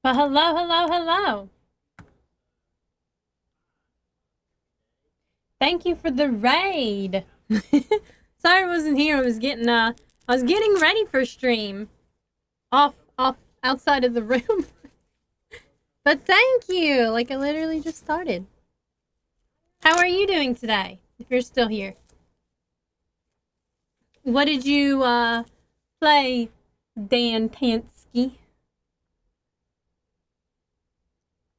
Well, hello, hello, hello. Thank you for the raid. Sorry I wasn't here. I was getting ready for stream. Off outside of the room. But thank you. Like I literally just started. How are you doing today? If you're still here. What did you play, Dan Tansky?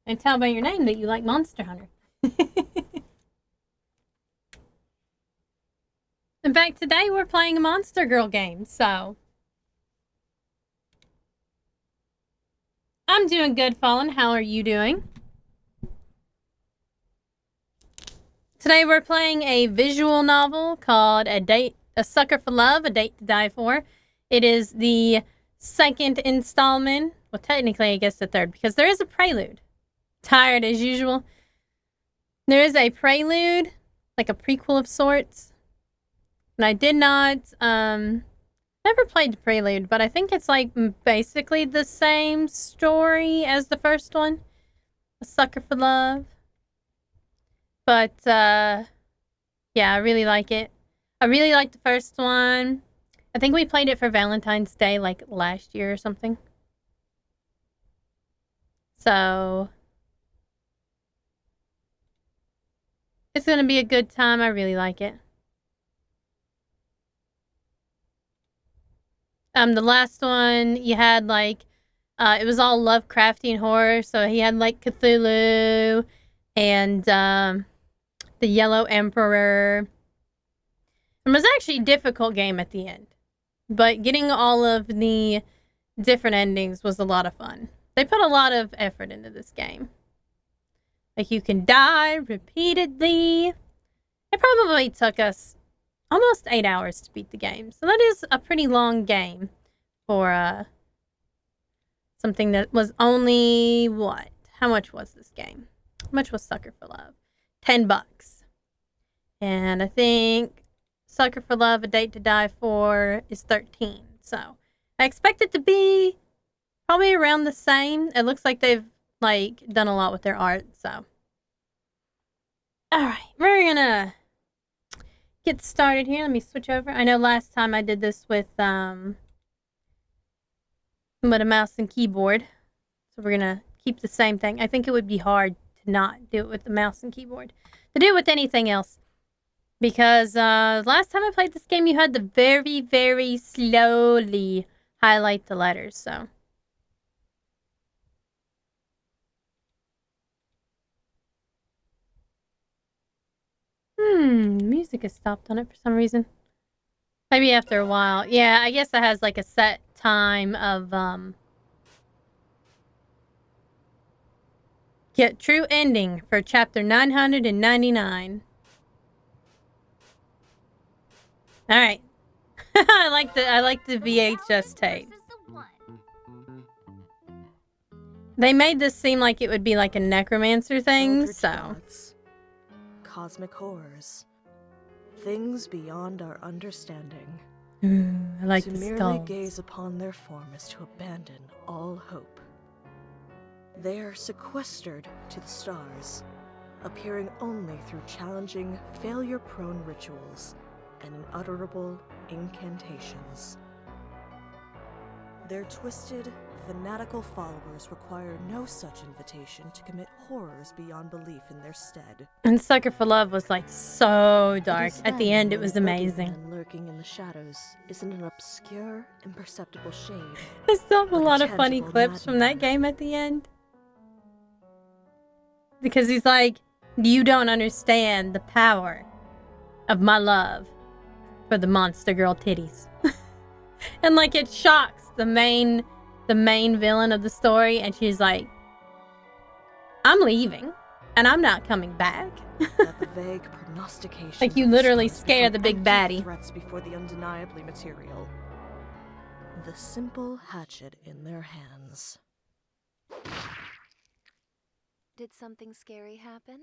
And tell by your name that you like Monster Hunter. In fact, today we're playing a Monster Girl game, so. I'm doing good, Fallen. How are you doing? Today we're playing a visual novel called A Sucker for Love, A Date to Die For. It is the second installment. Well, technically, I guess the third, because there is a prelude. Tired as usual. There is a prelude, like a prequel of sorts. And I did not, never played the prelude, but I think it's like basically the same story as the first one. A Sucker for Love. But, yeah, I really like it. I really like the first one. I think we played it for Valentine's Day, like, last year or something. So, it's gonna be a good time. I really like it. The last one, you had, like, it was all Lovecraftian horror, so he had, like, Cthulhu and, the Yellow Emperor. It was actually a difficult game at the end, but getting all of the different endings was a lot of fun. They put a lot of effort into this game. Like, you can die repeatedly. It probably took us almost 8 hours to beat the game, so that is a pretty long game for something that was only, what? How much was this game? How much was Sucker for Love? $10. And I think Sucker for Love, A Date to Die For is 13. So I expect it to be probably around the same. It looks like they've like done a lot with their art, so. Alright, we're gonna get started here. Let me switch over. I know last time I did this with a mouse and keyboard. So we're gonna keep the same thing. I think it would be hard to not do it with the mouse and keyboard. To do it with anything else. Because last time I played this game, you had to very, very slowly highlight the letters, so. Music has stopped on it for some reason. Maybe after a while. Yeah, I guess it has like a set time of, Get true ending for chapter 999. Alright. I like the VHS tape. They made this seem like it would be like a necromancer thing, so. Cosmic horrors. Things beyond our understanding. I like to the merely skulls. gaze upon their form is to abandon all hope. They are sequestered to the stars, appearing only through challenging, failure-prone rituals and unutterable incantations. Their twisted, fanatical followers require no such invitation to commit horrors beyond belief in their stead. And Sucker for Love was like so dark. At the end, it was amazing. Lurking in the shadows isn't an obscure, imperceptible shade. I still have a lot of funny clips from that game at the end. Because he's like, you don't understand the power of my love for the monster girl titties. And like it shocks the main villain of the story, and she's like, I'm leaving and I'm not coming back. That the vague prognostication like you literally scare the big baddie. Threats before the undeniably material. The simple hatchet in their hands. Did something scary happen?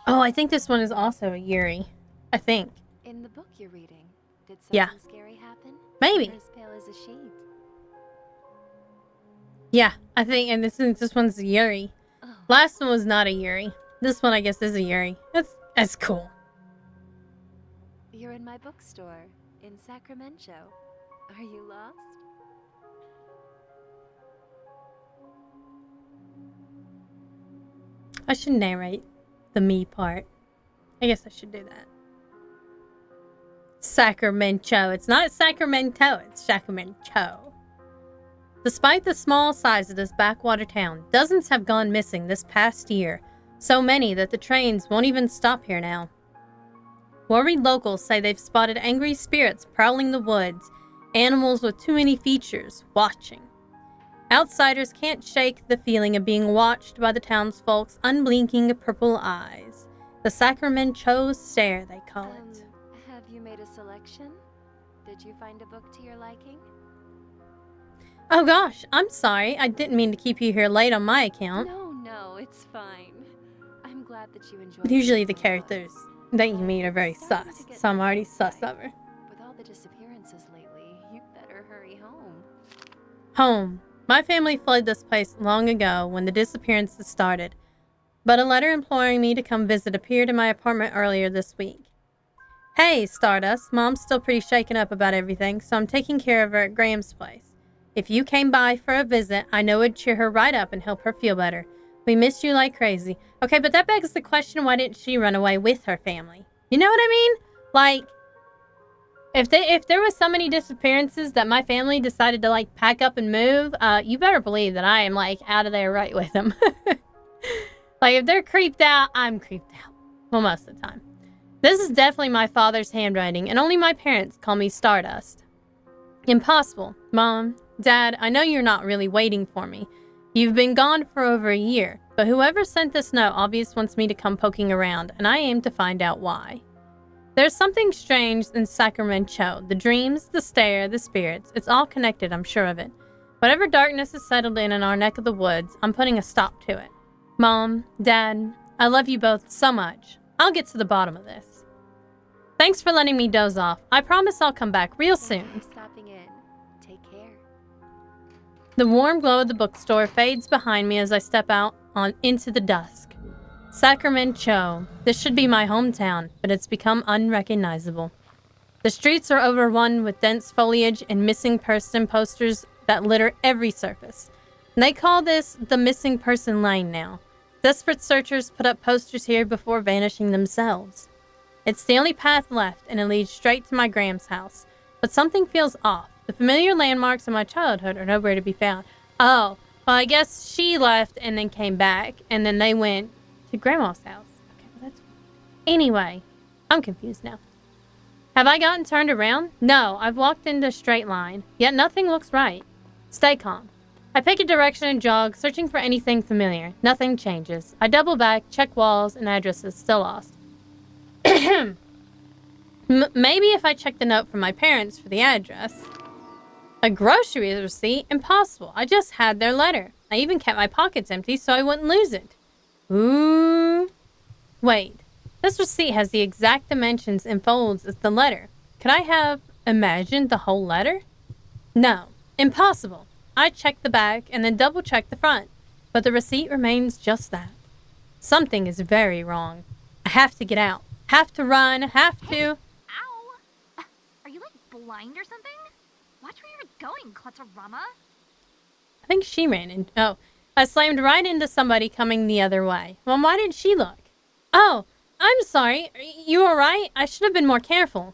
Oh, I think this one is also a Yuri. I think. In the book you're reading, did something scary happen? Maybe. You're as pale as a sheet. Yeah, I think, and this one's a Yuri. Oh, Last one was not a Yuri. This one, I guess, is a Yuri. That's cool. you're in my bookstore in Sacramento. Are you lost? I should narrate the me part. I guess I should do that. Sacramento. It's not Sacramento, it's Sacramento. Despite the small size of this backwater town, dozens have gone missing this past year. So many that the trains won't even stop here now. Worried locals say they've spotted angry spirits prowling the woods, animals with too many features, watching. Outsiders can't shake the feeling of being watched by the townsfolk's unblinking purple eyes. The Sacramento stare, they call it. Have you made a selection? Did you find a book to your liking? Oh gosh, I'm sorry. I didn't mean to keep you here late on my account. No, it's fine. I'm glad that you enjoyed. Usually the characters that you meet are very sus, so I'm already sus of her. With all the disappearances lately, you'd better hurry home. Home. My family fled this place long ago when the disappearances started, but a letter imploring me to come visit appeared in my apartment earlier this week. Hey, Stardust, Mom's still pretty shaken up about everything, so I'm taking care of her at Graham's place. If you came by for a visit, I know it'd cheer her right up and help her feel better. We miss you like crazy. Okay, but that begs the question, why didn't she run away with her family? You know what I mean? Like, if there was so many disappearances that my family decided to, like, pack up and move, you better believe that I am, like, out of there right with them. Like, if they're creeped out, I'm creeped out. Well, most of the time. This is definitely my father's handwriting, and only my parents call me Stardust. Impossible. Mom, Dad, I know you're not really waiting for me. You've been gone for over a year, but whoever sent this note obviously wants me to come poking around, and I aim to find out why. There's something strange in Sacramento. The dreams, the stare, the spirits, it's all connected, I'm sure of it. Whatever darkness has settled in our neck of the woods, I'm putting a stop to it. Mom, Dad, I love you both so much. I'll get to the bottom of this. Thanks for letting me doze off. I promise I'll come back real soon. Thanks for stopping in. Take care. The warm glow of the bookstore fades behind me as I step out into the dusk. Sacramento. This should be my hometown, but it's become unrecognizable. The streets are overrun with dense foliage and missing person posters that litter every surface. And they call this the missing person lane now. Desperate searchers put up posters here before vanishing themselves. It's the only path left, and it leads straight to my Graham's house. But something feels off. The familiar landmarks of my childhood are nowhere to be found. Oh, well, I guess she left and then came back, and then they went to Grandma's house. Okay, that's... Anyway, I'm confused now. Have I gotten turned around? No, I've walked into a straight line, yet nothing looks right. Stay calm. I pick a direction and jog, searching for anything familiar. Nothing changes. I double back, check walls and addresses, still lost. Maybe if I check the note from my parents for the address. A grocery receipt? Impossible. I just had their letter. I even kept my pockets empty so I wouldn't lose it. Ooh. Wait. This receipt has the exact dimensions and folds as the letter. Could I have imagined the whole letter? No. Impossible. I checked the back and then double-checked the front, but the receipt remains just that. Something is very wrong. I have to get out. Have to run. Have to... Hey, ow! Are you, like, blind or something? Watch where you're going, Clutterama. I think she ran in... Oh. I slammed right into somebody coming the other way. Well, why didn't she look? Oh, I'm sorry. Are you alright? I should have been more careful.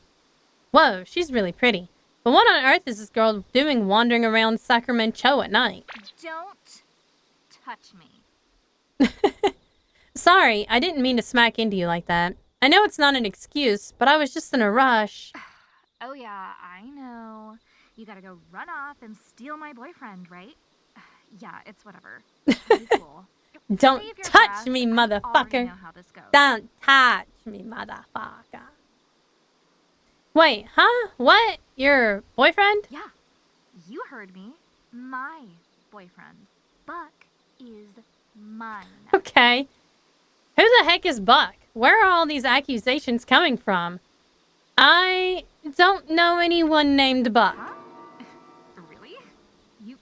Whoa, she's really pretty. But what on earth is this girl doing wandering around Sacramento at night? Don't touch me. Sorry, I didn't mean to smack into you like that. I know it's not an excuse, but I was just in a rush. Oh yeah, I know. You gotta go run off and steal my boyfriend, right? Yeah, it's whatever. Pretty cool. Don't Save your touch breath. me, I already motherfucker. know how this goes. Don't touch me, motherfucker. Wait, huh? What? Your boyfriend? Yeah, you heard me. My boyfriend. Buck is mine. Okay. Who the heck is Buck? Where are all these accusations coming from? I don't know anyone named Buck. Huh? Really? You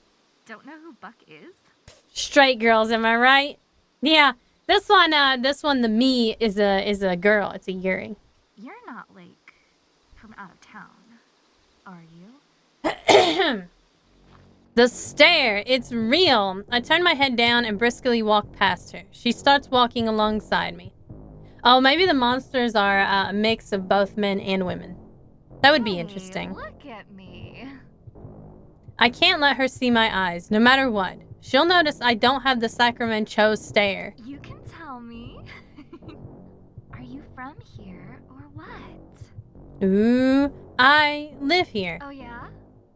don't know who who Buck is? Straight girls, am I right? Yeah. This one, the me is a girl. It's a Yuri. You're not, like, from out of town, are you? The stare, it's real. I turn my head down and briskly walk past her. She starts walking alongside me. Oh, maybe the monsters are a mix of both men and women. That would be interesting. Look at me. I can't let her see my eyes, no matter what. She'll notice I don't have the Sacramento stare. You can tell me. Are you from here or what? Ooh, I live here. Oh yeah?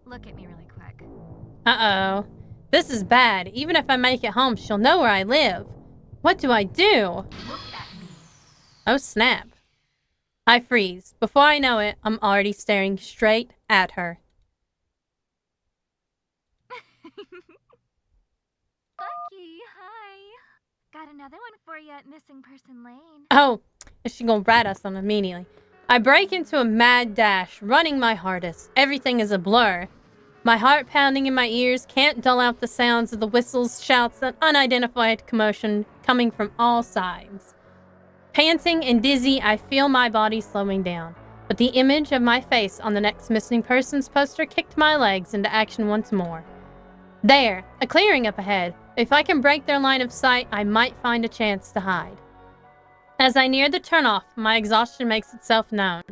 Look at me really quick. Uh-oh. This is bad. Even if I make it home, she'll know where I live. What do I do? Look at me. Oh, snap. I freeze. Before I know it, I'm already staring straight at her. Bucky, hi. Got another one for you at Missing Person Lane. Oh, is she gonna rat us on immediately? I break into a mad dash, running my hardest. Everything is a blur. My heart pounding in my ears can't dull out the sounds of the whistles, shouts, and unidentified commotion coming from all sides. Panting and dizzy, I feel my body slowing down. But the image of my face on the next missing persons poster kicked my legs into action once more. There, a clearing up ahead. If I can break their line of sight, I might find a chance to hide. As I near the turnoff, my exhaustion makes itself known.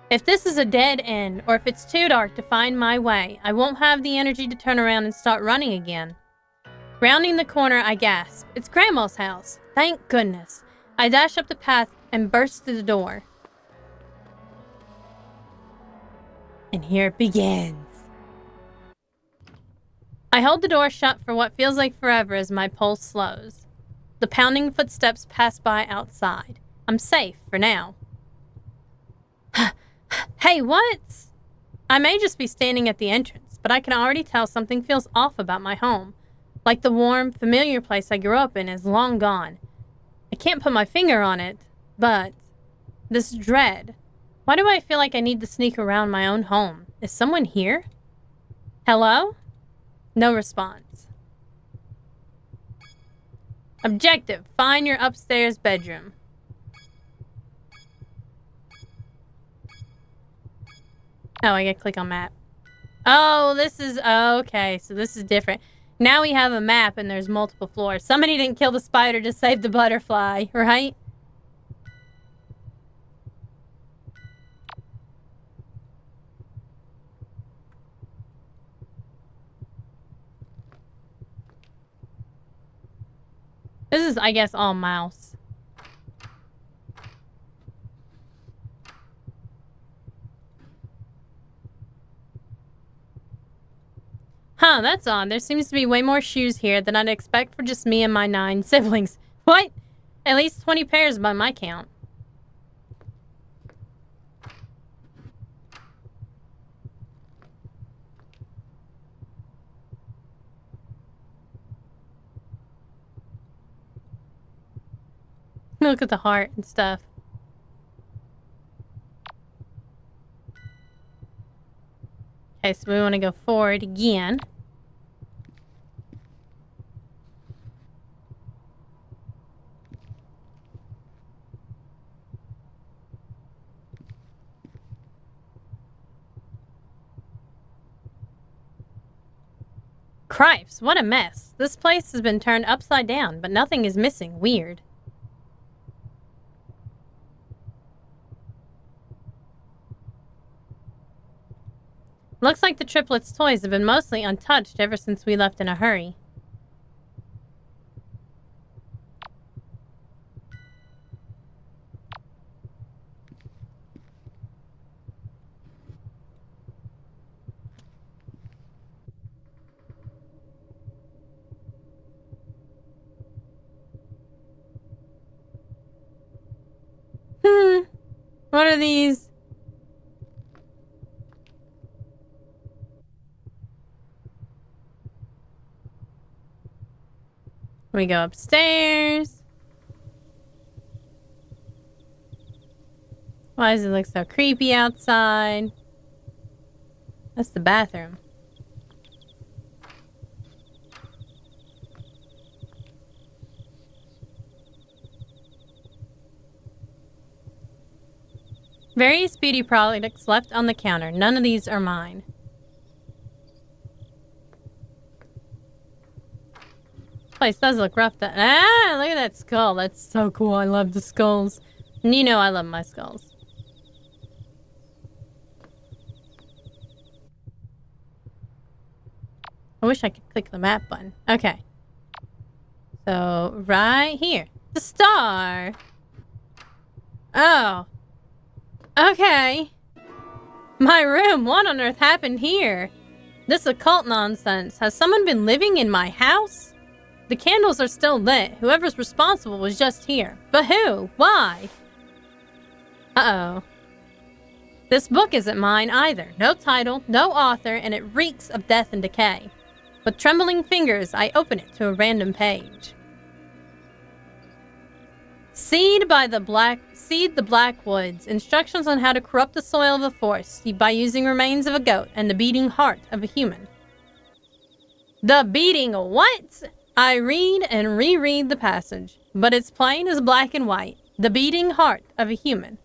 If this is a dead end, or if it's too dark to find my way, I won't have the energy to turn around and start running again. Rounding the corner, I gasp. It's Grandma's house. Thank goodness. I dash up the path and burst through the door. And here it begins. I hold the door shut for what feels like forever as my pulse slows. The pounding footsteps pass by outside. I'm safe for now. Hey, what? I may just be standing at the entrance, but I can already tell something feels off about my home. Like the warm, familiar place I grew up in is long gone. I can't put my finger on it, but this dread. Why do I feel like I need to sneak around my own home? Is someone here? Hello? No response. Objective. Find your upstairs bedroom. Oh, I gotta click on map. Oh, this is... okay, so this is different. Now we have a map and there's multiple floors. Somebody didn't kill the spider to save the butterfly, right? This is, I guess, all mouse. Huh, that's odd. There seems to be way more shoes here than I'd expect for just me and my 9 siblings. What? At least 20 pairs by my count. Look at the heart and stuff. Okay, so we want to go forward again. Cripes, what a mess. This place has been turned upside down, but nothing is missing. Weird. Looks like the triplets' toys have been mostly untouched ever since we left in a hurry. What are these? We go upstairs. Why does it look so creepy outside? That's the bathroom. Various beauty products left on the counter. None of these are mine. This place does look rough. Look at that skull. That's so cool. I love the skulls. And you know I love my skulls. I wish I could click the map button. Okay. So, right here. The star. Oh. Okay. My room. What on earth happened here? This occult nonsense. Has someone been living in my house? The candles are still lit. Whoever's responsible was just here. But who? Why? Uh-oh. This book isn't mine either. No title, no author, and it reeks of death and decay. With trembling fingers, I open it to a random page. Seed the black woods. Instructions on how to corrupt the soil of a forest by using remains of a goat and the beating heart of a human. The beating what? I read and reread the passage, but it's plain as black and white. The beating heart of a human.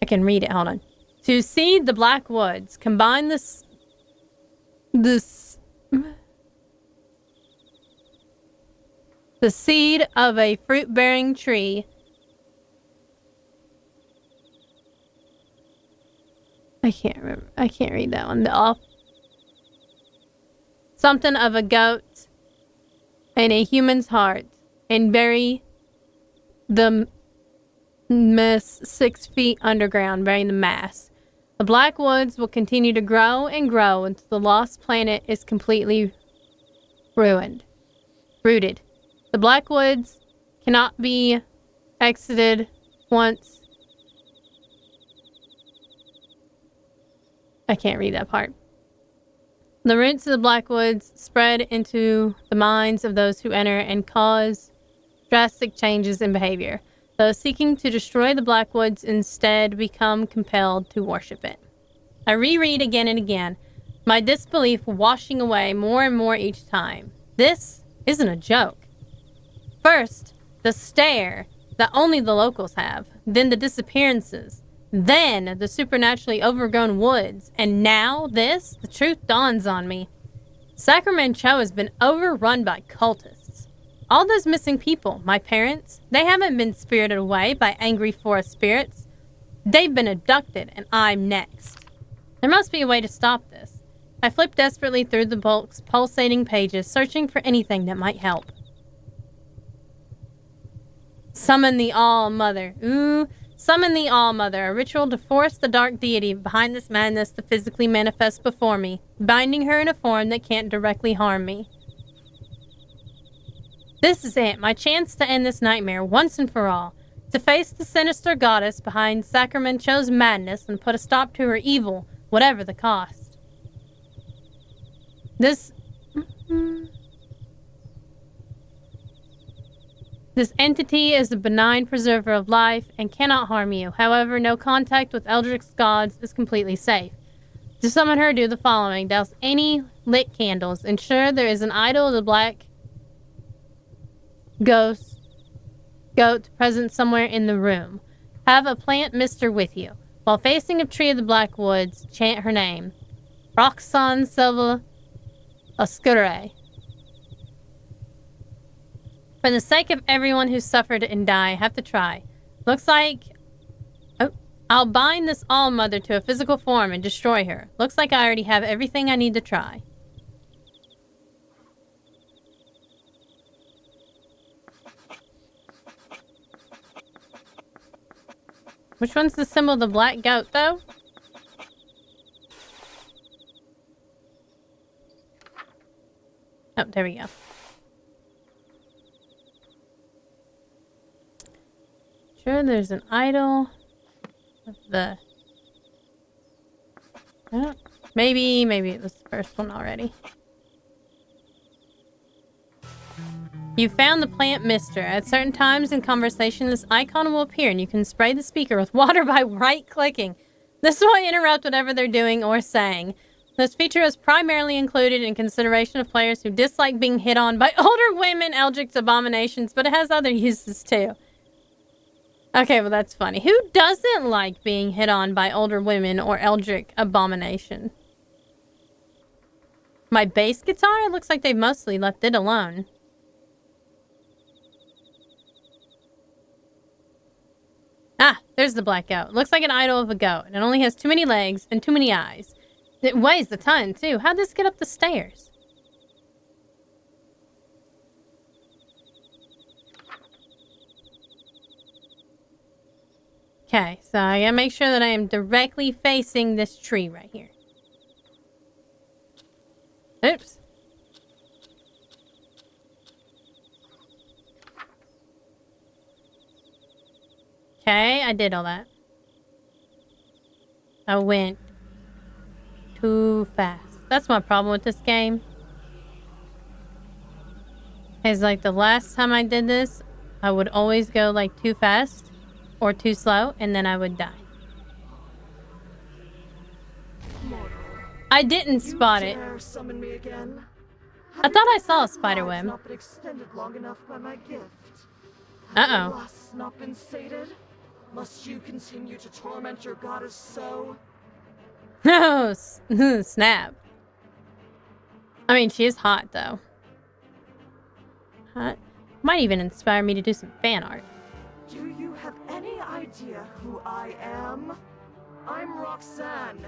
I can read it, hold on. To seed the black woods, combine the seed of a fruit-bearing tree. I can't remember. I can't read that one. Something of a goat and a human's heart, and bury the mass 6 feet underground, burying the mass. The black woods will continue to grow and grow until the lost planet is completely rooted. The black woods cannot be exited once. I can't read that part. The roots of the black woods spread into the minds of those who enter and cause drastic changes in behavior. Those seeking to destroy the black woods instead become compelled to worship it. I reread again and again, my disbelief washing away more and more each time. This isn't a joke. First, the stare that only the locals have, then the disappearances, then the supernaturally overgrown woods, and now this, the truth dawns on me. Sacramento has been overrun by cultists. All those missing people, my parents, they haven't been spirited away by angry forest spirits. They've been abducted, and I'm next. There must be a way to stop this. I flip desperately through the book's pulsating pages, searching for anything that might help. Summon the All-Mother. Summon the All-Mother, a ritual to force the dark deity behind this madness to physically manifest before me, binding her in a form that can't directly harm me. This is it, my chance to end this nightmare once and for all, to face the sinister goddess behind Sacramento's madness and put a stop to her evil, whatever the cost. This entity is a benign preserver of life and cannot harm you. However, no contact with eldritch gods is completely safe. To summon her, do the following. Douse any lit candles. Ensure there is an idol of the black goat present somewhere in the room. Have a plant mister with you. While facing a tree of the black woods, chant her name. Roxanne Silva Oscure. For the sake of everyone who suffered and died, I have to try. Looks like... Oh, I'll bind this All-Mother to a physical form and destroy her. Looks like I already have everything I need to try. Which one's the symbol of the black goat, though? Oh, there we go. Sure, there's an idol of the... Oh, maybe it was the first one already. You found the plant mister. At certain times in conversation, this icon will appear and you can spray the speaker with water by right-clicking. This will interrupt whatever they're doing or saying. This feature is primarily included in consideration of players who dislike being hit on by older women, eldritch abominations, but it has other uses too. Okay, well, that's funny. Who doesn't like being hit on by older women or eldritch abomination? My bass guitar? It looks like they've mostly left it alone. Ah, there's the black goat. Looks like an idol of a goat. It only has too many legs and too many eyes. It weighs a ton, too. How'd this get up the stairs? Okay, so I gotta make sure that I am directly facing this tree right here. Oops. Okay, I did all that. I went too fast. That's my problem with this game. It's like the last time I did this, I would always go like too fast or too slow, and then I would die. I didn't spot it. Summon me again? I thought I saw a spider web. Not been extended long enough by my gift. Uh-oh. Lusts not been sated? Must you continue to torment your goddess so? Oh, snap. I mean, she is hot, though. Hot. Might even inspire me to do some fan art. Do you have any idea who I am? I'm Roxanne.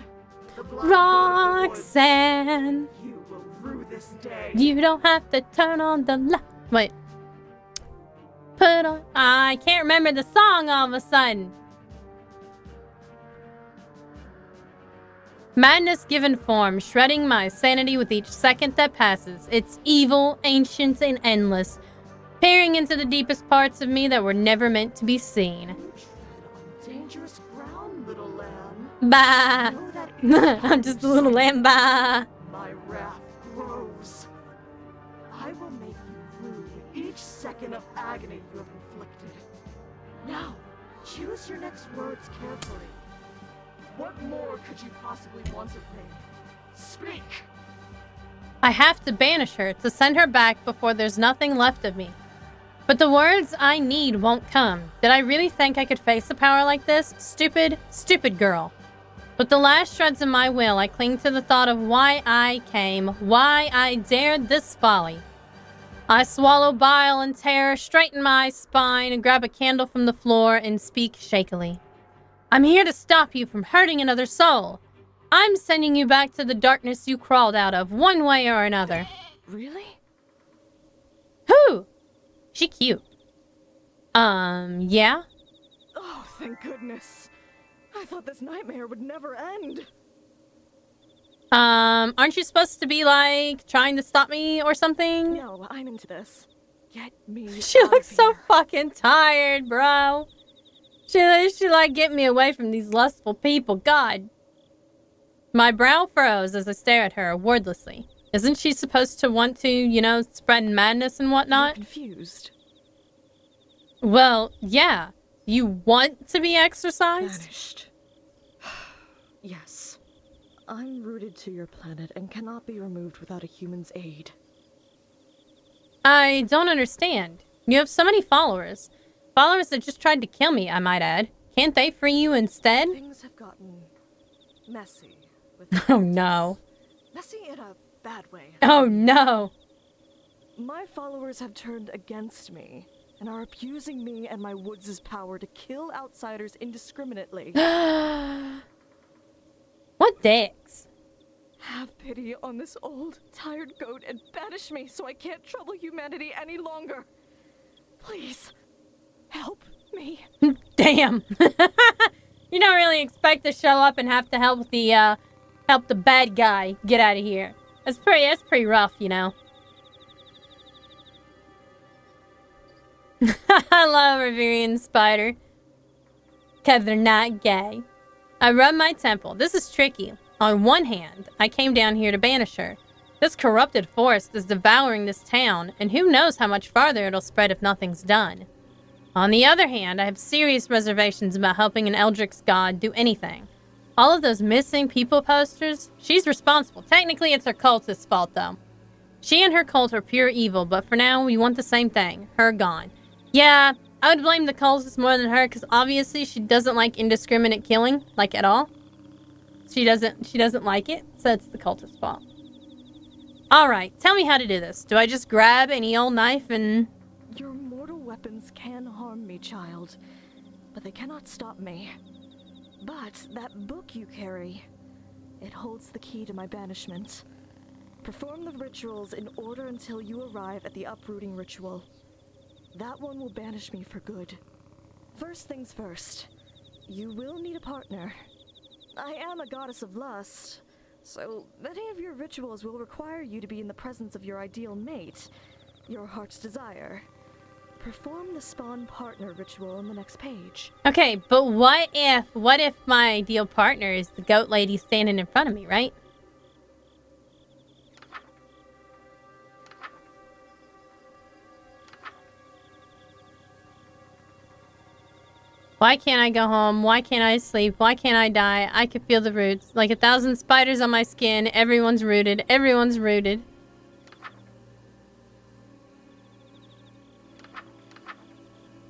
The Black Roxanne! You will rue this day. You don't have to turn on the light. Wait. Put on. I can't remember the song all of a sudden. Madness given form, shredding my sanity with each second that passes. It's evil, ancient, and endless, peering into the deepest parts of me that were never meant to be seen. You tread on dangerous ground, little lamb. Bah! Know that I'm just a little lamb. Bah! my wrath grows. I will make you rue each second of agony you have inflicted. Now, choose your next words carefully. What more could you possibly want of me? Speak! I have to banish her to send her back before there's nothing left of me. But the words I need won't come. Did I really think I could face a power like this? Stupid, stupid girl. With the last shreds of my will, I cling to the thought of why I came, why I dared this folly. I swallow bile and terror, straighten my spine, and grab a candle from the floor and speak shakily. I'm here to stop you from hurting another soul. I'm sending you back to the darkness you crawled out of, one way or another. Really? Who? She cute. Yeah? Oh, thank goodness. I thought this nightmare would never end. Aren't you supposed to be, like, trying to stop me or something? No, I'm into this. Get me She out looks of so here. fucking tired, bro. She like, get me away from these lustful people. God. My brow froze as I stare at her wordlessly. Isn't she supposed to want to, you know, spread madness and You're whatnot? confused. Well, yeah. You want to be exorcised? Vanished. Yes. I'm rooted to your planet and cannot be removed without a human's aid. I don't understand. You have so many followers. Followers that just tried to kill me, I might add. Can't they free you instead? Things have gotten messy with Oh no. Messy in a bad way. Oh no. My followers have turned against me and are abusing me and my woods' power to kill outsiders indiscriminately. What dicks? Have pity on this old, tired goat and banish me so I can't trouble humanity any longer. Please, help me. Damn. You don't really expect to show up and have to help the bad guy get out of here. That's pretty rough, you know. I love Reverian Spider. 'Cause they're not gay. I rub my temple. This is tricky. On one hand, I came down here to banish her. This corrupted forest is devouring this town, and who knows how much farther it'll spread if nothing's done. On the other hand, I have serious reservations about helping an Eldritch god do anything. All of those missing people posters, she's responsible. Technically, it's her cultist's fault, though. She and her cult are pure evil, but for now, we want the same thing. Her gone. Yeah, I would blame the cultist more than her, because obviously she doesn't like indiscriminate killing, like at all. She doesn't like it, so it's the cultist's fault. Alright, tell me how to do this. Do I just grab any old knife and... Your mortal weapons can harm me, child, but they cannot stop me. But that book you carry, it holds the key to my banishment. Perform the rituals in order until you arrive at the uprooting ritual. That one will banish me for good. First things first, you will need a partner. I am a goddess of lust, so many of your rituals will require you to be in the presence of your ideal mate, your heart's desire. Perform the spawn partner ritual on the next page. Okay, but what if my ideal partner is the goat lady standing in front of me, right? Why can't I go home? Why can't I sleep? Why can't I die? I can feel the roots. Like 1,000 spiders on my skin. Everyone's rooted. Everyone's rooted.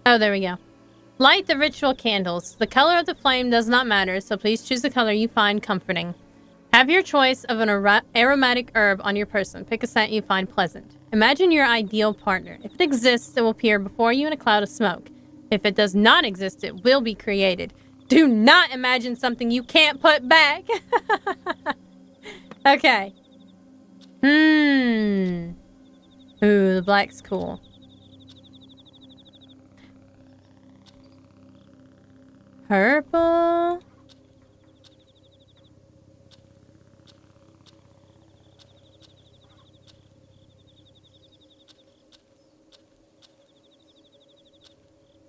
Oh, there we go. Light the ritual candles. The color of the flame does not matter, so please choose the color you find comforting. Have your choice of an aromatic herb on your person. Pick a scent you find pleasant. Imagine your ideal partner. If it exists, it will appear before you in a cloud of smoke. If it does not exist, it will be created. Do not imagine something you can't put back. Okay. Ooh, the black's cool. Purple.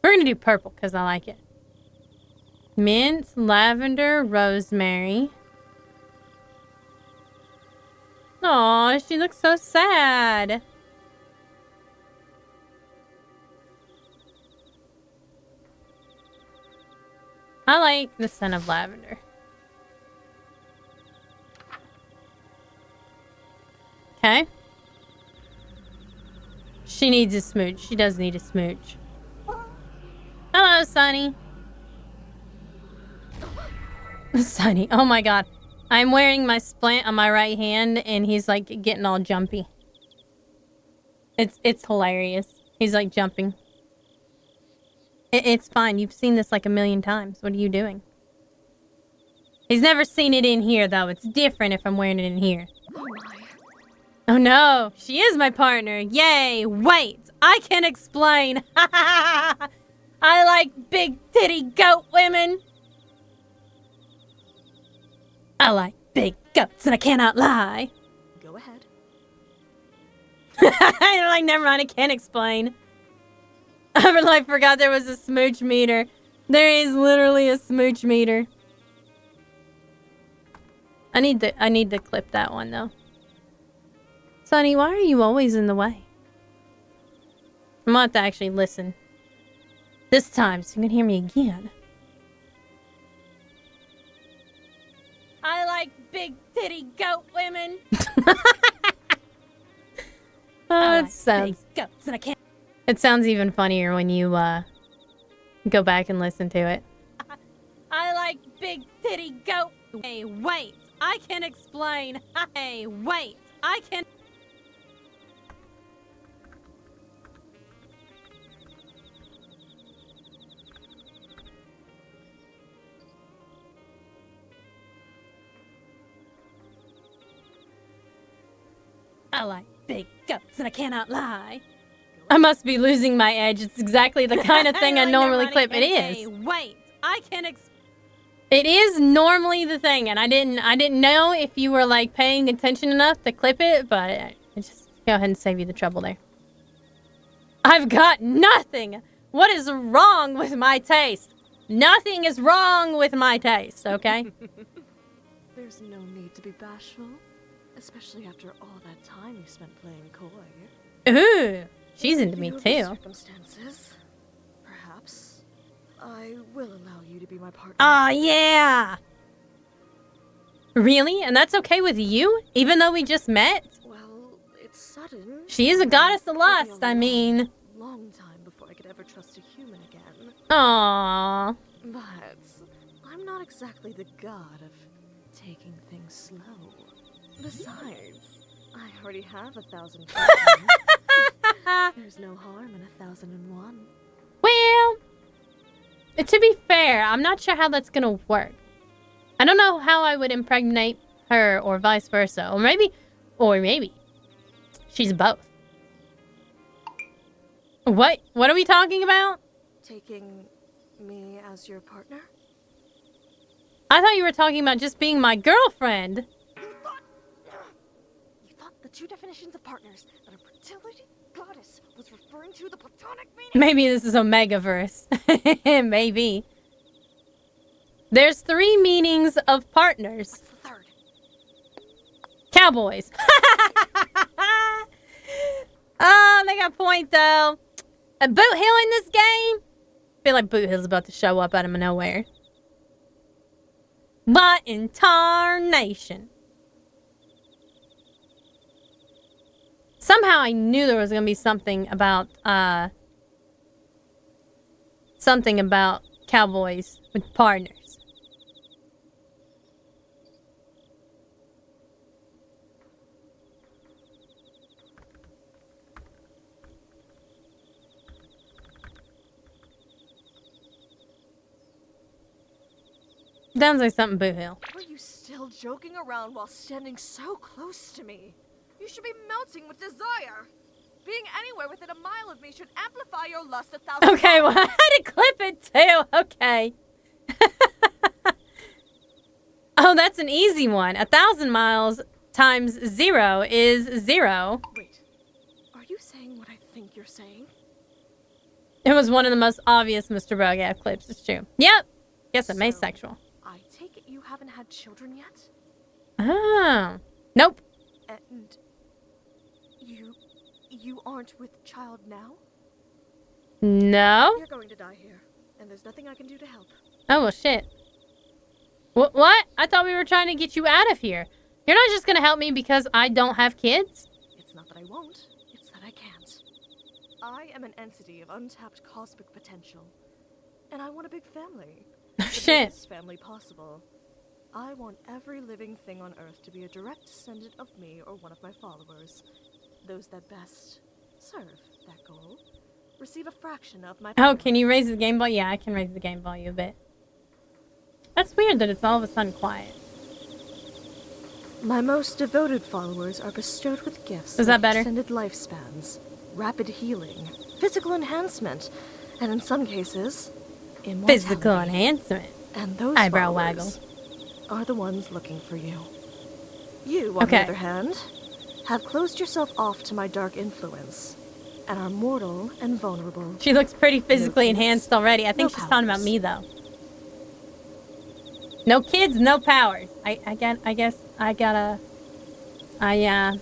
We're gonna do purple because I like it. Mint, lavender, rosemary. Aw, she looks so sad. I like the scent of lavender. Okay. She needs a smooch. She does need a smooch. Hello, Sunny. Sunny. Oh my god. I'm wearing my splint on my right hand and he's like getting all jumpy. It's hilarious. He's like jumping. It's fine. You've seen this like 1,000,000 times. What are you doing? He's never seen it in here though. It's different if I'm wearing it in here. Oh no. She is my partner. Yay. Wait. I can explain. I like big titty goat women. I like big goats and I cannot lie. Go ahead. I'm like, never mind, I can't explain. I forgot there was a smooch meter. There is literally a smooch meter. I need to clip that one though. Sonny, why are you always in the way? I'm gonna have to actually listen. This time, so you can hear me again. I like big titty goat women. Oh, it sounds big goats and I can't. It sounds even funnier when you go back and listen to it. I like big titty goat. Hey, wait! I can explain. Hey, wait! I can. I like big goats and I cannot lie. I must be losing my edge. It's exactly the kind of thing I normally clip. It is. Wait, I can It is normally the thing, and I didn't know if you were like paying attention enough to clip it, but I just go ahead and save you the trouble there. I've got nothing. What is wrong with my taste? Nothing is wrong with my taste, okay? There's no need to be bashful. Especially after all that time you spent playing coy. Ooh, she's into me too. Circumstances, perhaps I will allow you to be my partner. Aw, yeah! Really? And that's okay with you? Even though we just met? Well, it's sudden. She is a goddess of lust, I mean. Long time before I could ever trust a human Aww. But I'm not exactly the god of taking things slow. Besides, I already have 1,000 partners. There's no harm in 1,001. Well, to be fair, I'm not sure how that's gonna work. I don't know how I would impregnate her or vice versa. Or maybe she's both. What are we talking about? Taking me as your partner? I thought you were talking about just being my girlfriend. You thought the two definitions of partners that a fertility goddess was referring to the platonic meaning? Maybe this is Omegaverse. Maybe. There's 3 meanings of partners. What's the third? Cowboys. Oh, they got a point though. A Boot Hill in this game? I feel like Boot Hill's about to show up out of nowhere. What in tarnation? Somehow I knew there was gonna be something about cowboys with partners. Sounds like something Boot Hill. Were you still joking around while standing so close to me? You should be melting with desire. Being anywhere within a mile of me should amplify your lust 1,000 Okay, well, I had to clip it too. Okay. Oh, that's an easy one. 1,000 miles times 0 is 0. Wait, are you saying what I think you're saying? It was one of the most obvious Mr. Bogart clips. It's true. Yep. Guess I'm asexual. I take it you haven't had children yet? Oh. Nope. And you aren't with child now? No. You're going to die here, and there's nothing I can do to help. Oh, well, shit. What? I thought we were trying to get you out of here. You're not just gonna help me because I don't have kids? It's not that I won't, it's that I can't. I am an entity of untapped cosmic potential, and I want a big family. Oh, The shit. biggest family possible. I want every living thing on Earth to be a direct descendant of me or one of my followers. Those that best serve that goal receive a fraction of my power. Oh, can you raise the game volume? Yeah, I can raise the game volume a bit. That's weird that it's all of a sudden quiet. My most devoted followers are bestowed with gifts Is that like better? extended lifespans, rapid healing, physical enhancement, and in some cases, immortality. Physical enhancement. And those Eyebrow followers are the ones looking for you. You, on the Okay. other hand, have closed yourself off to my dark influence and are mortal and vulnerable. She looks pretty physically kids, enhanced already. I think no she's talking about powers. me, though. No kids, no powers. I guess I gotta... I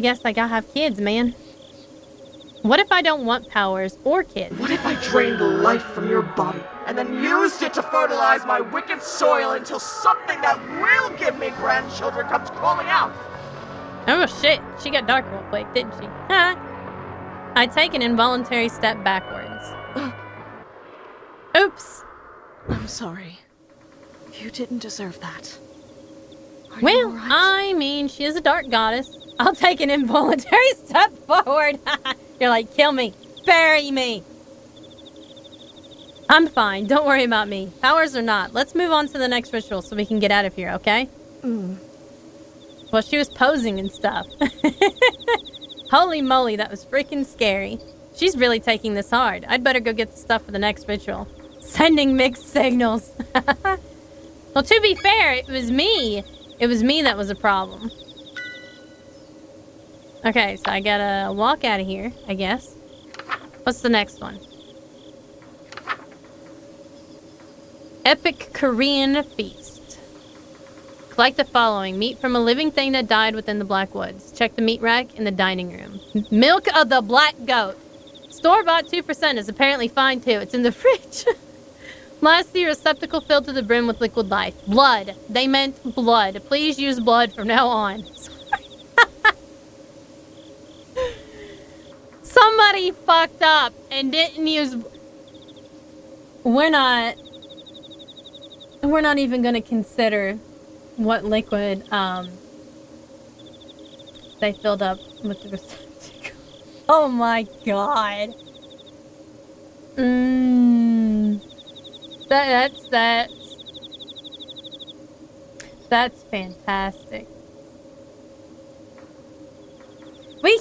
guess I gotta have kids, man. What if I don't want powers or kids? What if I drained life from your body and then used it to fertilize my wicked soil until something that will give me grandchildren comes crawling out? Oh, shit. She got dark real quick, didn't she? Huh? I take an involuntary step backwards. Oops. I'm sorry. You didn't deserve that. Are you Well, all right? I mean, she is a dark goddess. I'll take an involuntary step forward. You're like, kill me. Bury me. I'm fine. Don't worry about me. Powers or not. Let's move on to the next ritual so we can get out of here, okay? Well, she was posing and stuff. Holy moly, that was freaking scary. She's really taking this hard. I'd better go get the stuff for the next ritual. Sending mixed signals. Well, to be fair, it was me. It was me that was a problem. Okay, so I gotta walk out of here, I guess. What's the next one? Epic Korean Feast. Collect the following. Meat from a living thing that died within the Black Woods. Check the meat rack in the dining room. Milk of the black goat. Store-bought 2% is apparently fine too. It's in the fridge. Lastly, a receptacle filled to the brim with liquid life. Blood. They meant blood. Please use blood from now on. Some somebody fucked up and didn't use... We're not even gonna consider what liquid, they filled up with the receptacle. Oh my god. That's fantastic. We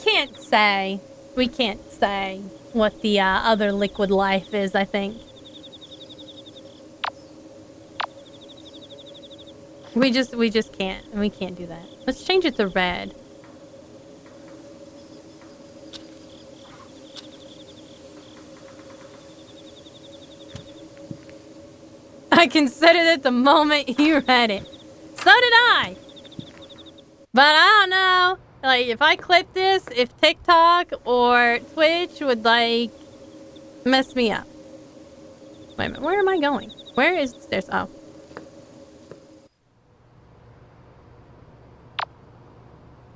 can't say what the other liquid life is, I think. We just can't. We can't do that. Let's change it to red. I considered it the moment you read it. So did I. But I don't know. Like, if I clip this, if TikTok or Twitch would, like, mess me up. Wait a minute. Where am I going? Where is the stairs? Oh.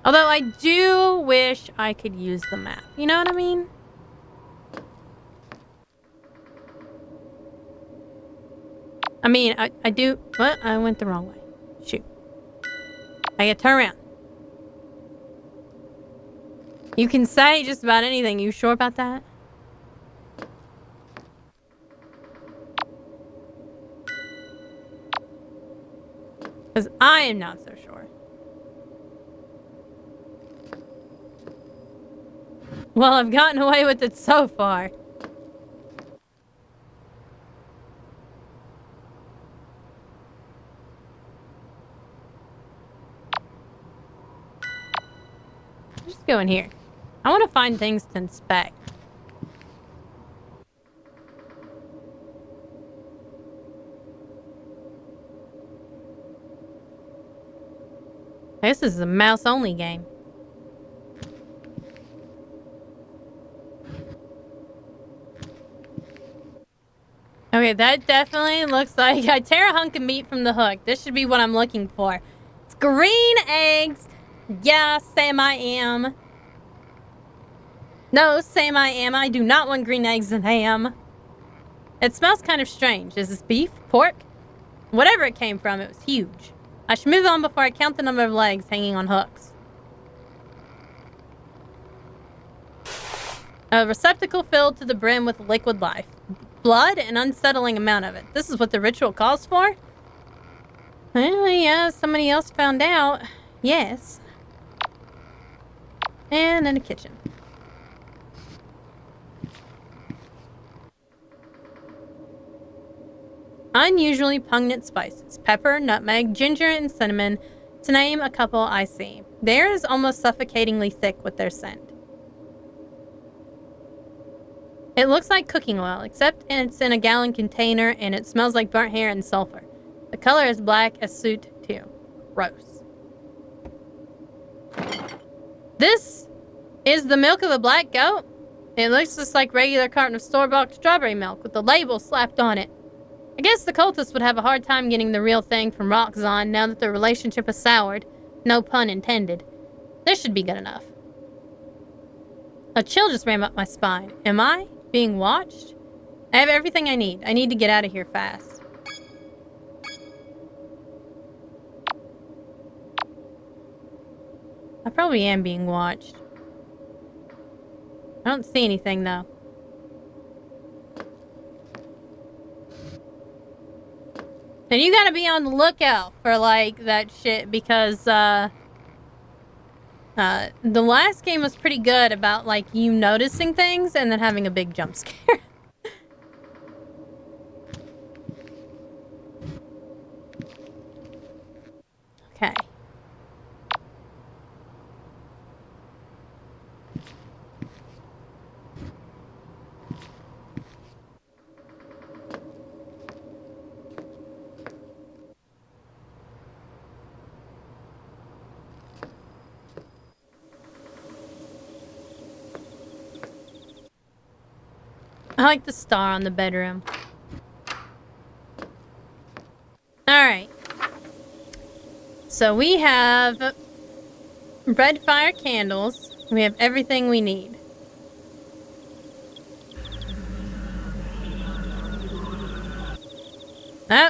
Although I do wish I could use the map. You know what I mean? I do... What? I went the wrong way. Shoot. I gotta turn around. You can say just about anything. You sure about that? Because I am not so sure. Well, I've gotten away with it so far. Just go in here. I want to find things to inspect. This is a mouse-only game. Okay, that definitely looks like I tear a hunk of meat from the hook. This should be what I'm looking for. It's green eggs. Yeah, Sam, I am. No, Sam, I am. I do not want green eggs and ham. It smells kind of strange. Is this beef? Pork? Whatever it came from, it was huge. I should move on before I count the number of legs hanging on hooks. A receptacle filled to the brim with liquid life. Blood, an unsettling amount of it. This is what the ritual calls for? Well, yeah, somebody else found out. Yes. And then a kitchen. Unusually pungent spices. Pepper, nutmeg, ginger, and cinnamon, to name a couple I see. The air is almost suffocatingly thick with their scent. It looks like cooking oil, except it's in a gallon container and it smells like burnt hair and sulfur. The color is black as soot, too. Gross. This is the milk of the black goat. It looks just like regular carton of store-bought strawberry milk with the label slapped on it. I guess the cultists would have a hard time getting the real thing from Roxxon now that their relationship has soured. No pun intended. This should be good enough. A chill just ran up my spine. Am I being watched? I have everything I need. I need to get out of here fast. I probably am being watched. I don't see anything, though. And you gotta be on the lookout for, like, that shit, because, the last game was pretty good about, like, you noticing things and then having a big jump scare. Okay. I like the star on the bedroom. Alright. So we have red fire candles. We have everything we need. Oh,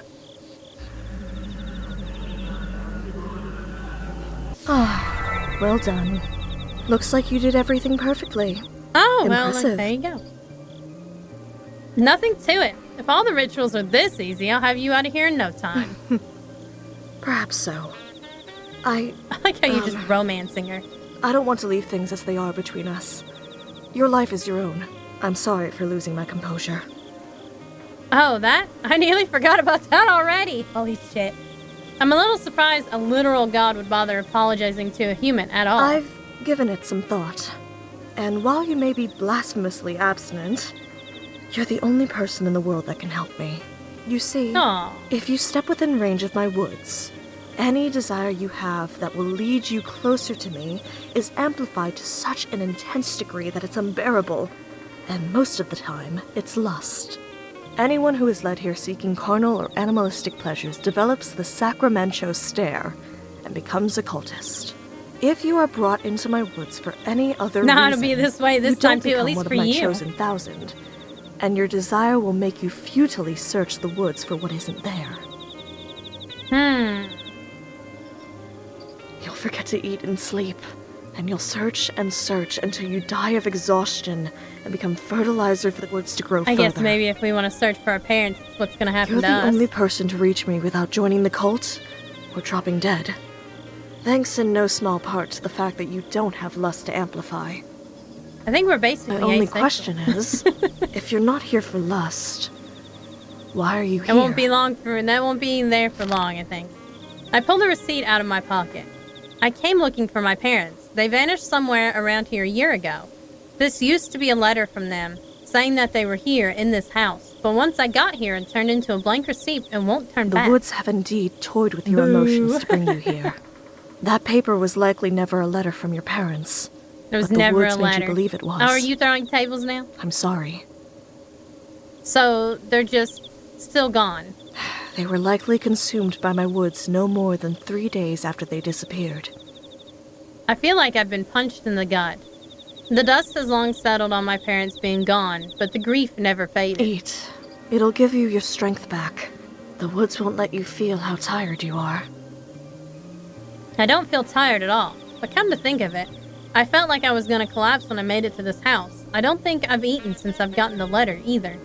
Ah, well done. Looks like you did everything perfectly. oh well, Impressive. there you go. Nothing to it. If all the rituals are this easy, I'll have you out of here in no time. Perhaps so. I I like how you're just romancing her. don't want to leave things as they are between us. Your life is your own. I'm sorry for losing my composure. Oh, that? I nearly forgot about that already. Holy shit. I'm a little surprised a literal god would bother apologizing to a human at all. I've given it some thought. And while you may be blasphemously abstinent, you're the only person in the world that can help me. You see, Aw. if you step within range of my woods, any desire you have that will lead you closer to me is amplified to such an intense degree that it's unbearable. And most of the time, it's lust. Anyone who is led here seeking carnal or animalistic pleasures develops the Sacramento stare and becomes a cultist. If you are brought into my woods for any other Nah, reason, it'll be this way this you don't time too, at become least one for of my you. chosen thousand, and your desire will make you futilely search the woods for what isn't there. You'll forget to eat and sleep, and you'll search and search until you die of exhaustion and become fertilizer for the woods to grow I further. guess maybe if we want to search for our parents, that's what's gonna happen You're to the us. only person to reach me without joining the cult or dropping dead. Thanks in no small part to the fact that you don't have lust to amplify. I think we're basically My only asexual. question is, if you're not here for lust, why are you It here? won't be long for that won't be there for long, I think. I pulled a receipt out of my pocket. I came looking for my parents. They vanished somewhere around here a year ago. This used to be a letter from them, saying that they were here in this house. But once I got here, it turned into a blank receipt and won't turn The back. woods have indeed toyed with your Boo. emotions to bring you here. That paper was likely never a letter from your parents. There was but the never woods a made letter. you believe it was. Oh, are you throwing tables now? I'm sorry. So they're just still gone. They were likely consumed by my woods no more than 3 days after they disappeared. I feel like I've been punched in the gut. The dust has long settled on my parents being gone, but the grief never faded. Eat. It'll give you your strength back. The woods won't let you feel how tired you are. I don't feel tired at all, but come to think of it, I felt like I was going to collapse when I made it to this house. I don't think I've eaten since I've gotten the letter, either.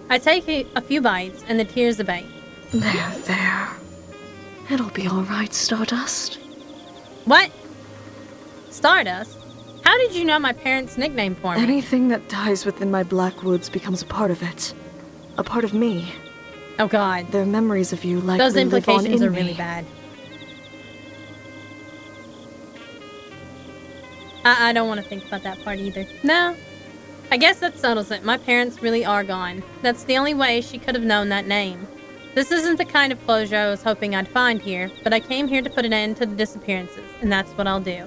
I take a few bites, and the tears abate. There. It'll be all right, Stardust. What? Stardust? How did you know my parents' nickname for me? Anything that dies within my black woods becomes a part of it. A part of me. Oh god, Their memories of you likely those live on implications in are really me. bad. I don't want to think about that part either. No. I guess that settles it. My parents really are gone. That's the only way she could have known that name. This isn't the kind of closure I was hoping I'd find here, but I came here to put an end to the disappearances, and that's what I'll do.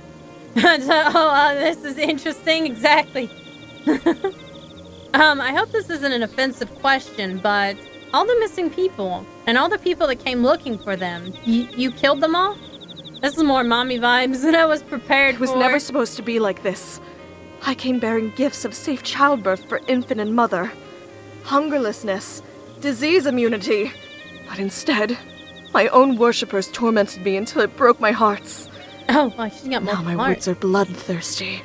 This is interesting. Exactly. I hope this isn't an offensive question, but all the missing people, and all the people that came looking for them, you killed them all? This is more mommy vibes than I was prepared It was for. never supposed to be like this. I came bearing gifts of safe childbirth for infant and mother, hungerlessness, disease immunity. But instead, my own worshippers tormented me until it broke my hearts. Oh, well, she's got Now multiple my hearts. woods are bloodthirsty,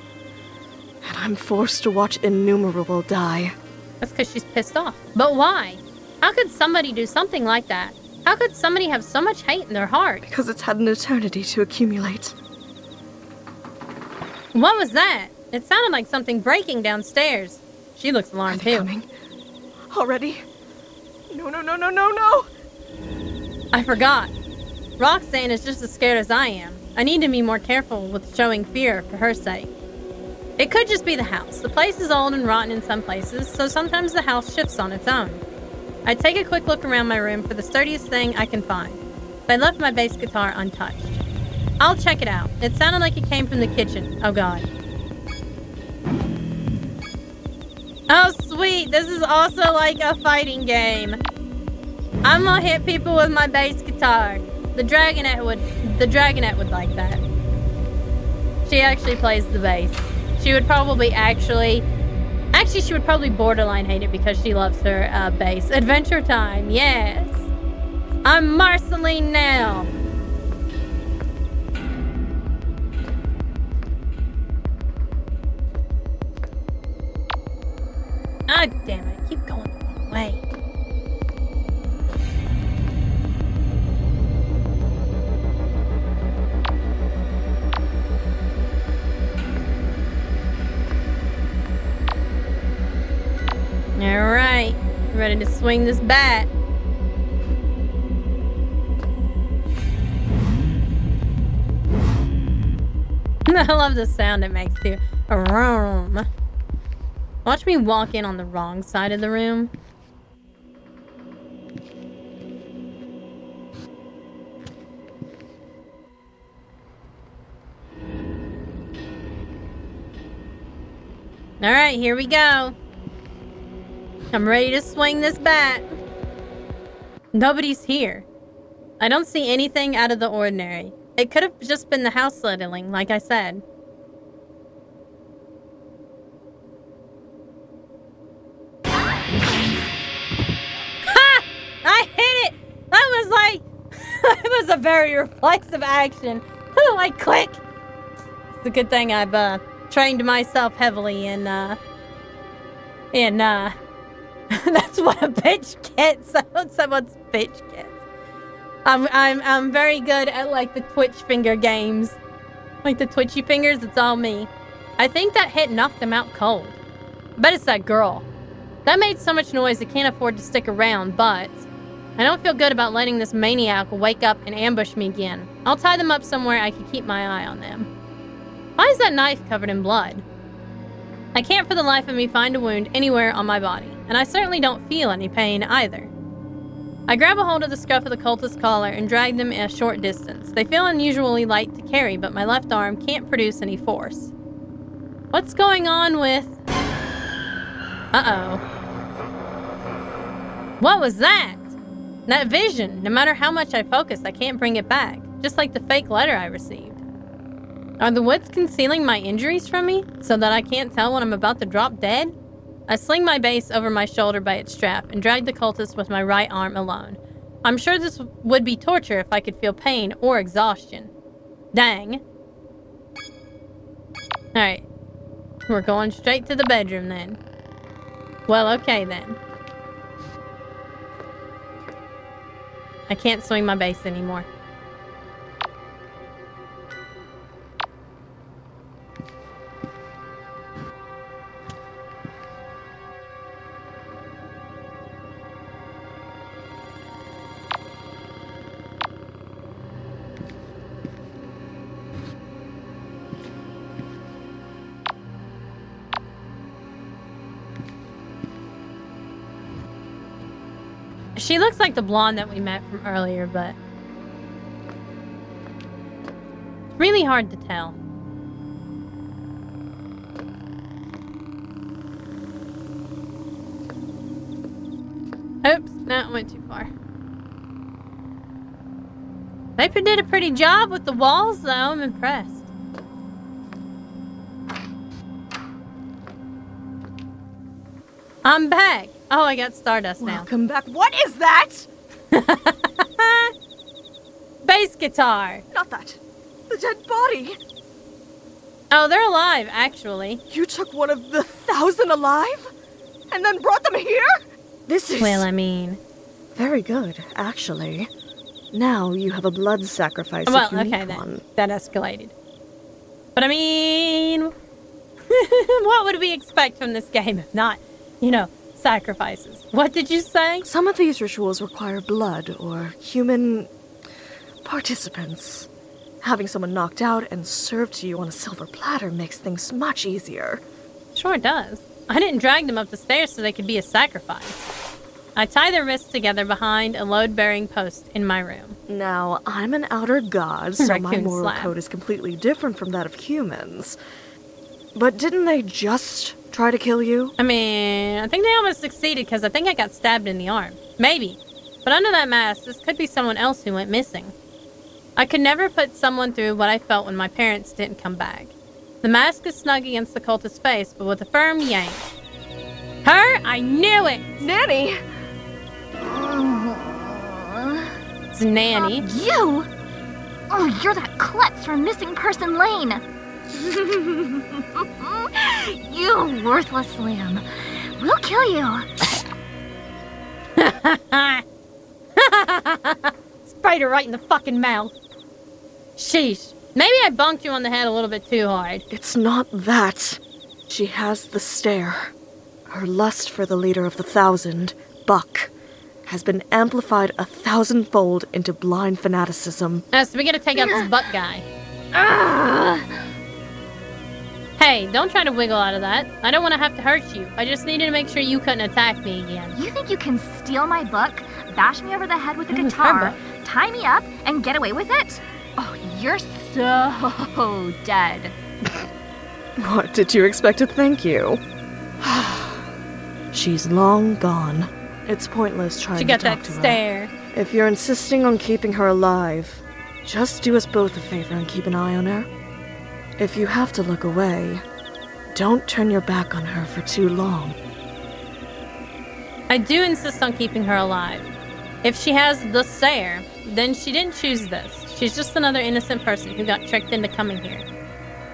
and I'm forced to watch innumerable die. That's because she's pissed off. But why? How could somebody do something like that? How could somebody have so much hate in their heart? Because it's had an eternity to accumulate. What was that? It sounded like something breaking downstairs. She looks Are alarmed they too. coming? Already? No. I forgot. Roxanne is just as scared as I am. I need to be more careful with showing fear for her sake. It could just be the house. The place is old and rotten in some places, so sometimes the house shifts on its own. I take a quick look around my room for the sturdiest thing I can find. I left my bass guitar untouched. I'll check it out. It sounded like it came from the kitchen. Oh god. Oh sweet, this is also like a fighting game. I'm gonna hit people with my bass guitar. The Dragonette would like that. She actually plays the bass. She would probably she would probably borderline hate it because she loves her bass. Adventure time, yes. I'm Marceline now. Ah, damn it. I keep going the wrong way. Alright. Ready to swing this bat. I love the sound it makes too. Vroom. Watch me walk in on the wrong side of the room. Alright, here we go. I'm ready to swing this bat. Nobody's here. I don't see anything out of the ordinary. It could have just been the house settling, like I said. Ha! I hit it! That was like... it was a very reflexive action. Like, click! It's a good thing I've, trained myself heavily in, that's what a bitch gets. Someone's bitch gets. I'm very good at, like, the Twitch finger games. Like, the twitchy fingers, it's all me. I think that hit knocked them out cold. I bet it's that girl. That made so much noise it can't afford to stick around, but... I don't feel good about letting this maniac wake up and ambush me again. I'll tie them up somewhere I can keep my eye on them. Why is that knife covered in blood? I can't for the life of me find a wound anywhere on my body, and I certainly don't feel any pain either. I grab a hold of the scruff of the cultist's collar and drag them a short distance. They feel unusually light to carry, but my left arm can't produce any force. What's going on with... Uh-oh. What was that? That vision. No matter how much I focus, I can't bring it back. Just like the fake letter I received. Are the woods concealing my injuries from me so that I can't tell when I'm about to drop dead? I sling my base over my shoulder by its strap and drag the cultist with my right arm alone. I'm sure this would be torture if I could feel pain or exhaustion. Dang. Alright. We're going straight to the bedroom then. Well, okay then. I can't swing my base anymore. She looks like the blonde that we met from earlier, but it's really hard to tell. Oops, that went too far. They did a pretty job with the walls, though. I'm impressed. I'm back. Oh, I got Stardust now. Welcome back. What is that? Bass guitar. Not that. The dead body. Oh, they're alive, actually. You took one of the 1,000 alive? And then brought them here? This is... Well, I mean... very good, actually. Now you have a blood sacrifice Well, if you okay need then. one. That escalated. But I mean... what would we expect from this game if not, you know, sacrifices? What did you say? Some of these rituals require blood or human participants. Having someone knocked out and served to you on a silver platter makes things much easier. Sure does. I didn't drag them up the stairs so they could be a sacrifice. I tie their wrists together behind a load-bearing post in my room. Now, I'm an outer god, so my Raccoon moral slap. code is completely different from that of humans. But didn't they just try to kill you? I mean, I think they almost succeeded because I think I got stabbed in the arm. Maybe. But under that mask, this could be someone else who went missing. I could never put someone through what I felt when my parents didn't come back. The mask is snug against the cultist's face, but with a firm yank. Her? I knew it! Nanny! It's Nanny. You? Oh, you're that klutz from Missing Person Lane. You worthless lamb. We'll kill you. Spider right in the fucking mouth. Sheesh. Maybe I bonked you on the head a little bit too hard. It's not that. She has the stare. Her lust for the leader of the 1,000, Buck, has been amplified 1,000-fold into blind fanaticism. So we gotta take out this Buck guy. Hey, don't try to wiggle out of that. I don't want to have to hurt you. I just needed to make sure you couldn't attack me again. You think you can steal my book, bash me over the head with a That was her guitar, book. tie me up, and get away with it? Oh, you're so dead. What, did you expect a thank you? She's long gone. It's pointless trying She to got talk that to her. stare. If you're insisting on keeping her alive, just do us both a favor and keep an eye on her. If you have to look away, don't turn your back on her for too long. I do insist on keeping her alive. If she has the stare, then she didn't choose this. She's just another innocent person who got tricked into coming here.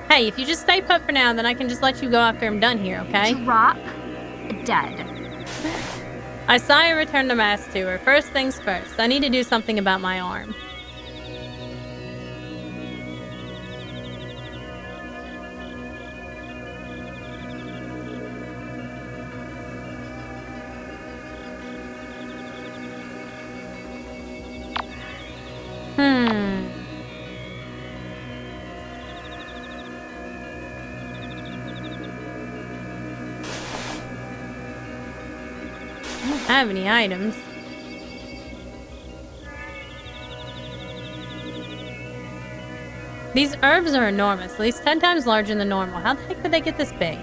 Hey, if you just stay put for now, then I can just let you go after I'm done here, okay? Drop dead. I saw you return the mask to her. First things first, I need to do something about my arm. I don't have any items. These herbs are enormous, at least 10 times larger than normal. How the heck did they get this big?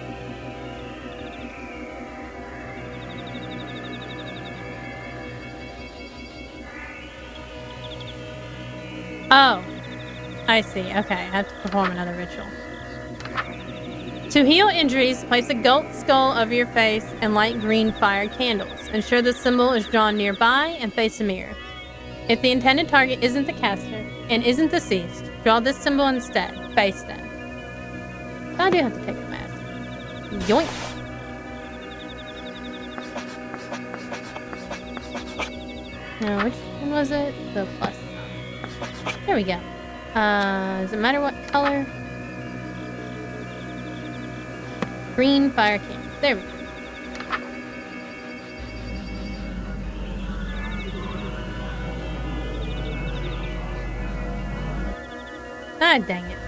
Oh, I see. Okay, I have to perform another ritual. To heal injuries, place a goat skull over your face and light green fire candles. Ensure the symbol is drawn nearby and face a mirror. If the intended target isn't the caster and isn't deceased, draw this symbol instead. Face them. I do have to take the mask. Yoink! Now, which one was it? The plus. There we go. Does it matter what color? Green fire candles. There we go. Ah, dang it.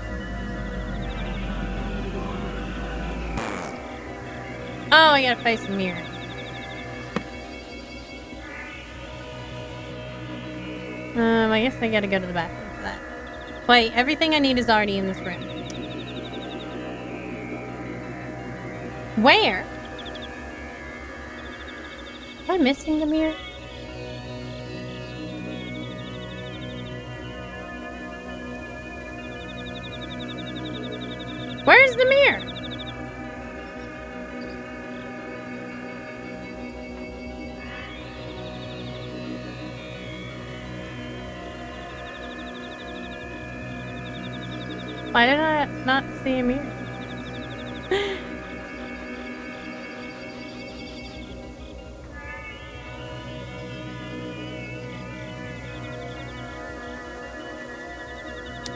Oh, I gotta face the mirror. I guess I gotta go to the bathroom for that. Wait, everything I need is already in this room. Where? Am I missing the mirror? Where's the mirror? Why did I not see a mirror?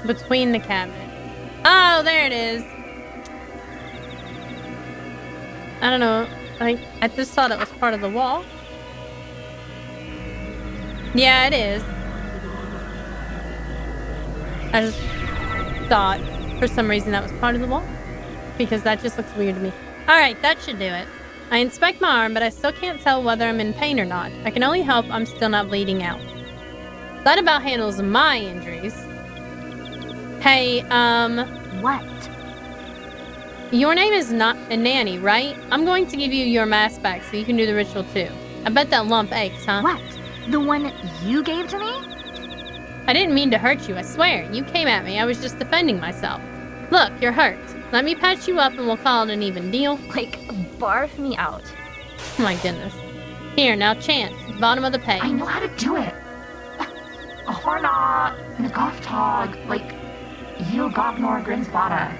Between the cabinets. Oh, there it is. I don't know. I just thought it was part of the wall. Yeah, it is. I just thought for some reason that was part of the wall. Because that just looks weird to me. Alright, that should do it. I inspect my arm, but I still can't tell whether I'm in pain or not. I can only hope I'm still not bleeding out. That about handles my injuries. Hey, What? your name is not a Nanny, right? I'm going to give you your mask back so you can do the ritual too. I bet that lump aches, huh? What? The one you gave to me? I didn't mean to hurt you, I swear. You came at me. I was just defending myself. Look, you're hurt. Let me patch you up and we'll call it an even deal. Like, barf me out. My goodness. Here, now chant. Bottom of the page. I know how to do it. Horna, Nagothtog, like, you got more Grinsbada.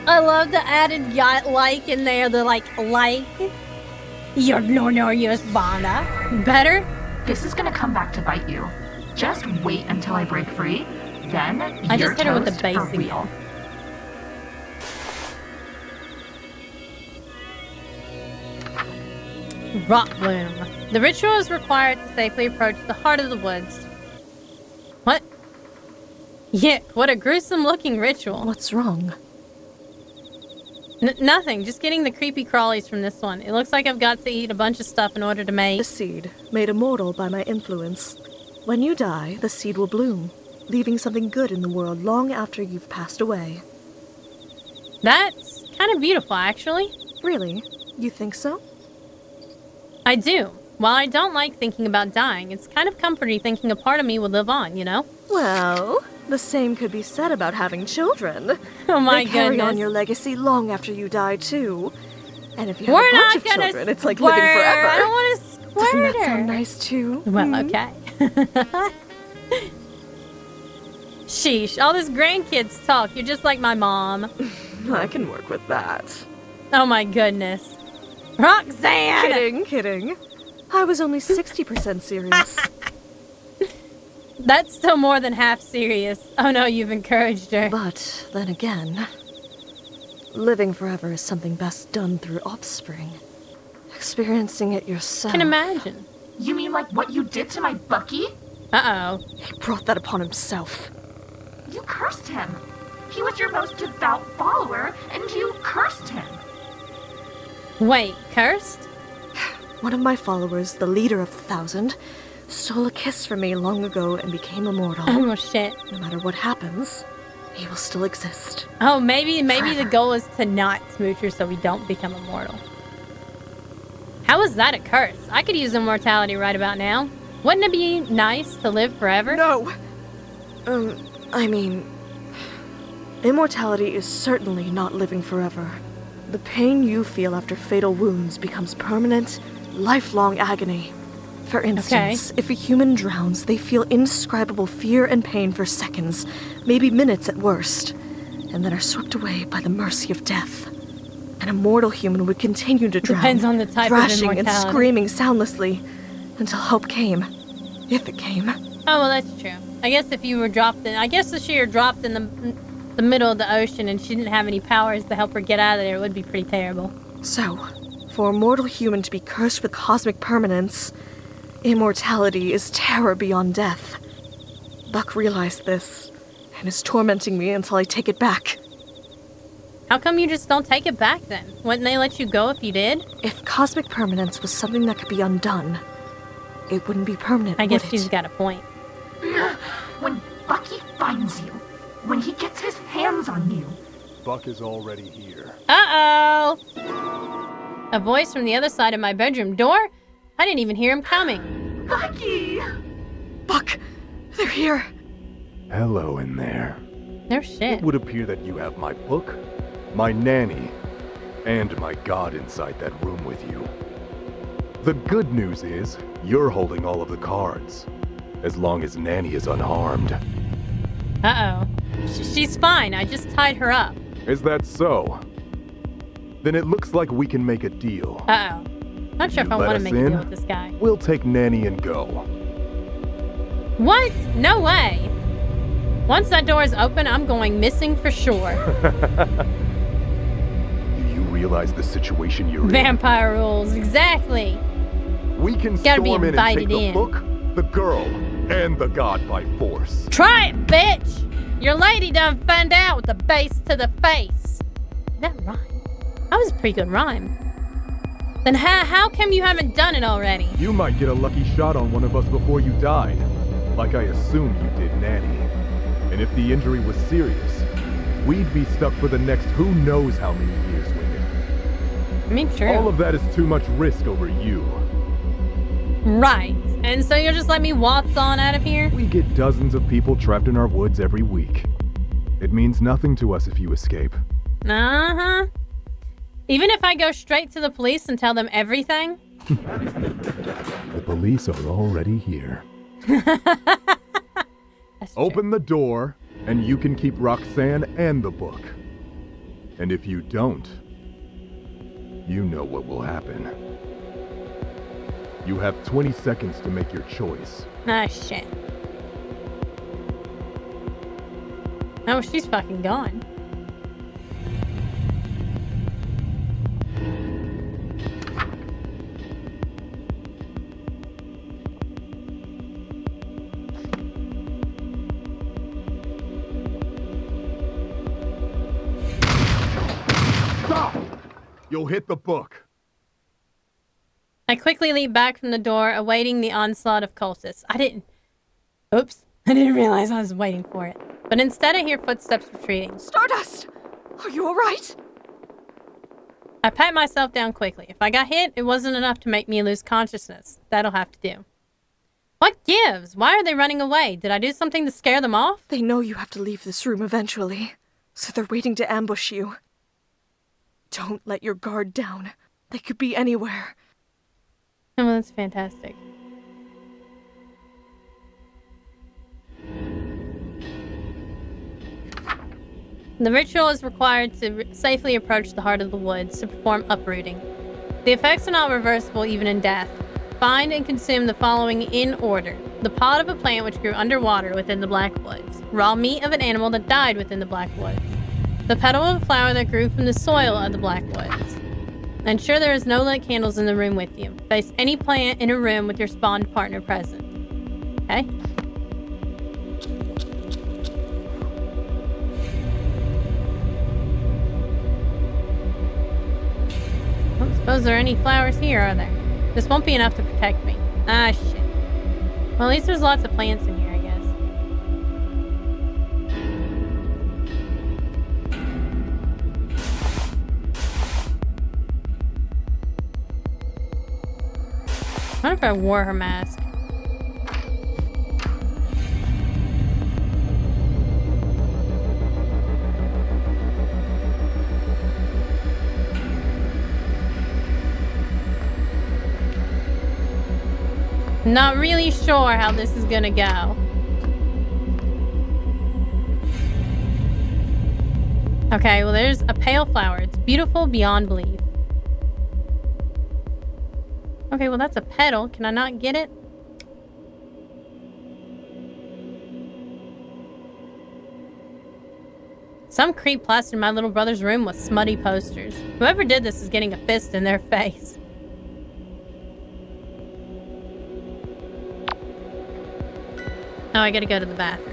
I love the added like in there. The like. You're no yes bana. Better? This is gonna come back to bite you. Just wait until I break free, then I you're just hit her with the toast base for again. real. Rock bloom. The ritual is required to safely approach the heart of the woods. What? Yick, what a gruesome looking ritual. What's wrong? Nothing, just getting the creepy crawlies from this one. It looks like I've got to eat a bunch of stuff in order to make... The seed, made immortal by my influence. When you die, the seed will bloom, leaving something good in the world long after you've passed away. That's kind of beautiful, actually. Really? You think so? I do. While I don't like thinking about dying, it's kind of comforting thinking a part of me will live on, you know? Well, the same could be said about having children. Oh my They carry goodness. on your legacy long after you die, too. And if you have We're a bunch not of gonna children, it's like squirt. living forever. I don't want to squirt Doesn't that her. sound nice, too? Well, Hmm? okay. Sheesh, all this grandkids talk. You're just like my mom. I can work with that. Oh my goodness. Roxanne! Kidding. I was only 60% serious. That's still more than half serious. Oh no, you've encouraged her. But then again, living forever is something best done through offspring. Experiencing it yourself. Can imagine. You mean like what you did to my Bucky? Uh-oh. He brought that upon himself. You cursed him. He was your most devout follower, and you cursed him. Wait, cursed? One of my followers, the leader of the 1,000, stole a kiss from me long ago and became immortal. Oh shit. No matter what happens, he will still exist. Oh, maybe the Forever. goal is to not smooch her so we don't become immortal. How is that a curse? I could use immortality right about now. Wouldn't it be nice to live forever? No! I mean, immortality is certainly not living forever. The pain you feel after fatal wounds becomes permanent, lifelong agony. For instance, if a human drowns, they feel indescribable fear and pain for seconds, maybe minutes at worst, and then are swept away by the mercy of death. An immortal human would continue to drown, Depends on the type of thrashing and immortality. screaming soundlessly, until help came. If it came. Oh, well, that's true. I guess if you were dropped in... I guess if she were dropped in the middle of the ocean and she didn't have any powers to help her get out of there, it would be pretty terrible. So, for a mortal human to be cursed with cosmic permanence, immortality is terror beyond death. Buck realized this, and is tormenting me until I take it back. How come you just don't take it back then? Wouldn't they let you go if you did? If cosmic permanence was something that could be undone, it wouldn't be permanent, I guess would she's it? got a point. When Bucky finds you, when he gets his hands on you. Buck is already here. Uh-oh! A voice from the other side of my bedroom door? I didn't even hear him coming. Bucky! Buck! They're here! Hello in there. No shit. It would appear that you have my book, my nanny, and my god inside that room with you. The good news is, you're holding all of the cards, as long as Nanny is unharmed. Uh-oh. She's fine. I just tied her up. Is that so? Then it looks like we can make a deal. Uh-oh. Not sure if I You let want to us make a deal in? with this guy. We'll take Nanny and go. What? No way. Once that door is open, I'm going missing for sure. Do you realize the situation you're in? Vampire rules. Exactly. We can Gotta be storm in and invited take the in. book, the girl, and the god by force. Try it, bitch! Your lady done found out with the base to the face. That rhyme. That was a pretty good rhyme. Then how come you haven't done it already? You might get a lucky shot on one of us before you died, like I assumed you did Nanny. And if the injury was serious, we'd be stuck for the next who knows how many years with it. I mean, true. All of that is too much risk over you. Right. And so you'll just let me waltz on out of here? We get dozens of people trapped in our woods every week. It means nothing to us if you escape. Uh-huh. Even if I go straight to the police and tell them everything? The police are already here. Open the door, and you can keep Roxanne and the book. And if you don't, you know what will happen. You have 20 seconds to make your choice. Ah, shit. Oh, she's fucking gone. Stop! You'll hit the book. I quickly leap back from the door, awaiting the onslaught of cultists. Oops. I didn't realize I was waiting for it. But instead I hear footsteps retreating. Stardust! Are you alright? I pat myself down quickly. If I got hit, it wasn't enough to make me lose consciousness. That'll have to do. What gives? Why are they running away? Did I do something to scare them off? They know you have to leave this room eventually, so they're waiting to ambush you. Don't let your guard down. They could be anywhere. Oh, that's fantastic. The ritual is required to safely approach the heart of the woods to perform uprooting. The effects are not reversible even in death. Find and consume the following in order. The pod of a plant which grew underwater within the Black Woods. Raw meat of an animal that died within the Black Woods. The petal of a flower that grew from the soil of the Black Woods. Ensure there is no lit candles in the room with you. Place any plant in a room with your spawned partner present. Okay? I don't suppose there are any flowers here, are there? This won't be enough to protect me. Ah, shit. Well, at least there's lots of plants in here, I guess. I wonder if I wore her mask. Not really sure how this is gonna go. Okay, well there's a pale flower. It's beautiful beyond belief. Okay, well that's a petal. Can I not get it? Some creep plastered my little brother's room with smutty posters. Whoever did this is getting a fist in their face. Oh, I gotta go to the bathroom.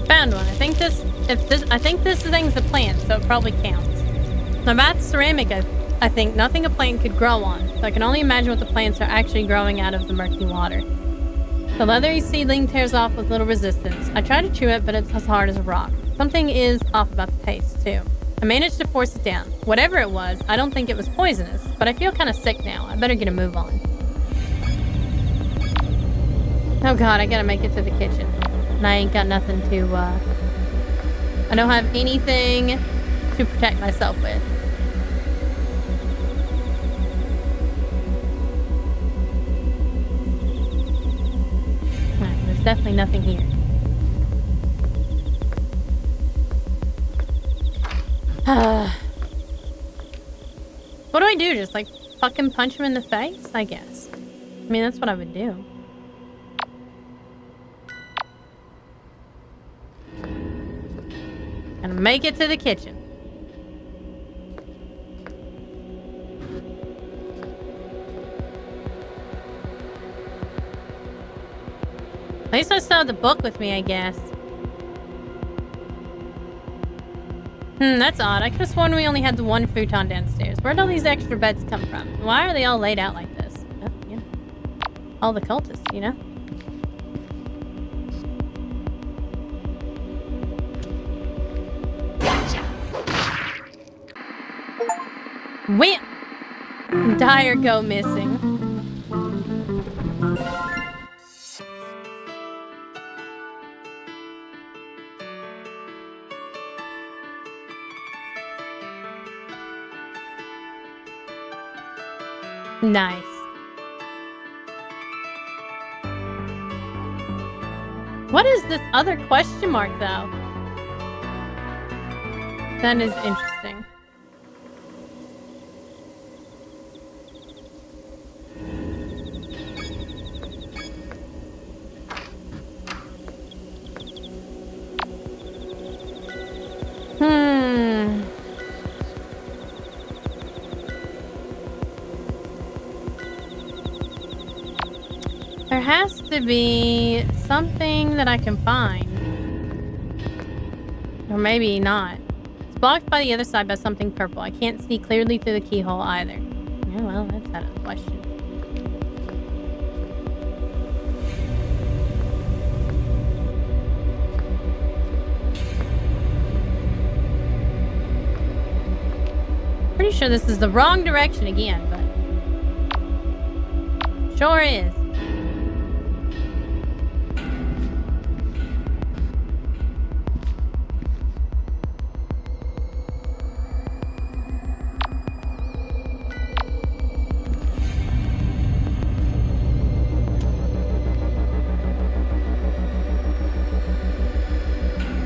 Found one. I think this thing's a plant, so it probably counts. Now that's ceramic, I think. Nothing a plant could grow on, so I can only imagine what the plants are actually growing out of the murky water. The leathery seedling tears off with little resistance. I try to chew it, but it's as hard as a rock. Something is off about the taste, too. I managed to force it down. Whatever it was, I don't think it was poisonous, but I feel kind of sick now. I better get a move on. Oh god, I gotta make it to the kitchen. And I ain't got nothing to, I don't have anything to protect myself with. There's definitely nothing here. What do I do? Just like fucking punch him in the face? I guess. I mean, that's what I would do. And make it to the kitchen. At least I still have the book with me, I guess. That's odd. I could have sworn we only had the one futon downstairs. Where'd all these extra beds come from? Why are they all laid out like this? Oh, yeah. All the cultists, you know? Wham! Dyer go missing. Nice. What is this other question mark, though? That is interesting. There has to be something that I can find. Or maybe not. It's blocked by the other side by something purple. I can't see clearly through the keyhole either. Yeah, well, that's out of the question. Pretty sure this is the wrong direction again, but sure is.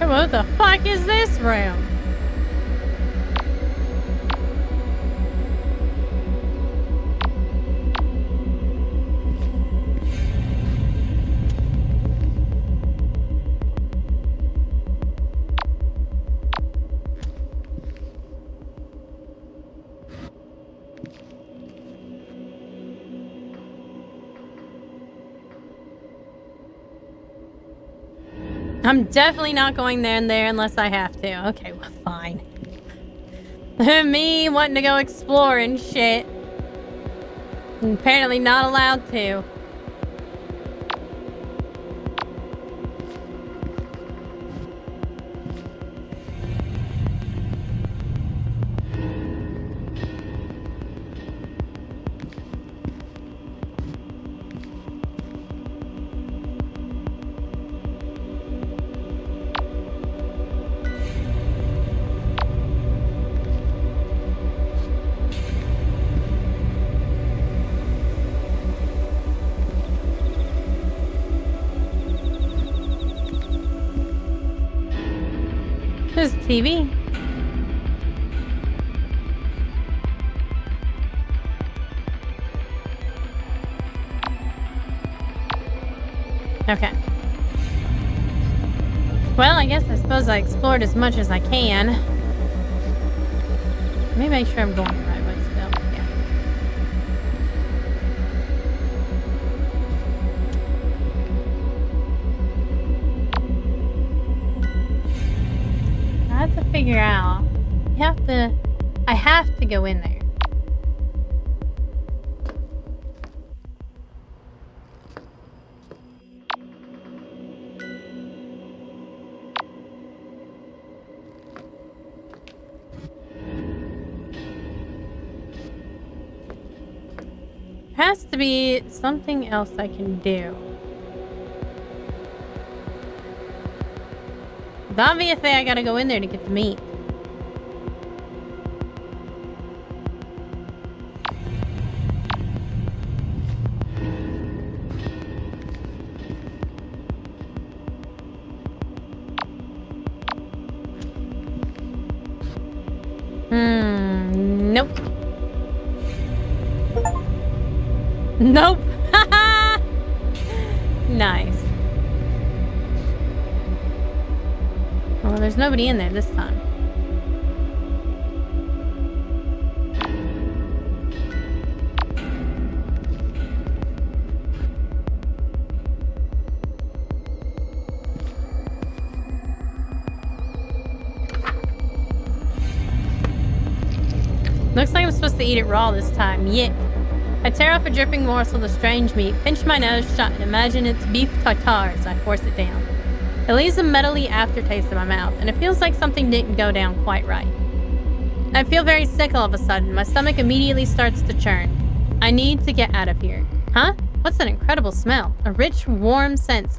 What the fuck is this room? I'm definitely not going there unless I have to. Okay, well, fine. Me wanting to go explore and shit. And apparently not allowed to. There's TV. Okay. Well, I suppose I explored as much as I can. Let me make sure I'm going the right way still. Yeah. I have to figure out. I have to go in there. There has to be something else I can do. But obviously I gotta go in there to get the meat. Nope. Nope. Nice. Well, there's nobody in there this time. Looks like I'm supposed to eat it raw this time. Yick. I tear off a dripping morsel of strange meat, pinch my nose shut, and imagine it's beef tartare as I force it down. It leaves a metally aftertaste in my mouth, and it feels like something didn't go down quite right. I feel very sick all of a sudden. My stomach immediately starts to churn. I need to get out of here. Huh? What's that incredible smell? A rich, warm scent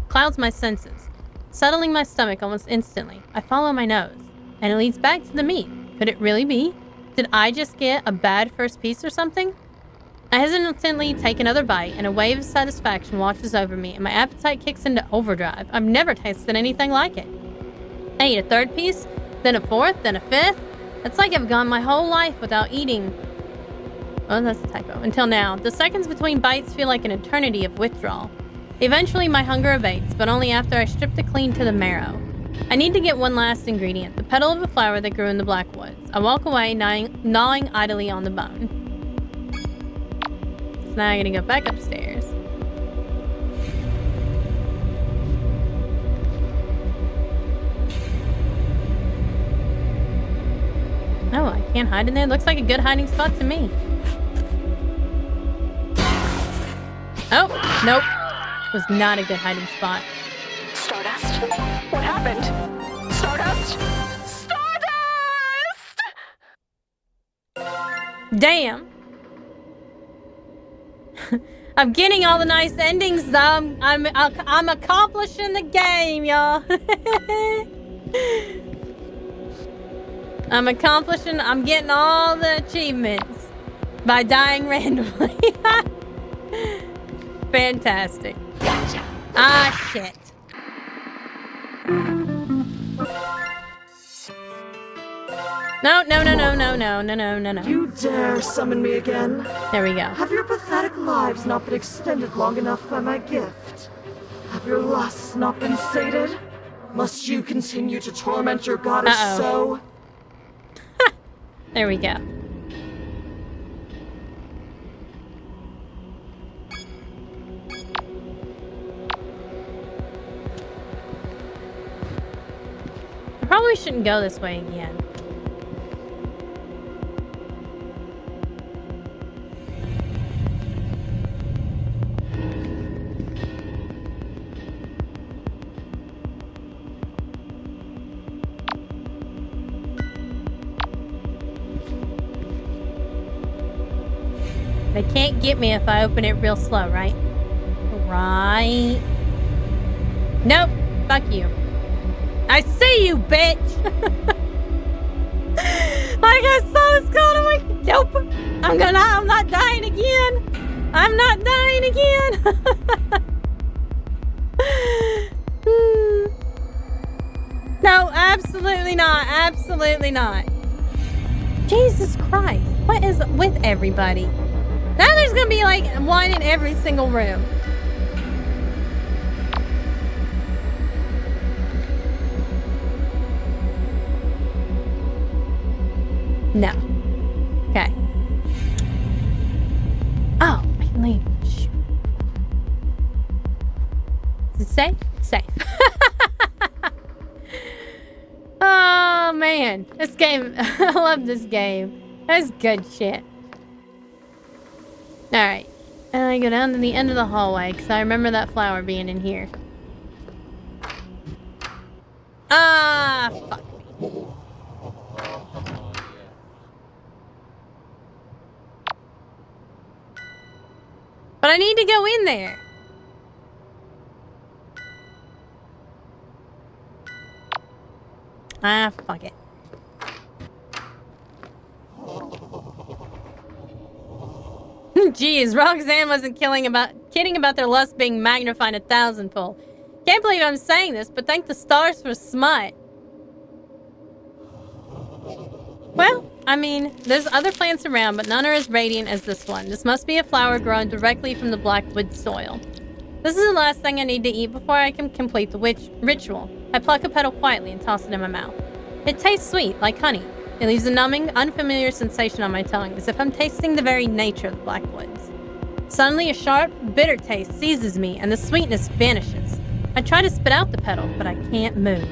clouds my senses, settling my stomach almost instantly. I follow my nose, and it leads back to the meat. Could it really be? Did I just get a bad first piece or something? I hesitantly take another bite, and a wave of satisfaction washes over me, and my appetite kicks into overdrive. I've never tasted anything like it. I eat a third piece, then a fourth, then a fifth. It's like I've gone my whole life without eating. Oh, that's a typo. Until now. The seconds between bites feel like an eternity of withdrawal. Eventually, my hunger abates, but only after I strip it clean to the marrow. I need to get one last ingredient, the petal of a flower that grew in the Blackwoods. I walk away, gnawing idly on the bone. So now I gotta go back upstairs. Oh, I can't hide in there. Looks like a good hiding spot to me. Oh, nope. Was not a good hiding spot. Stardust? What happened? Stardust? Stardust! Damn. I'm getting all the nice endings though. I'm accomplishing the game, y'all. I'm getting all the achievements by dying randomly. Fantastic. Gotcha. Ah, shit. No. You dare summon me again? There we go. Have your pathetic lives not been extended long enough by my gift? Have your lusts not been sated? Must you continue to torment your goddess so? There we go. I probably shouldn't go this way again. They can't get me if I open it real slow, right? Right. Nope. Fuck you. I see you, bitch! Like I saw this going, I'm like, nope. I'm not dying again. I'm not dying again. No, absolutely not. Absolutely not. Jesus Christ. What is with everybody? Now there's gonna be like one in every single room. No. Okay. Oh, I can leave. Shoot. Is it safe? It's safe. Oh, man. This game. I love this game. That's good shit. Alright. And I go down to the end of the hallway because I remember that flower being in here. Ah, fuck me. But I need to go in there. Ah, fuck it. Geez, Roxanne wasn't kidding about their lust being magnified 1,000-fold. Can't believe I'm saying this, but thank the stars for smut. Well, I mean, there's other plants around, but none are as radiant as this one. This must be a flower grown directly from the Blackwood soil. This is the last thing I need to eat before I can complete the ritual. I pluck a petal quietly and toss it in my mouth. It tastes sweet, like honey. It leaves a numbing, unfamiliar sensation on my tongue, as if I'm tasting the very nature of the Blackwoods. Suddenly, a sharp, bitter taste seizes me, and the sweetness vanishes. I try to spit out the petal, but I can't move.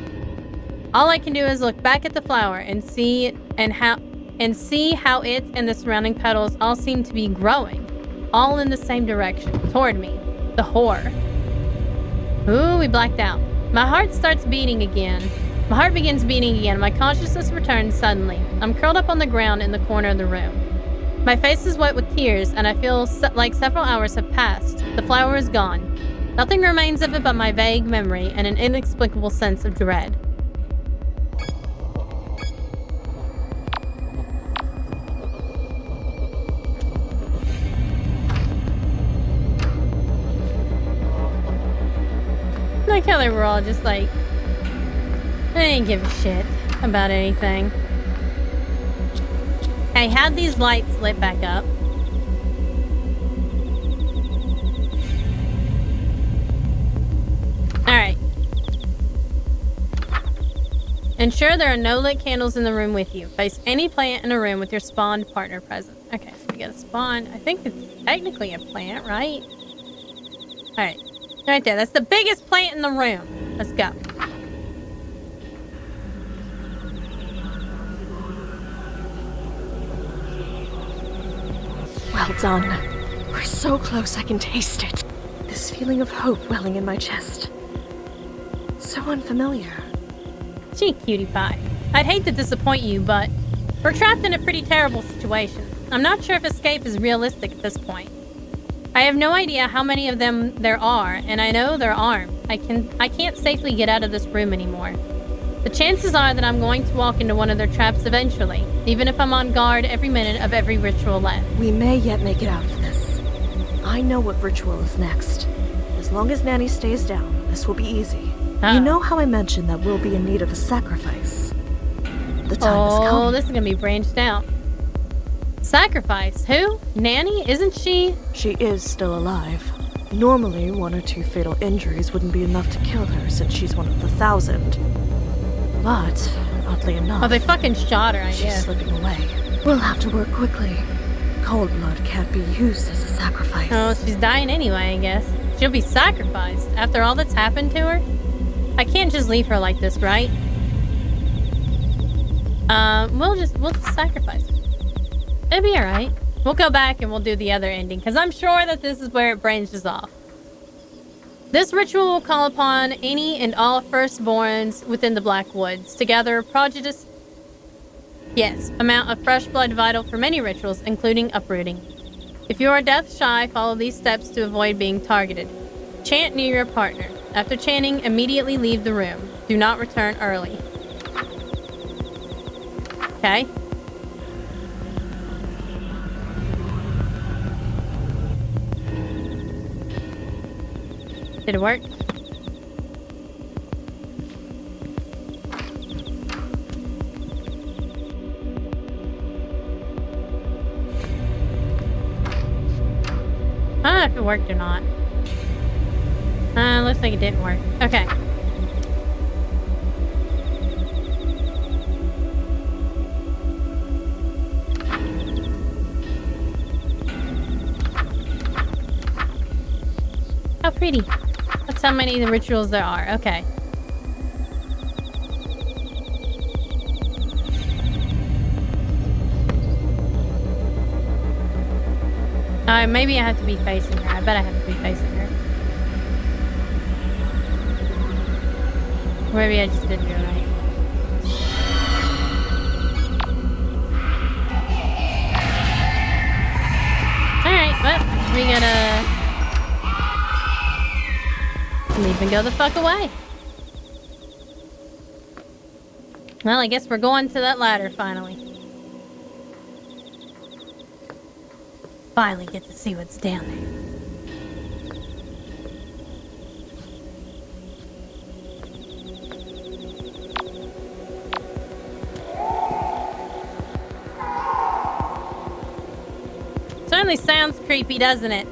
All I can do is look back at the flower and see how it and the surrounding petals all seem to be growing, all in the same direction, toward me. The horror. Ooh, we blacked out. My heart starts beating again. My heart begins beating again. My consciousness returns suddenly. I'm curled up on the ground in the corner of the room. My face is wet with tears, and I feel like several hours have passed. The flower is gone. Nothing remains of it but my vague memory and an inexplicable sense of dread. I like how they were all just like, they didn't give a shit about anything. I had these lights lit back up. Alright. Ensure there are no lit candles in the room with you. Place any plant in a room with your spawned partner present. Okay, so we got a spawn. I think it's technically a plant, right? Alright. Right there. That's the biggest plant in the room. Let's go. Well done. We're so close I can taste it. This feeling of hope welling in my chest. So unfamiliar. Gee, cutie pie. I'd hate to disappoint you, but we're trapped in a pretty terrible situation. I'm not sure if escape is realistic at this point. I have no idea how many of them there are, and I know they're armed. I can't safely get out of this room anymore. The chances are that I'm going to walk into one of their traps eventually, even if I'm on guard every minute of every ritual left. We may yet make it out of this. I know what ritual is next. As long as Nanny stays down, this will be easy. You know how I mentioned that we'll be in need of a sacrifice? The time has come. Oh, this is gonna be branched out. Sacrifice? Who? Nanny? Isn't she? She is still alive. Normally, 1 or 2 fatal injuries wouldn't be enough to kill her since she's one of the 1,000. But, oddly enough... Oh, they fucking shot her, I she's guess. slipping away. We'll have to work quickly. Cold blood can't be used as a sacrifice. Oh, she's dying anyway, I guess. She'll be sacrificed after all that's happened to her? I can't just leave her like this, right? We'll just sacrifice her. It'll be alright. We'll go back and we'll do the other ending, because I'm sure that this is where it branches off. This ritual will call upon any and all firstborns within the Black Woods to gather a prodigious amount of fresh blood vital for many rituals, including uprooting. If you are death shy, follow these steps to avoid being targeted. Chant near your partner. After chanting, immediately leave the room. Do not return early. Okay. Did it work? I don't know if it worked or not. Looks like it didn't work. Okay. How pretty. That's how many of the rituals there are. Okay. Maybe I have to be facing her. I bet I have to be facing her. Or maybe I just didn't do it right. Alright, well, we gotta leave and go the fuck away. Well, I guess we're going to that ladder finally. Finally get to see what's down there. Certainly sounds creepy, doesn't it?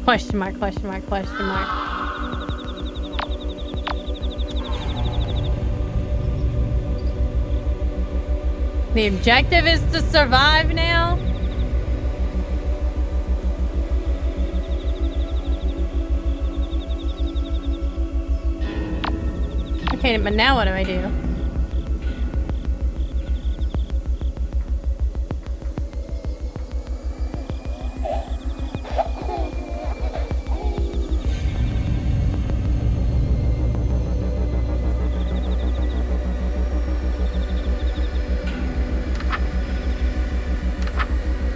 Question mark, question mark, question mark. The objective is to survive now? Okay, but now what do I do?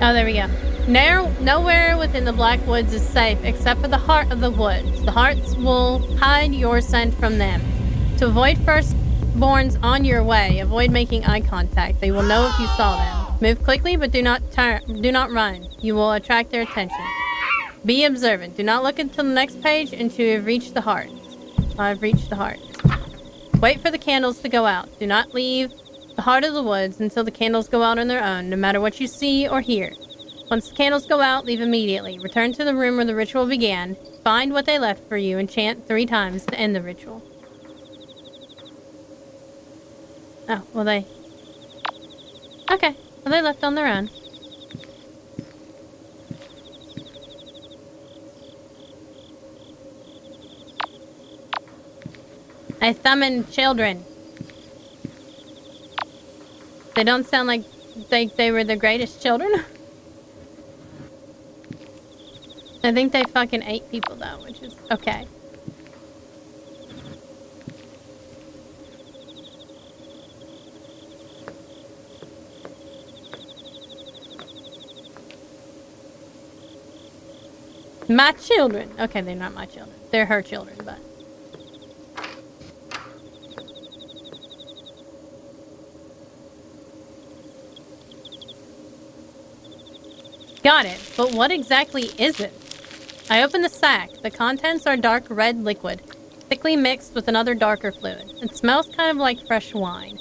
Oh, there we go. Nowhere within the Black Woods is safe except for the heart of the woods. The hearts will hide your scent from them. To avoid firstborns on your way, avoid making eye contact. They will know if you saw them. Move quickly, but do not run. You will attract their attention. Be observant. Do not look until the next page until you have reached the hearts. I've reached the hearts. Wait for the candles to go out. Do not leave the heart of the woods until the candles go out on their own, no matter what you see or hear. Once the candles go out, leave immediately. Return to the room where the ritual began. Find what they left for you and chant 3 times to end the ritual. Oh, well they... Okay, well they left on their own. I summon children. They don't sound like they were the greatest children. I think they fucking ate people though, which is okay. My children. Okay, they're not my children. They're her children, but... Got it. But what exactly is it? I open the sack. The contents are dark red liquid, thickly mixed with another darker fluid. It smells kind of like fresh wine.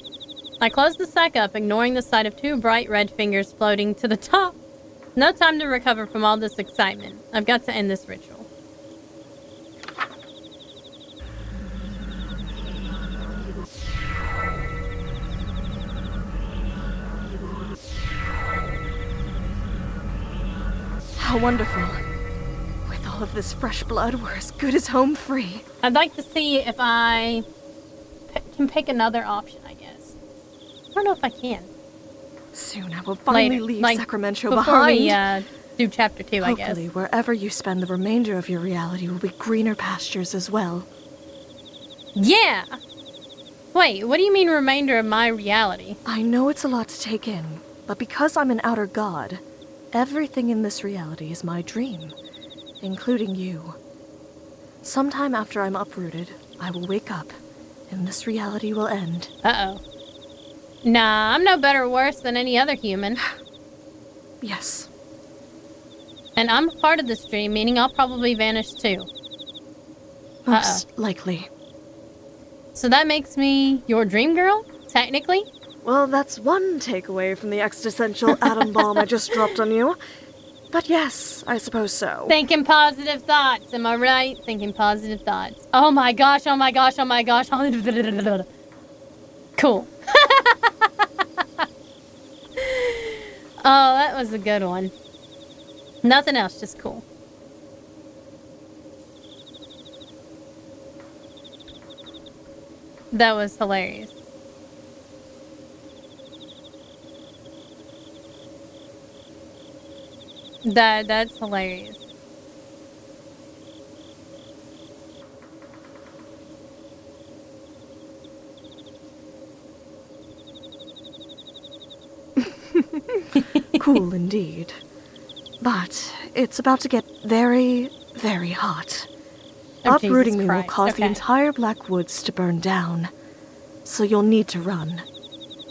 I close the sack up, ignoring the sight of 2 bright red fingers floating to the top. No time to recover from all this excitement. I've got to end this ritual. How wonderful. With all of this fresh blood, we're as good as home free. I'd like to see if I can pick another option, I guess. I don't know if I can. Soon I will finally Later, leave like, Sacramento before behind. we do chapter 2, I guess. Hopefully, wherever you spend the remainder of your reality will be greener pastures as well. Yeah! Wait, what do you mean remainder of my reality? I know it's a lot to take in, but because I'm an outer god, everything in this reality is my dream, including you. Sometime after I'm uprooted, I will wake up, and this reality will end. Uh-oh. Nah, I'm no better or worse than any other human. Yes. And I'm a part of this dream, meaning I'll probably vanish too. Most likely. So that makes me your dream girl, technically? Well, that's one takeaway from the existential atom bomb I just dropped on you. But yes, I suppose so. Thinking positive thoughts, am I right? Thinking positive thoughts. Oh my gosh, oh my gosh, oh my gosh. Cool. Oh, that was a good one. Nothing else, just cool. That was hilarious. That's hilarious. Cool indeed. But it's about to get very, very hot. Oh, Uprooting Jesus me will Christ. cause the Okay. entire Black Woods to burn down. So you'll need to run.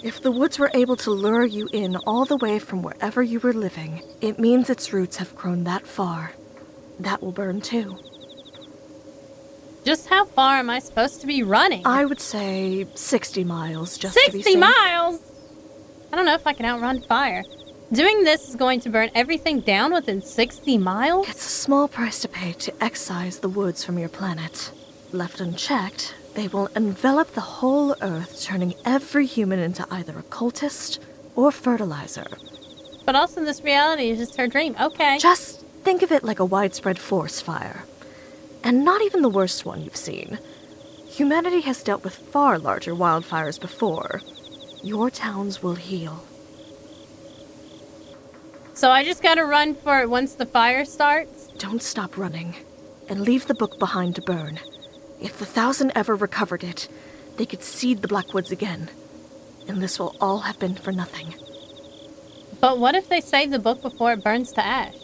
If the woods were able to lure you in all the way from wherever you were living, it means its roots have grown that far. That will burn too. Just how far am I supposed to be running? I would say 60 miles, just to be 60 safe. miles? I don't know if I can outrun fire. Doing this is going to burn everything down within 60 miles? It's a small price to pay to excise the woods from your planet. Left unchecked, they will envelop the whole Earth, turning every human into either a cultist or fertilizer. But also this reality is just her dream. Okay. Just think of it like a widespread forest fire. And not even the worst one you've seen. Humanity has dealt with far larger wildfires before. Your towns will heal. So I just gotta run for it once the fire starts? Don't stop running, and leave the book behind to burn. If the 1,000 ever recovered it, they could seed the Blackwoods again. And this will all have been for nothing. But what if they save the book before it burns to ash?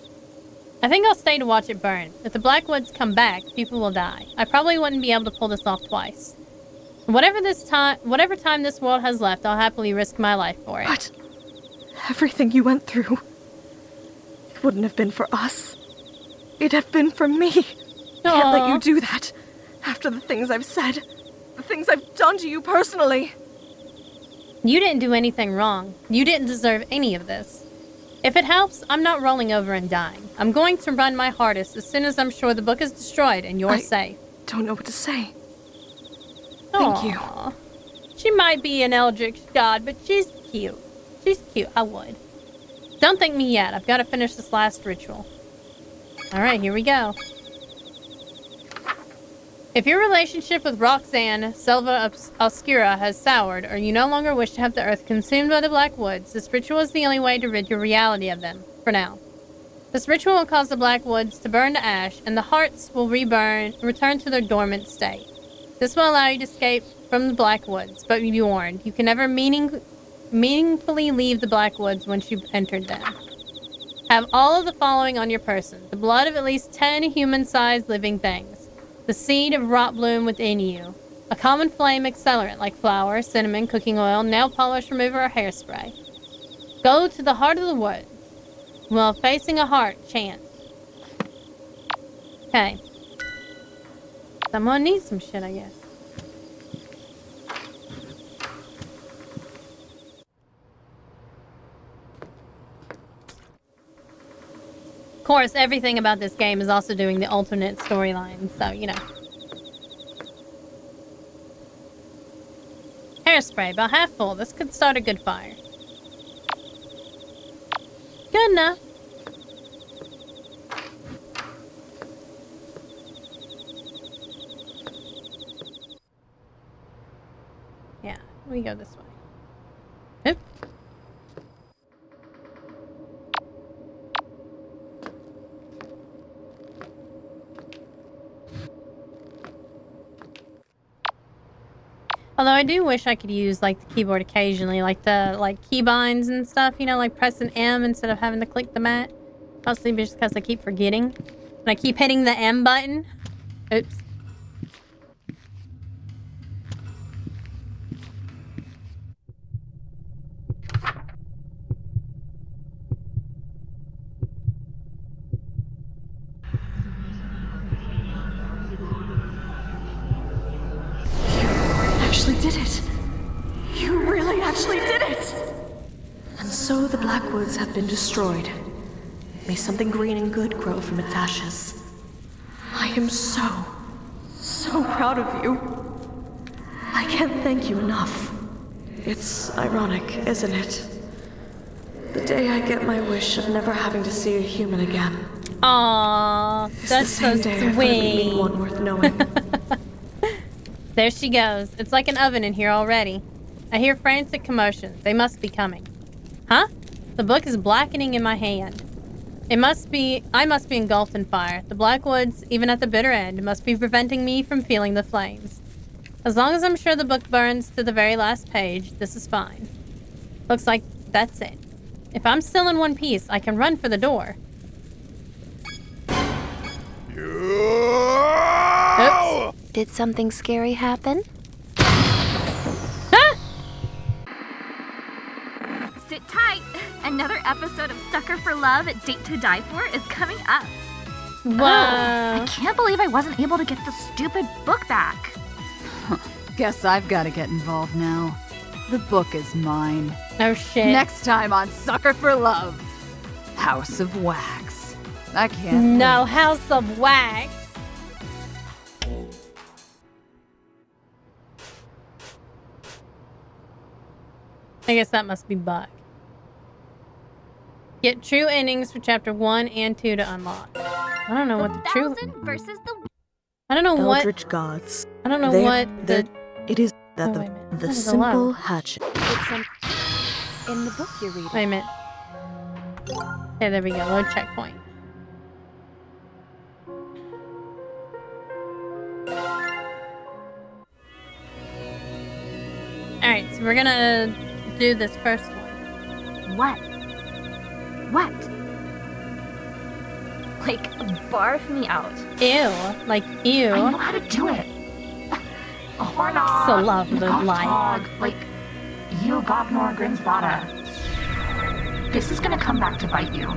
I think I'll stay to watch it burn. If the Blackwoods come back, people will die. I probably wouldn't be able to pull this off twice. Whatever time this world has left, I'll happily risk my life for it. But everything you went through, it wouldn't have been for us. It'd have been for me. Can't let you do that. After the things I've said, the things I've done to you personally. You didn't do anything wrong. You didn't deserve any of this. If it helps, I'm not rolling over and dying. I'm going to run my hardest as soon as I'm sure the book is destroyed and you're safe. Don't know what to say. Thank you. She might be an eldritch god, but she's cute. She's cute, I would. Don't thank me yet. I've got to finish this last ritual. Alright, here we go. If your relationship with Roxanne Selva Obscura has soured, or you no longer wish to have the earth consumed by the Black Woods, this ritual is the only way to rid your reality of them, for now. This ritual will cause the Black Woods to burn to ash, and the hearts will return to their dormant state. This will allow you to escape from the Black Woods, but be warned, you can never meaningfully leave the Black Woods once you've entered them. Have all of the following on your person: the blood of at least 10 human-sized living things, the seed of rot bloom within you, a common flame accelerant like flour, cinnamon, cooking oil, nail polish remover, or hairspray. Go to the heart of the woods. While facing a heart, chant. Okay. Someone needs some shit, I guess. Of course, everything about this game is also doing the alternate storyline, so, you know. Hairspray, about half full. This could start a good fire. Good enough. Yeah, we go this way. Oop. Although I do wish I could use, like, the keyboard occasionally, like the, keybinds and stuff, you know, like pressing M instead of having to click the mat. Mostly just because I keep forgetting. And I keep hitting the M button. Oops. Actually did it. You really actually did it! And so the Blackwoods have been destroyed. May something green and good grow from its ashes. I am so proud of you. I can't thank you enough. It's ironic, isn't it? The day I get my wish of never having to see a human again. Aww, that's so the same day I finally meet sweet. one worth knowing. There she goes. It's like an oven in here already. I hear frantic commotion. They must be coming. Huh? The book is blackening in my hand. I must be engulfed in fire. The Blackwoods, even at the bitter end, must be preventing me from feeling the flames. As long as I'm sure the book burns to the very last page, this is fine. Looks like that's it. If I'm still in one piece, I can run for the door. Oops. Did something scary happen? Ah! Sit tight. Another episode of Sucker for Love at Date to Die For is coming up. Wow. I can't believe I wasn't able to get the stupid book back. Guess I've got to get involved now. The book is mine. Oh shit. Next time on Sucker for Love, House of Wax. I can't. No, wait. House of Wax. I guess that must be Buck. Get true endings for chapter 1 and 2 to unlock. I don't know what the true... versus the... I don't know what... Eldritch gods. I don't know what the... It is that Oh, wait a minute. the That is simple allowed. hatchet. It's in the book you're reading. Wait a minute. Okay, there we go. Load checkpoint. Alright, so we're gonna do this first one. What? What? Like, barf me out. Ew. Like, ew. I know how to do it. A hornog. So love the light. Dog, like, you got more Grinsbada. This is gonna come back to bite you.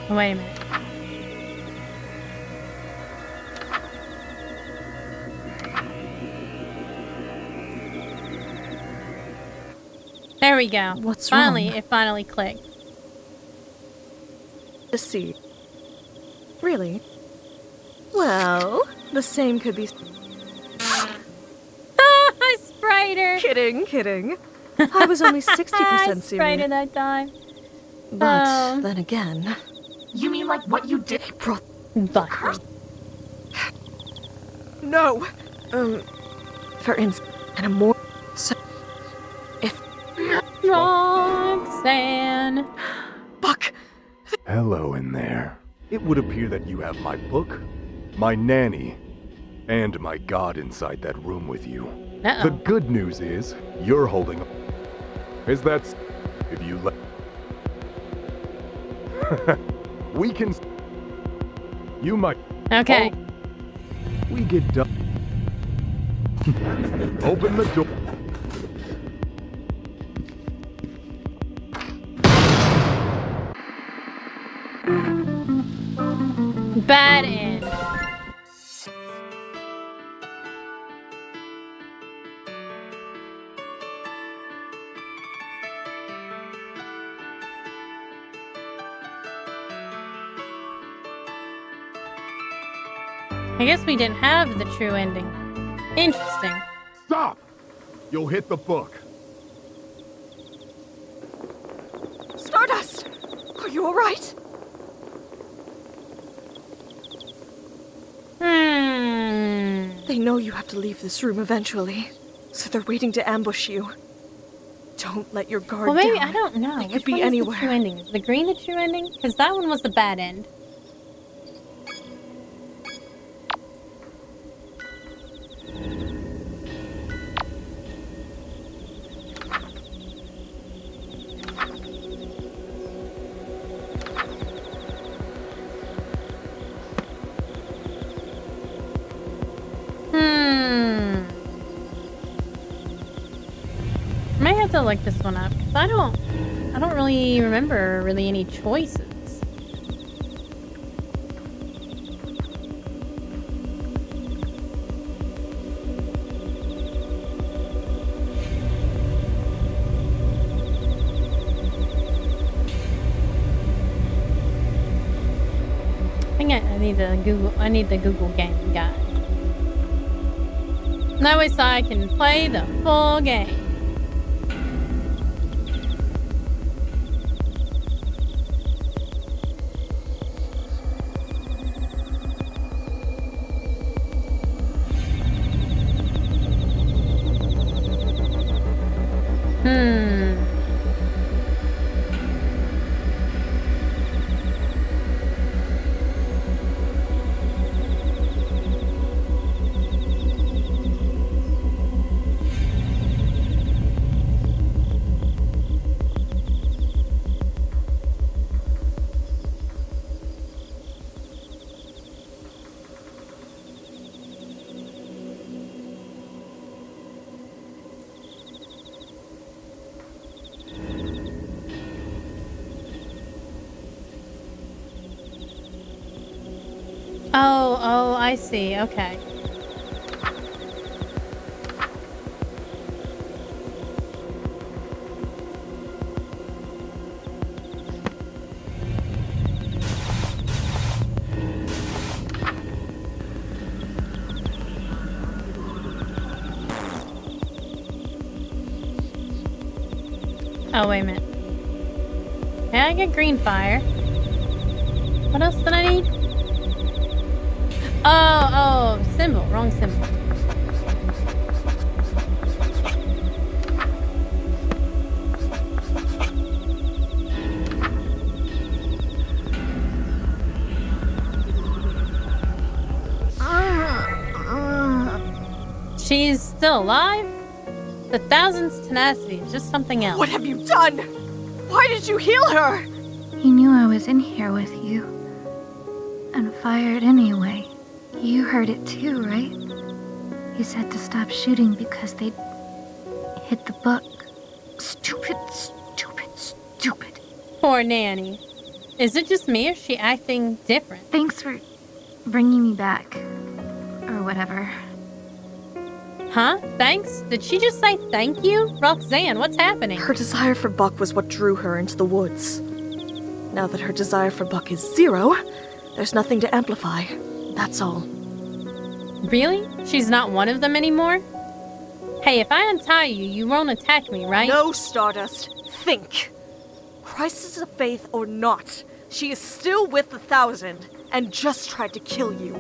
Wait a minute. There we go. What's finally, wrong? It finally clicked. To see. Really? Well, the same could be. I sprayed her. Kidding. I was only 60% I sprayed her serious. that time. But Oh. then again, You mean like what you did? But no. For instance, and a more. So, if Roxanne. Buck, Hello in there. It would appear that you have my book, my nanny, and my god inside that room with you. Uh-oh. The good news is, you're holding. Is that. If you let. We can. You might. Okay. We get done. Open the door. Bad end. I guess we didn't have the true ending. Interesting. Stop! You'll hit the book. Stardust! Are you alright? They know you have to leave this room eventually, so they're waiting to ambush you. Don't let your guard Well, maybe down. I don't know. It could Which be one is anywhere. the true ending? Is the green the true ending? Because that one was the bad end. I might have to look this one up because I don't really remember any choices. I think I need the Google game guide. That way so I can play the full game. Oh, I see. Okay. Oh, wait a minute. Okay, I get green fire. What else did I need? Oh, symbol. Wrong symbol. She's still alive? The Thousand's tenacity is just something else. What have you done? Why did you heal her? He knew I was in here with you. And fired anyway. You heard it too, right? He said to stop shooting because they'd hit the book. Stupid, stupid, stupid. Poor Nanny. Is it just me or is she acting different? Thanks for bringing me back. Or whatever. Huh? Thanks? Did she just say thank you? Roxanne, what's happening? Her desire for Buck was what drew her into the woods. Now that her desire for Buck is 0, there's nothing to amplify. That's all. Really? She's not one of them anymore? Hey, if I untie you, you won't attack me, right? No, Stardust. Think. Crisis of faith or not, she is still with the Thousand and just tried to kill you.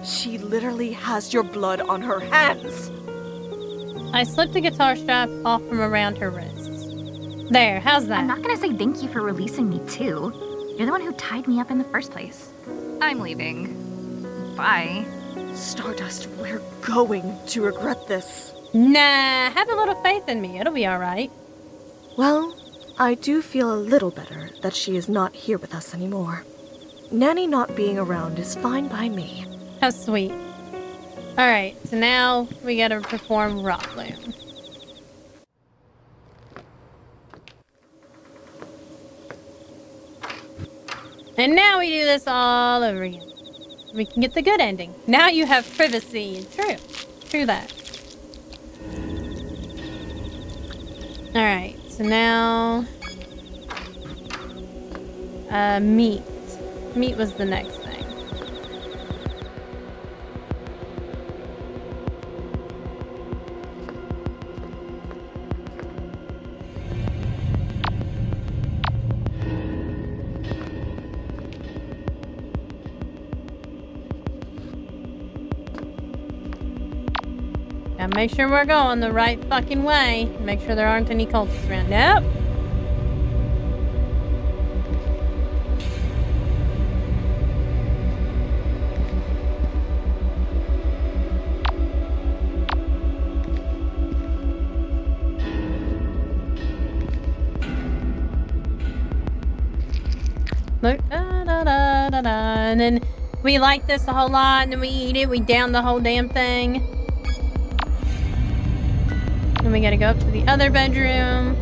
She literally has your blood on her hands. I slipped the guitar strap off from around her wrists. There, how's that? I'm not gonna say thank you for releasing me, too. You're the one who tied me up in the first place. I'm leaving. Bye. Stardust, we're going to regret this. Nah, have a little faith in me. It'll be alright. Well, I do feel a little better that she is not here with us anymore. Nanny not being around is fine by me. How sweet. Alright, so now we gotta perform Rock Bloom. And now we do this all over again. We can get the good ending. Now you have privacy. True. True that. Alright, so now... meat. Meat was the next thing. Gotta make sure we're going the right fucking way. Make sure there aren't any cultists around. Nope. Look, and then we like this a whole lot, and then we eat it, we down the whole damn thing. Then we gotta go up to the other bedroom.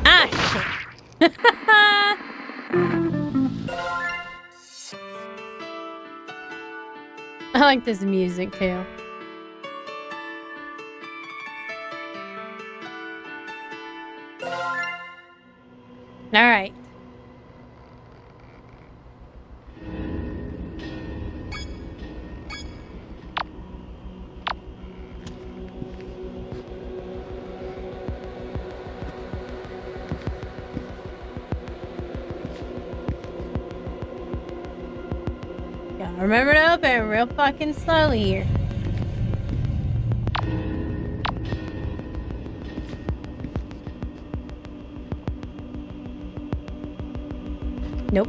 Ah, shit. I like this music too. All right. Gotta remember to open it real fucking slowly here. Nope.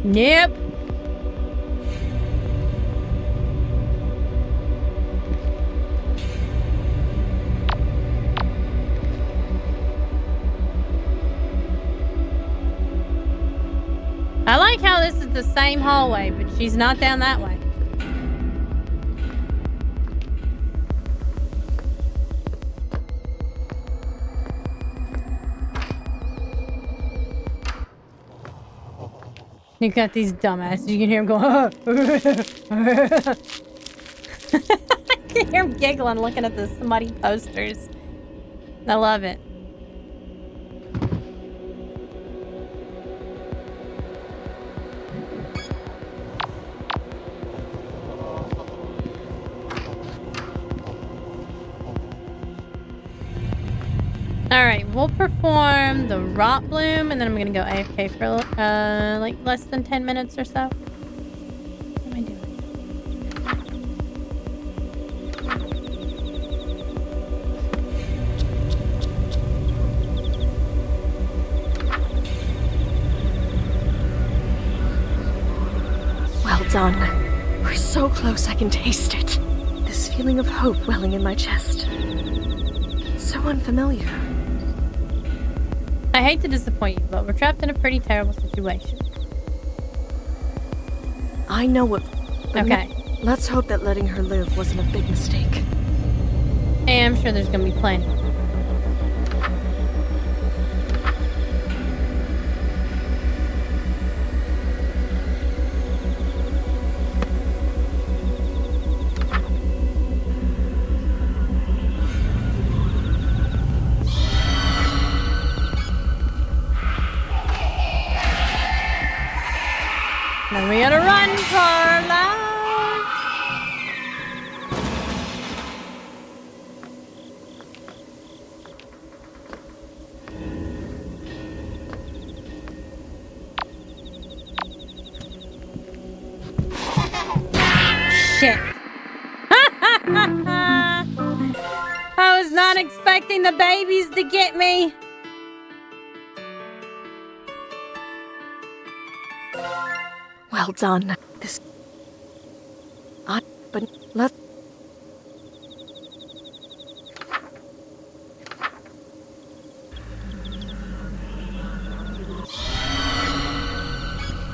Nope. I like how this is the same hallway, but she's not down that way. You got these dumbasses. You can hear them go. I can hear him giggling, looking at the smutty posters. I love it. Alright, we'll perform the Rot Bloom, and then I'm gonna go AFK for like less than 10 minutes or so. What am I doing? done. We're so close I can taste it. This feeling of hope welling in my chest. So unfamiliar. I hate to disappoint you, but we're trapped in a pretty terrible situation. I know what... Okay. Let's hope that letting her live wasn't a big mistake. Hey, I'm sure there's gonna be plenty. Now we gotta run for our lives. Shit. I was not expecting the babies to get me. Well done. This... but let's...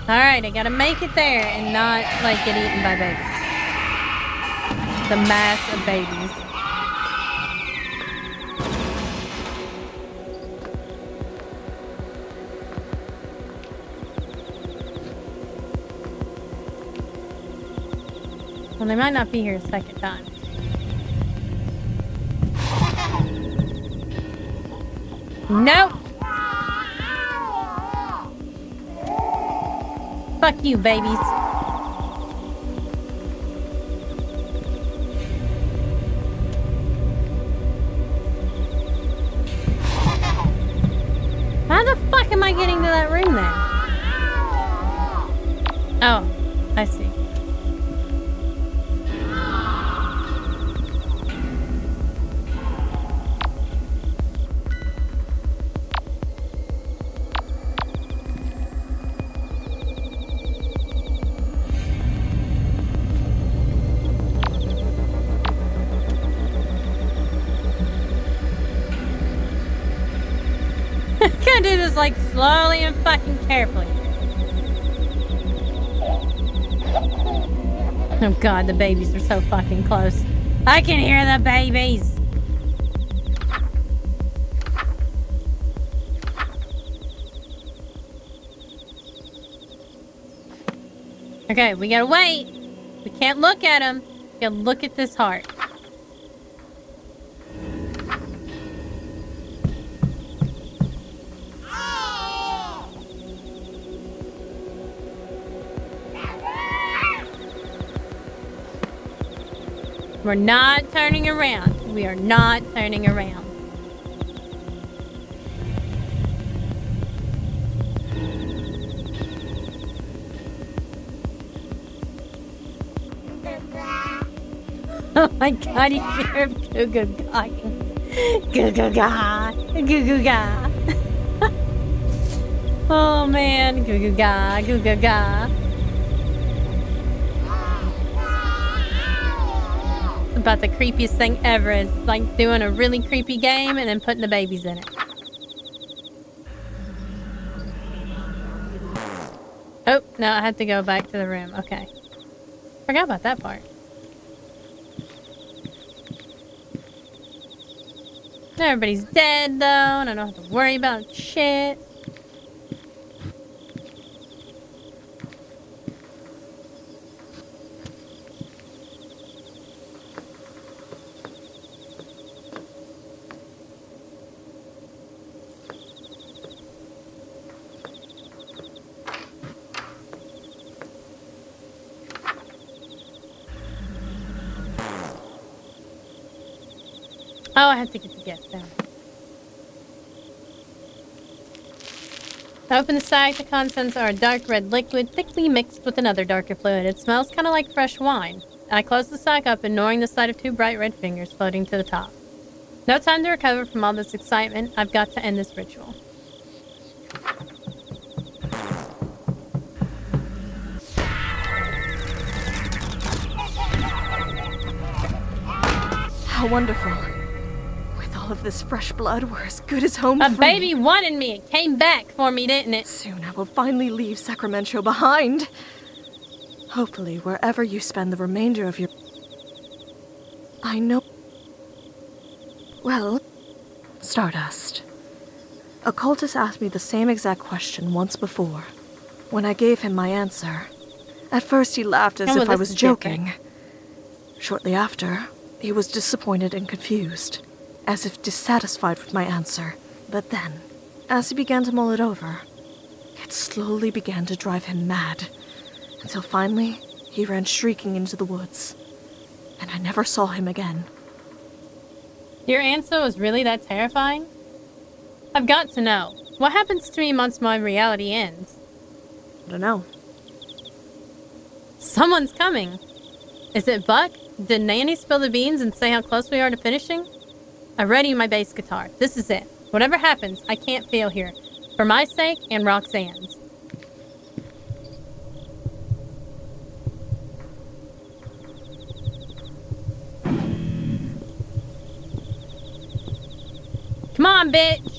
Alright, I gotta make it there and not, like, get eaten by babies. The mass of babies. Well, they might not be here a second time. Nope! Fuck you, babies. How the fuck am I getting to that room then? Oh, I see. Gotta do this like slowly and fucking carefully. Oh god, the babies are so fucking close. I can hear the babies. Okay, we gotta wait. We can't look at them. We gotta look at this heart. We're not turning around. We are not turning around. Oh my god, you hear him goo goo gawking. Goo goo ga. Goo goo ga. Oh man, goo goo ga. Goo goo ga. About the creepiest thing ever is like doing a really creepy game and then putting the babies in it. Oh, no, I have to go back to the room. Okay. Forgot about that part. Everybody's dead though, and I don't have to worry about shit. Oh, I have to get the gift down. To open the sack, the contents are a dark red liquid, thickly mixed with another darker fluid. It smells kind of like fresh wine. I close the sack up, ignoring the sight of two bright red fingers floating to the top. No time to recover from all this excitement. I've got to end this ritual. How wonderful. With all of this fresh blood, we're as good as home A free. baby wanted me. It came back for me, didn't it? Soon I will finally leave Sacramento behind. Hopefully, wherever you spend the remainder of your... I know... Well, Stardust. A cultist asked me the same exact question once before. When I gave him my answer, at first he laughed as if I was joking. Shortly after, he was disappointed and confused, as if dissatisfied with my answer. But then, as he began to mull it over, it slowly began to drive him mad, until finally, he ran shrieking into the woods, and I never saw him again. Your answer was really that terrifying? I've got to know. What happens to me once my reality ends? I don't know. Someone's coming. Is it Buck? Did Nanny spill the beans and say how close we are to finishing? I'm ready my bass guitar. This is it. Whatever happens, I can't fail here. For my sake and Roxanne's. Come on, bitch!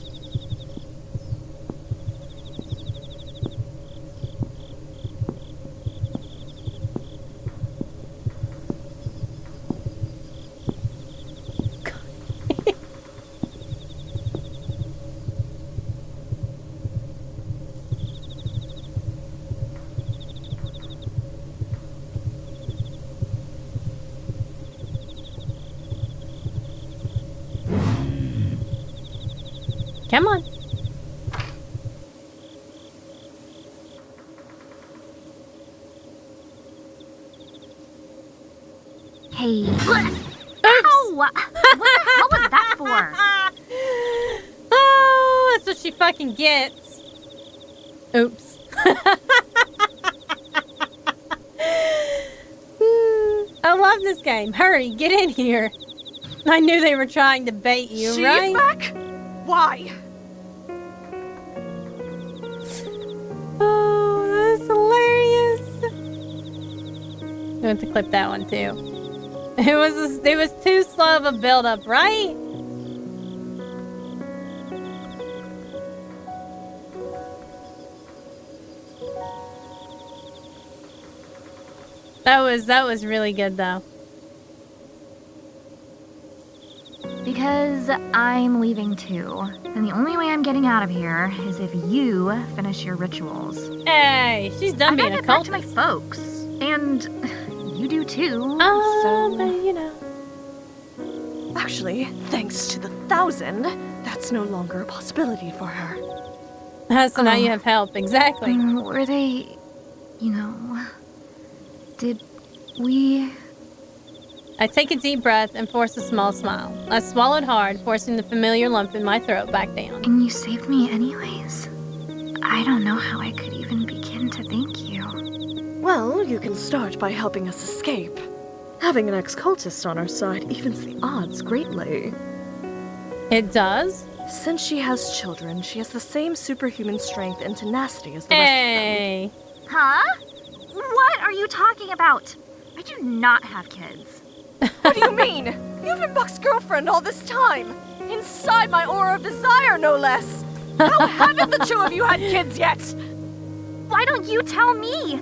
Come on. Hey. Ow! What the hell was that for? Oh, that's what she fucking gets. Oops. I love this game. Hurry, get in here. I knew they were trying to bait you, She's right? back? Why? Oh, that's hilarious. I want to clip that one too. It was too slow of a build-up, right? That was really good though. Because I'm leaving too. And the only way I'm getting out of here is if you finish your rituals. Hey, she's done being a I gotta get back to my cultist. folks. And you do too. But you know. Actually, thanks to the 1,000, that's no longer a possibility for her. So now you have help, exactly. Were they, you know, did we... I take a deep breath and force a small smile. I swallowed hard, forcing the familiar lump in my throat back down. And you saved me anyways? I don't know how I could even begin to thank you. Well, you can start by helping us escape. Having an ex-cultist on our side evens the odds greatly. It does? Since she has children, she has the same superhuman strength and tenacity as the Hey. rest of them. Huh? What are you talking about? I do not have kids. What do you mean? You've been Buck's girlfriend all this time. Inside my aura of desire, no less. How haven't the two of you had kids yet? Why don't you tell me?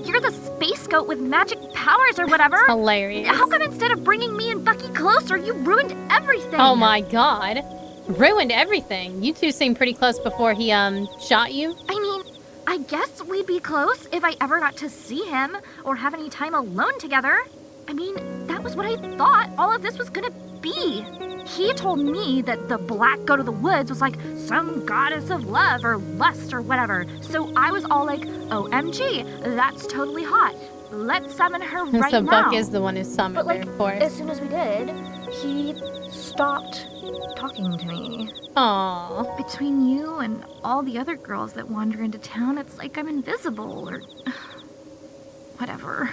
You're the space goat with magic powers or whatever. Hilarious. How come instead of bringing me and Bucky closer, you ruined everything? Oh my god. Ruined everything. You two seemed pretty close before he, shot you. I mean, I guess we'd be close if I ever got to see him or have any time alone together. I mean, that was what I thought all of this was gonna be. He told me that the black goat of the woods was like some goddess of love or lust or whatever. So I was all like, OMG, that's totally hot. Let's summon her right So now. Buck is the one who summoned But like, her, of course. as soon as we did, he stopped talking to me. Aww. Between you and all the other girls that wander into town, it's like I'm invisible or... whatever.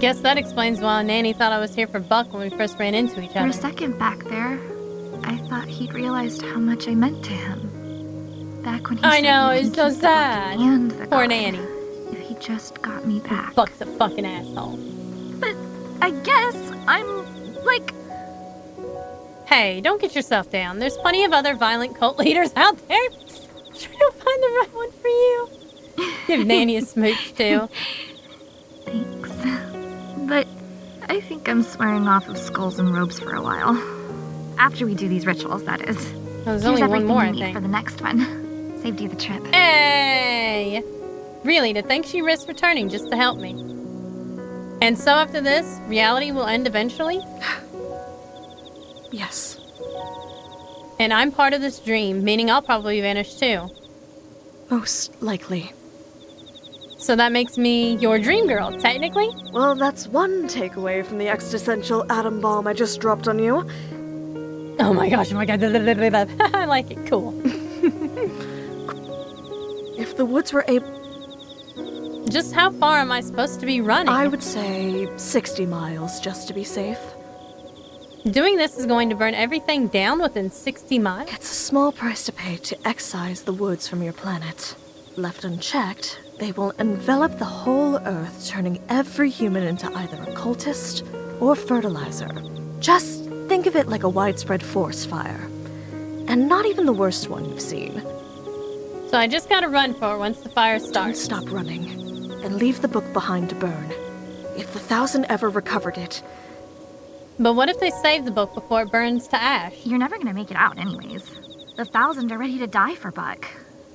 Guess that explains why Nanny thought I was here for Buck when we first ran into each For a other. second back there, I thought he'd realized how much I meant to him. Back when he I said know, you it's can so keep the Buck sad. and the Poor God, Nanny. If he just got me back. Buck's a fucking asshole. But I guess I'm, like, Hey, don't get yourself down. There's plenty of other violent cult leaders out there. I'm sure you'll find the right one for you. Give Nanny a smooch, too. Thanks. But I think I'm swearing off of skulls and robes for a while. After we do these rituals, that is. There's Here's only one everything more, you I need think. for the next one. Saved you the trip. Hey! Really, to think she risked returning just to help me. And so after this, reality will end eventually? Yes. And I'm part of this dream, meaning I'll probably vanish too. Most likely. So that makes me your dream girl, technically? Well, that's one takeaway from the existential atom bomb I just dropped on you. Oh my gosh, oh my god. I like it, cool. If the woods were able... Just how far am I supposed to be running? I would say 60 miles, just to be safe. Doing this is going to burn everything down within 60 miles? It's a small price to pay to excise the woods from your planet. Left unchecked, they will envelop the whole Earth, turning every human into either a cultist or fertilizer. Just think of it like a widespread forest fire. And not even the worst one you've seen. So I just gotta run for it once the fire starts. Don't stop running, and leave the book behind to burn. If the 1,000 ever recovered it... But what if they save the book before it burns to ash? You're never gonna make it out anyways. The 1,000 are ready to die for Buck.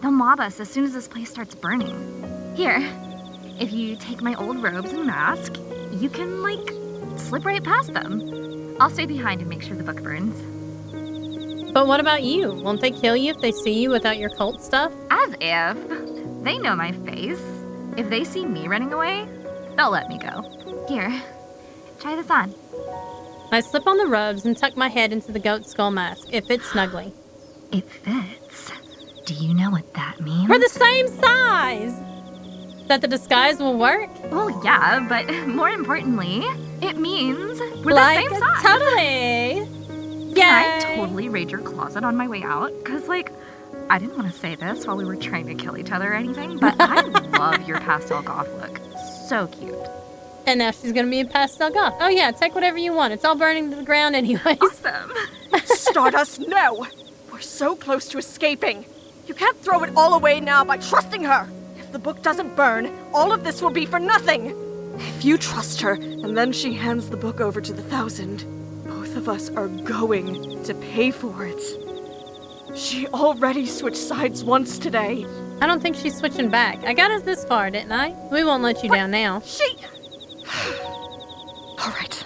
They'll mob us as soon as this place starts burning. Here, if you take my old robes and mask, you can, slip right past them. I'll stay behind and make sure the book burns. But what about you? Won't they kill you if they see you without your cult stuff? As if. They know my face. If they see me running away, they'll let me go. Here, try this on. I slip on the robes and tuck my head into the goat skull mask. It fits snugly. It fits. Do you know what that means? We're the same size! That the disguise will work? Well, yeah, but more importantly, it means we're Like, the same size. totally! Can I Yay! totally raid your closet on my way out? Because, I didn't want to say this while we were trying to kill each other or anything, but I love your pastel goth look. So cute. And now she's gonna be a pastel goth. Oh yeah, take whatever you want. It's all burning to the ground anyways. Awesome. Stardust, no! We're so close to escaping. You can't throw it all away now by trusting her. If the book doesn't burn, all of this will be for nothing. If you trust her, and then she hands the book over to the 1,000, both of us are going to pay for it. She already switched sides once today. I don't think she's switching back. I got us this far, didn't I? We won't let you down now. All right,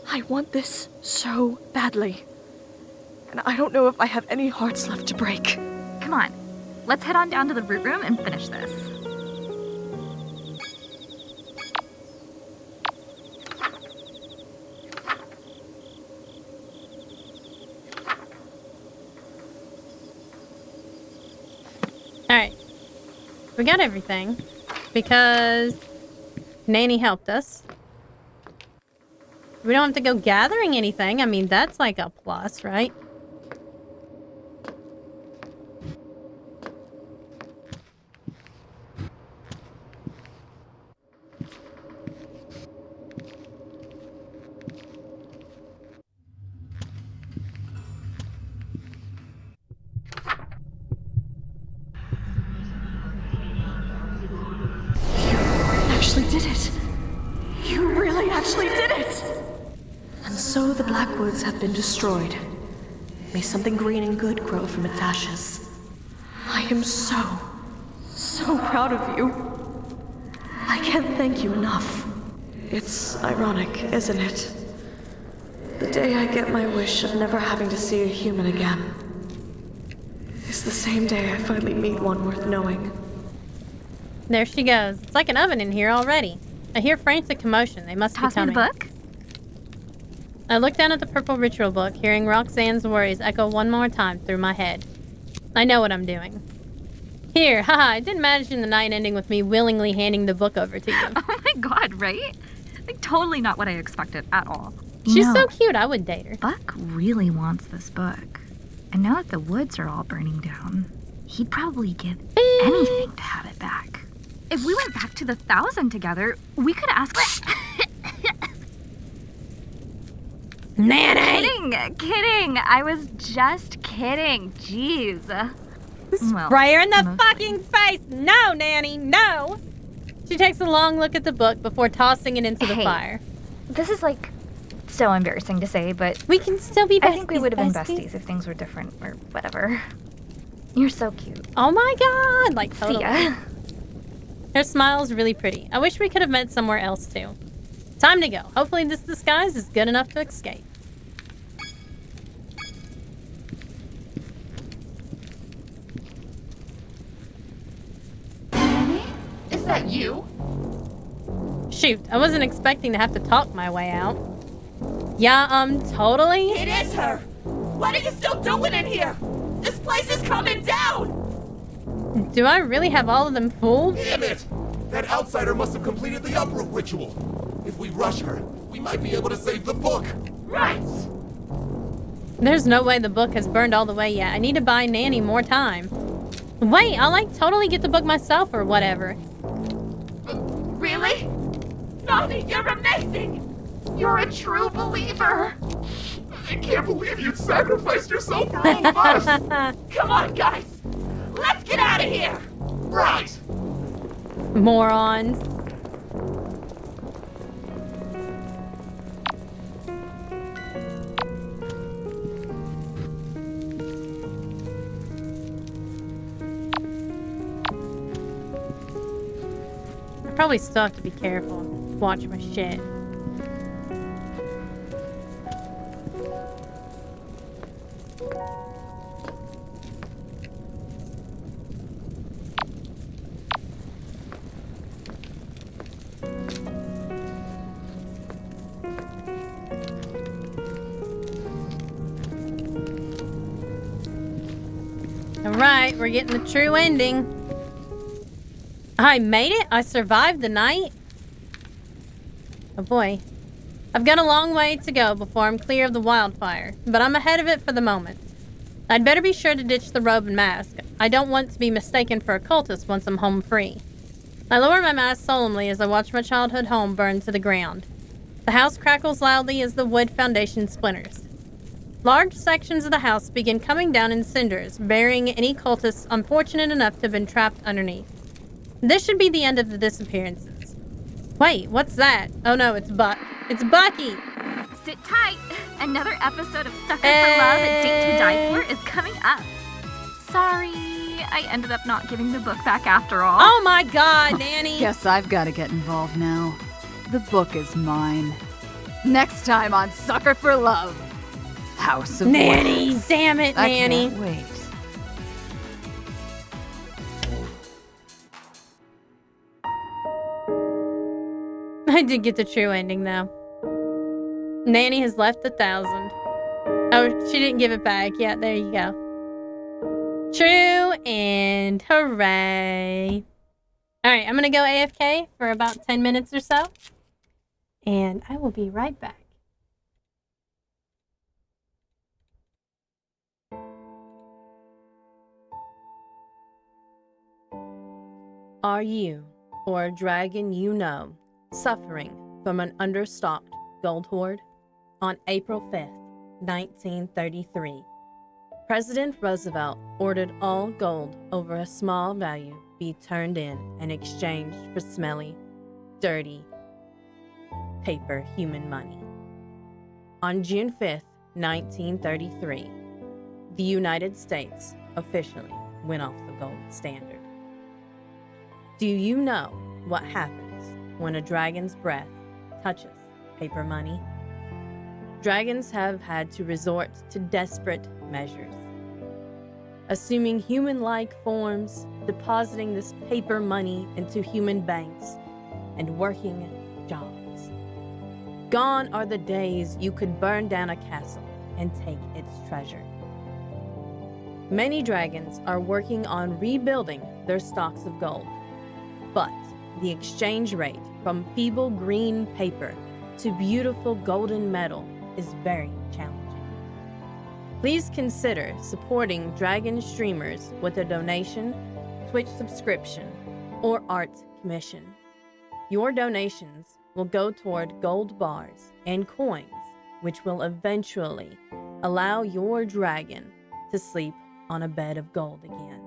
I want this so badly. And I don't know if I have any hearts left to break. Come on. Let's head on down to the root room and finish this. Alright. We got everything. Because Nanny helped us. We don't have to go gathering anything. I mean, that's like a plus, right? Actually did it. You really actually did it! And so the Blackwoods have been destroyed. May something green and good grow from its ashes. I am so proud of you. I can't thank you enough. It's ironic, isn't it? The day I get my wish of never having to see a human again is the same day I finally meet one worth knowing. There she goes. It's like an oven in here already. I hear frantic commotion. They must be Toss me coming. the book. I look down at the purple ritual book, hearing Roxanne's worries echo one more time through my head. I know what I'm doing. Here, haha, I didn't imagine the night ending with me willingly handing the book over to you. Oh my god, right? Totally not what I expected at all. She's so cute, I would date her. Buck really wants this book. And now that the woods are all burning down, he'd probably give anything to have it back. If we went back to the 1,000 together, we could ask... Nanny! Kidding. I was just kidding. Jeez. Well, Spray her in the mostly. fucking face! No, Nanny, no! She takes a long look at the book before tossing it into the Hey. fire. This is like so embarrassing to say, but We can still be besties, I think we would have been besties if things were different or whatever. You're so cute. Oh my god! Like, See totally. ya. Her smile's really pretty. I wish we could have met somewhere else, too. Time to go. Hopefully this disguise is good enough to escape. Is that you? Shoot, I wasn't expecting to have to talk my way out. Yeah, totally. It is her! What are you still doing in here? This place is coming down! Do I really have all of them fooled? Damn it! That outsider must have completed the uproot ritual. If we rush her, we might be able to save the book. Right! There's no way the book has burned all the way yet. I need to buy Nanny more time. Wait, I'll like totally get the book myself or whatever. Really? Nani, you're amazing! You're a true believer. I can't believe you sacrificed yourself for all of us! Come on, guys! Let's get out of here! Right! Morons. I probably still have to be careful and watch my shit. Alright, we're getting the true ending. I made it? I survived the night? Oh boy. I've got a long way to go before I'm clear of the wildfire, but I'm ahead of it for the moment. I'd better be sure to ditch the robe and mask. I don't want to be mistaken for a cultist once I'm home free. I lower my mask solemnly as I watch my childhood home burn to the ground. The house crackles loudly as the wood foundation splinters. Large sections of the house begin coming down in cinders, burying any cultists unfortunate enough to have been trapped underneath. This should be the end of the disappearances. Wait, what's that? Oh no, it's Buck. It's Bucky! Sit tight. Another episode of Sucker for Love and Date to Die For is coming up. Sorry, I ended up not giving the book back after all. Oh my god, Nanny! Guess I've got to get involved now. The book is mine. Next time on Sucker for Love. House of Nanny! Wax. Damn it, I Nanny! can't wait. I did get the true ending, though. Nanny has left 1,000. Oh, she didn't give it back. Yeah, there you go. True and hooray. Alright, I'm gonna go AFK for about 10 minutes or so. And I will be right back. Are you, or a dragon you know, suffering from an understocked gold hoard? On April 5th, 1933, President Roosevelt ordered all gold over a small value be turned in and exchanged for smelly, dirty paper human money. On June 5th, 1933, the United States officially went off the gold standard. Do you know what happens when a dragon's breath touches paper money? Dragons have had to resort to desperate measures, assuming human-like forms, depositing this paper money into human banks, and working jobs. Gone are the days you could burn down a castle and take its treasure. Many dragons are working on rebuilding their stocks of gold, but the exchange rate from feeble green paper to beautiful golden metal is very challenging. Please consider supporting Dragon streamers with a donation, Twitch subscription, or art commission. Your donations will go toward gold bars and coins which will eventually allow your dragon to sleep on a bed of gold again.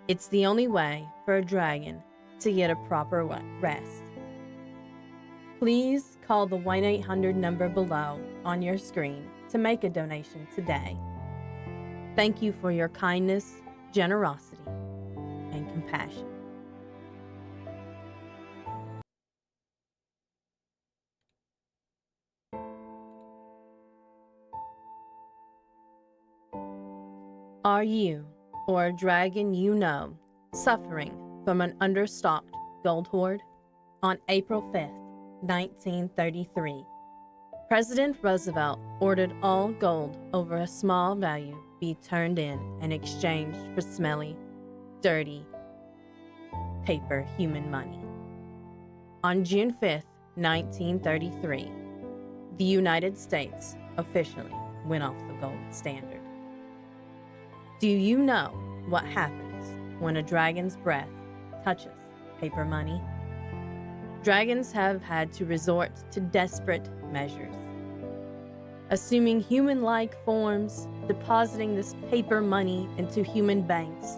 It's the only way for a dragon to get a proper rest. Please call the 1-800 number below on your screen to make a donation today. Thank you for your kindness, generosity, and compassion. Are you, or a dragon you know, suffering from an understocked gold hoard? On April 5th, 1933, President Roosevelt ordered all gold over a small value be turned in and exchanged for smelly, dirty, paper human money. On June 5th, 1933, the United States officially went off the gold standard. Do you know what happens when a dragon's breath touches paper money? Dragons have had to resort to desperate measures, assuming human-like forms, depositing this paper money into human banks,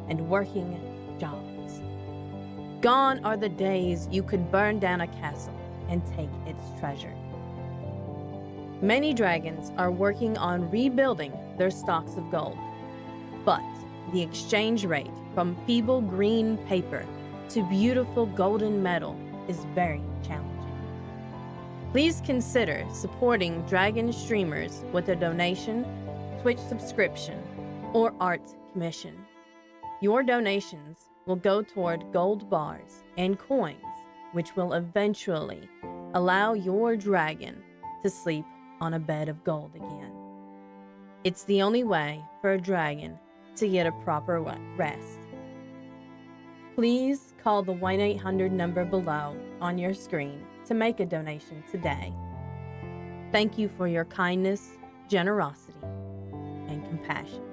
and working jobs. Gone are the days you could burn down a castle and take its treasure. Many dragons are working on rebuilding their stocks of gold, but the exchange rate from feeble green paper to beautiful golden metal is very challenging. Please consider supporting Dragon streamers with a donation, Twitch subscription, or art commission. Your donations will go toward gold bars and coins, which will eventually allow your dragon to sleep on a bed of gold again. It's the only way for a dragon to get a proper rest. Please call the 1-800 number below on your screen to make a donation today. Thank you for your kindness, generosity, and compassion.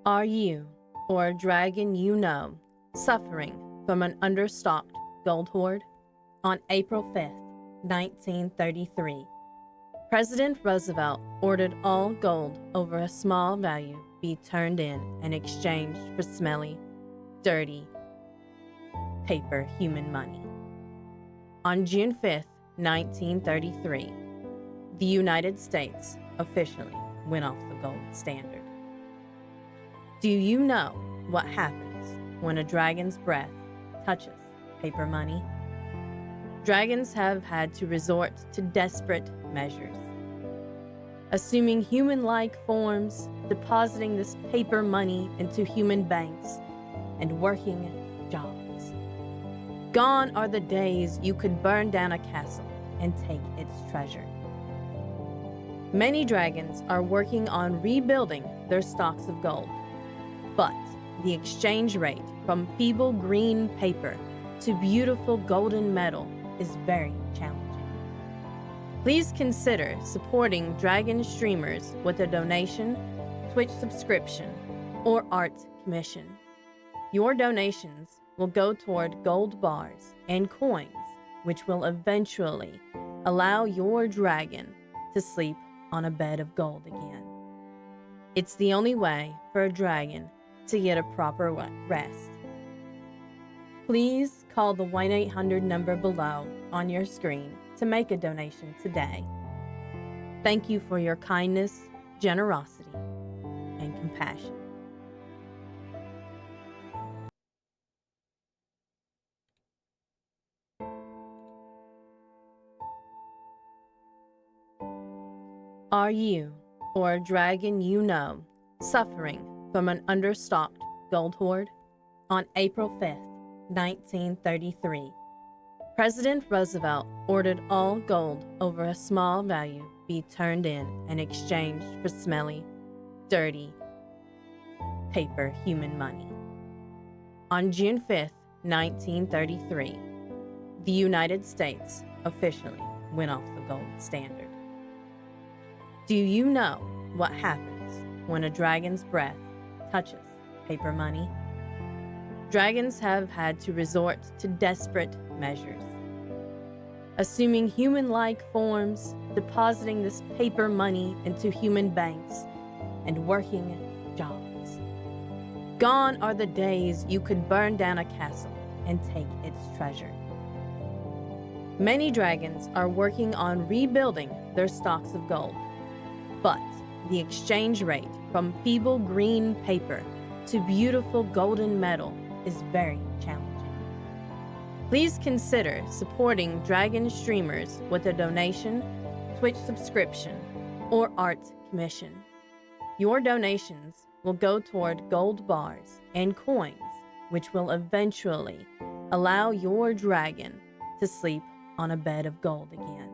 Are you, or a dragon you know, suffering from an understocked gold hoard? On April 5th, 1933, President Roosevelt ordered all gold over a small value be turned in and exchanged for smelly, dirty, paper human money. On June 5th, 1933, the United States officially went off the gold standard. Do you know what happens when a dragon's breath touches paper money? Dragons have had to resort to desperate measures, assuming human-like forms, depositing this paper money into human banks, and working jobs. Gone are the days you could burn down a castle and take its treasure. Many dragons are working on rebuilding their stocks of gold, but the exchange rate from feeble green paper to beautiful golden metal is very challenging. Please consider supporting Dragon streamers with a donation, Twitch subscription, or art commission. Your donations will go toward gold bars and coins, which will eventually allow your dragon to sleep on a bed of gold again. It's the only way for a dragon to get a proper rest. Please call the 1-800 number below on your screen to make a donation today. Thank you for your kindness, generosity, and compassion. Are you, or a dragon you know, suffering from an understocked gold hoard? On April 5th, 1933, President Roosevelt ordered all gold over a small value be turned in and exchanged for smelly, dirty, paper human money. On June 5th, 1933, the United States officially went off the gold standard. Do you know what happens when a dragon's breath touches paper money? Dragons have had to resort to desperate measures, assuming human-like forms, depositing this paper money into human banks, and working jobs. Gone are the days you could burn down a castle and take its treasure. Many dragons are working on rebuilding their stocks of gold, but the exchange rate from feeble green paper to beautiful golden metal is very challenging. Please consider supporting dragon streamers with a donation, Twitch subscription, or art commission. Your donations will go toward gold bars and coins, which will eventually allow your dragon to sleep on a bed of gold again.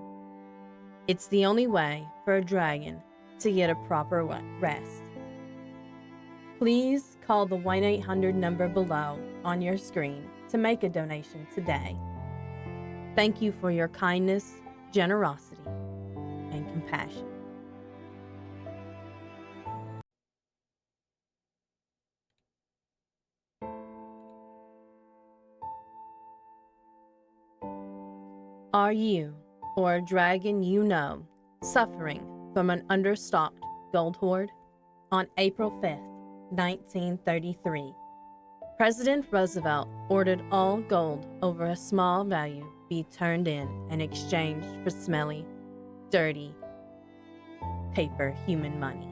It's the only way for a dragon to get a proper rest. Please call the 1-800 number below on your screen to make a donation today. Thank you for your kindness, generosity, and compassion. Are you, or a dragon you know, suffering from an understocked gold hoard? On April 5th, 1933, President Roosevelt ordered all gold over a small value be turned in and exchanged for smelly, dirty paper human money.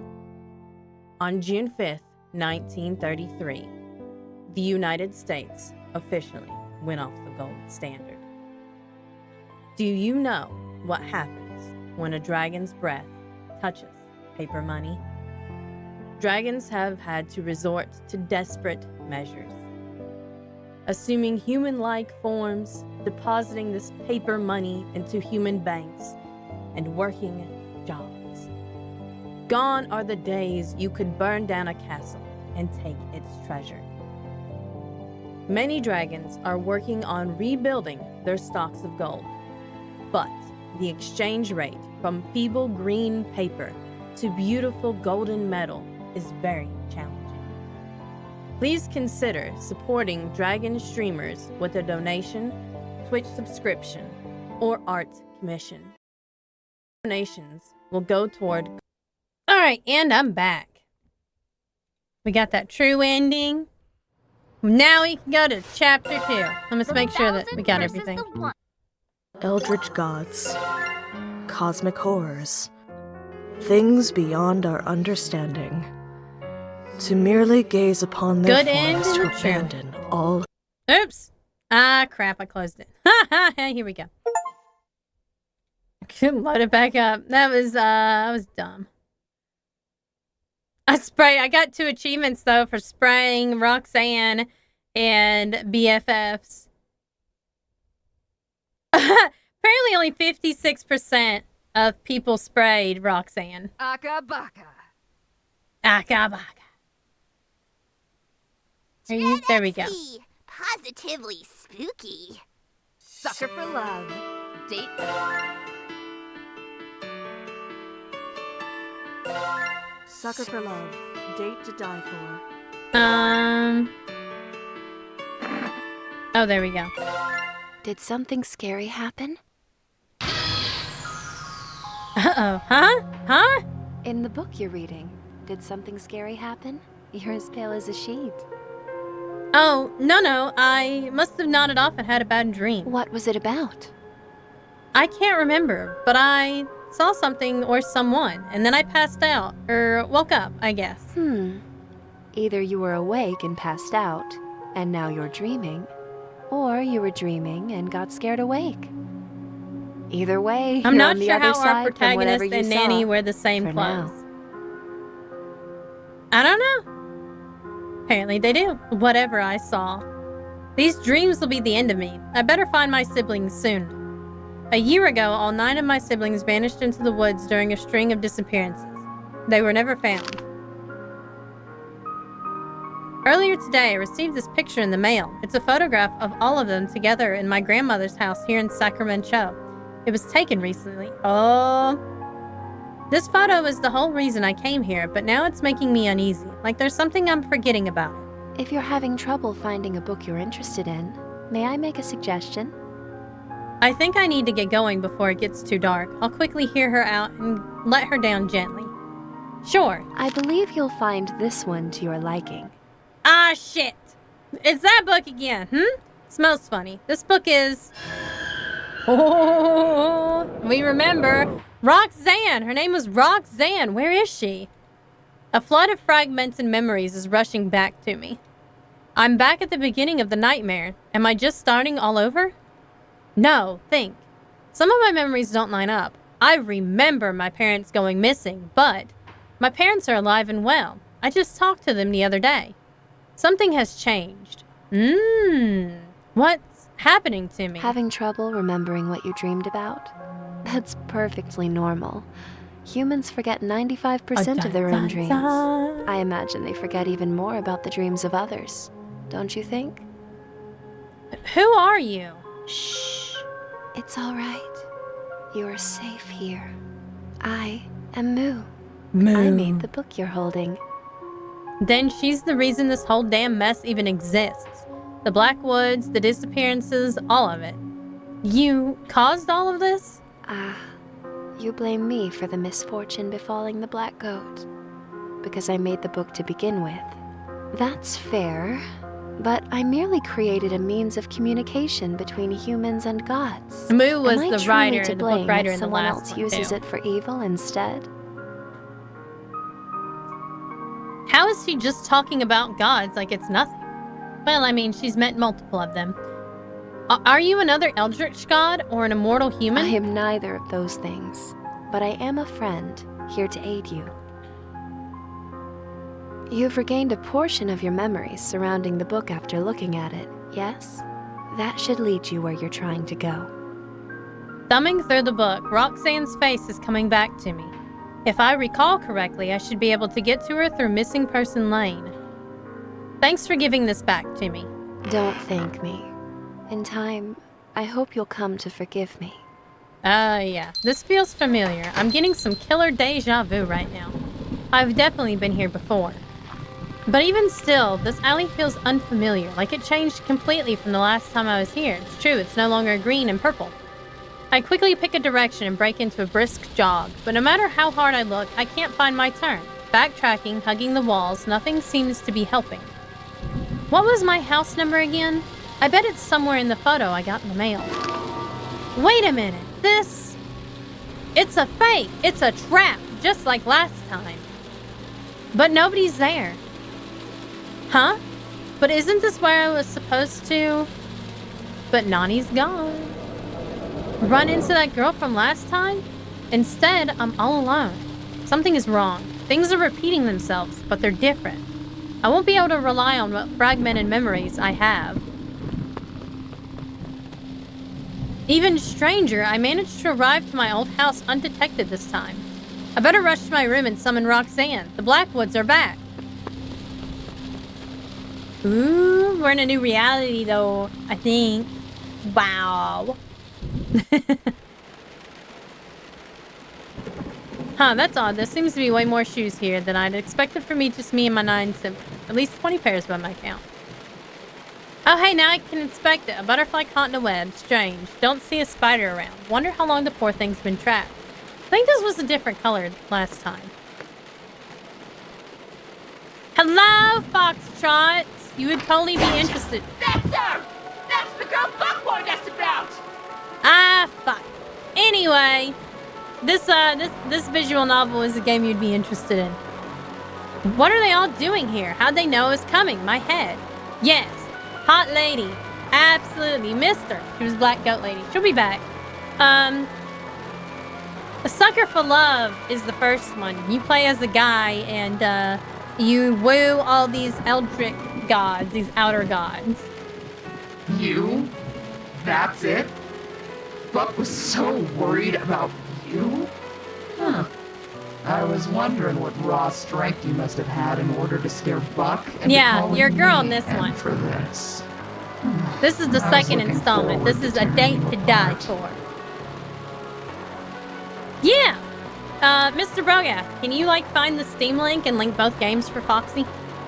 On June 5th, 1933, the United States officially went off the gold standard. Do you know what happens when a dragon's breath touches paper money? Dragons have had to resort to desperate measures, assuming human-like forms, depositing this paper money into human banks, and working jobs. Gone are the days you could burn down a castle and take its treasure. Many dragons are working on rebuilding their stocks of gold, but the exchange rate from feeble green paper to beautiful golden metal is very challenging. Please consider supporting dragon streamers with a donation, Twitch subscription, or art commission. Donations will go toward... Alright, and I'm back. We got that true ending. Now we can go to chapter 2. Let's make sure that we got everything. Eldritch gods, cosmic horrors, things beyond our understanding. To merely gaze upon their Good end forms, to and true. abandon all. Oops. Ah, crap, I closed it. Here we go. Load it back up. That was dumb. I got 2 achievements, though, for spraying Roxanne and BFFs. Apparently only 56% of people sprayed Roxanne. Aka baka. Aka baka. There we go. Positively spooky. Sucker for love. Date. Sucker for love, date to die for. Oh, there we go. Did something scary happen? Uh-oh. Huh? In the book you're reading, did something scary happen? You're as pale as a sheet. Oh, no. I must have nodded off and had a bad dream. What was it about? I can't remember, but I saw something or someone, and then I passed out, or woke up, I guess. Either you were awake and passed out, and now you're dreaming, or you were dreaming and got scared awake. Either way, I'm you're not on the sure other how side our from whatever protagonist you and saw Nanny wear the same for clothes. now. I don't know. Apparently they do. Whatever I saw. These dreams will be the end of me. I better find my siblings soon. A year ago, all 9 of my siblings vanished into the woods during a string of disappearances. They were never found. Earlier today, I received this picture in the mail. It's a photograph of all of them together in my grandmother's house here in Sacramento. It was taken recently. Oh. This photo is the whole reason I came here, but now it's making me uneasy. Like there's something I'm forgetting about it. If you're having trouble finding a book you're interested in, may I make a suggestion? I think I need to get going before it gets too dark. I'll quickly hear her out and let her down gently. Sure. I believe you'll find this one to your liking. Ah, shit. It's that book again, Smells funny. This book is... Oh, we remember. Roxanne. Her name was Roxanne. Where is she? A flood of fragmented memories is rushing back to me. I'm back at the beginning of the nightmare. Am I just starting all over? No, think. Some of my memories don't line up. I remember my parents going missing, but my parents are alive and well. I just talked to them the other day. Something has changed. What's happening to me? Having trouble remembering what you dreamed about? That's perfectly normal. Humans forget 95% of their own dreams. I imagine they forget even more about the dreams of others. Don't you think? Who are you? Shh. It's all right. You are safe here. I am Moo. I made the book you're holding. Then she's the reason this whole damn mess even exists. The Blackwoods, the disappearances, all of it. You caused all of this? You blame me for the misfortune befalling the Black Goat. Because I made the book to begin with. That's fair. But I merely created a means of communication between humans and gods. Moo was Am I the writer, to the book writer if in the someone last else one, uses too. it for evil instead? How is she just talking about gods like it's nothing? Well, I mean, she's met multiple of them. Are you another eldritch god or an immortal human? I am neither of those things, but I am a friend, here to aid you. You've regained a portion of your memories surrounding the book after looking at it, yes? That should lead you where you're trying to go. Thumbing through the book, Roxanne's face is coming back to me. If I recall correctly, I should be able to get to her through Missing Person Lane. Thanks for giving this back to me. Don't thank me. In time, I hope you'll come to forgive me. Yeah. This feels familiar. I'm getting some killer deja vu right now. I've definitely been here before. But even still, this alley feels unfamiliar, like it changed completely from the last time I was here. It's true, it's no longer green and purple. I quickly pick a direction and break into a brisk jog, but no matter how hard I look, I can't find my turn. Backtracking, hugging the walls, nothing seems to be helping. What was my house number again? I bet it's somewhere in the photo I got in the mail. Wait a minute, it's a fake, it's a trap, just like last time. But nobody's there. Huh? But isn't this where I was supposed to? But Nani's gone. Run into that girl from last time? Instead, I'm all alone. Something is wrong. Things are repeating themselves, but they're different. I won't be able to rely on what fragmented memories I have. Even stranger, I managed to arrive to my old house undetected this time. I better rush to my room and summon Roxanne. The Blackwoods are back. Ooh, we're in a new reality though, I think. Wow. Huh, that's odd. There seems to be way more shoes here than I'd expected for just me and my 9 siblings. At least 20 pairs by my count. Oh, hey, now I can inspect it. A butterfly caught in a web. Strange. Don't see a spider around. Wonder how long the poor thing's been trapped. I think this was a different color last time. Hello, Foxtrots. You would totally be interested. That's her! That's the girl Buck warned us about! Ah, fuck. Anyway, this visual novel is a game you'd be interested in. What are they all doing here? How'd they know it was coming? My head. Yes. Hot lady. Absolutely. Missed her. She was Black Goat Lady. She'll be back. A Sucker for Love is the first one. You play as a guy and you woo all these eldritch gods, these outer gods. You? That's it? Buck was so worried about you? Huh. I was wondering what raw strength you must have had in order to scare Buck. And yeah, your girl in this and one. For this. This is the second installment. This is A Date to Die For. Yeah! Mr. Brogath, can you, like, find the Steam link and link both games for Foxy?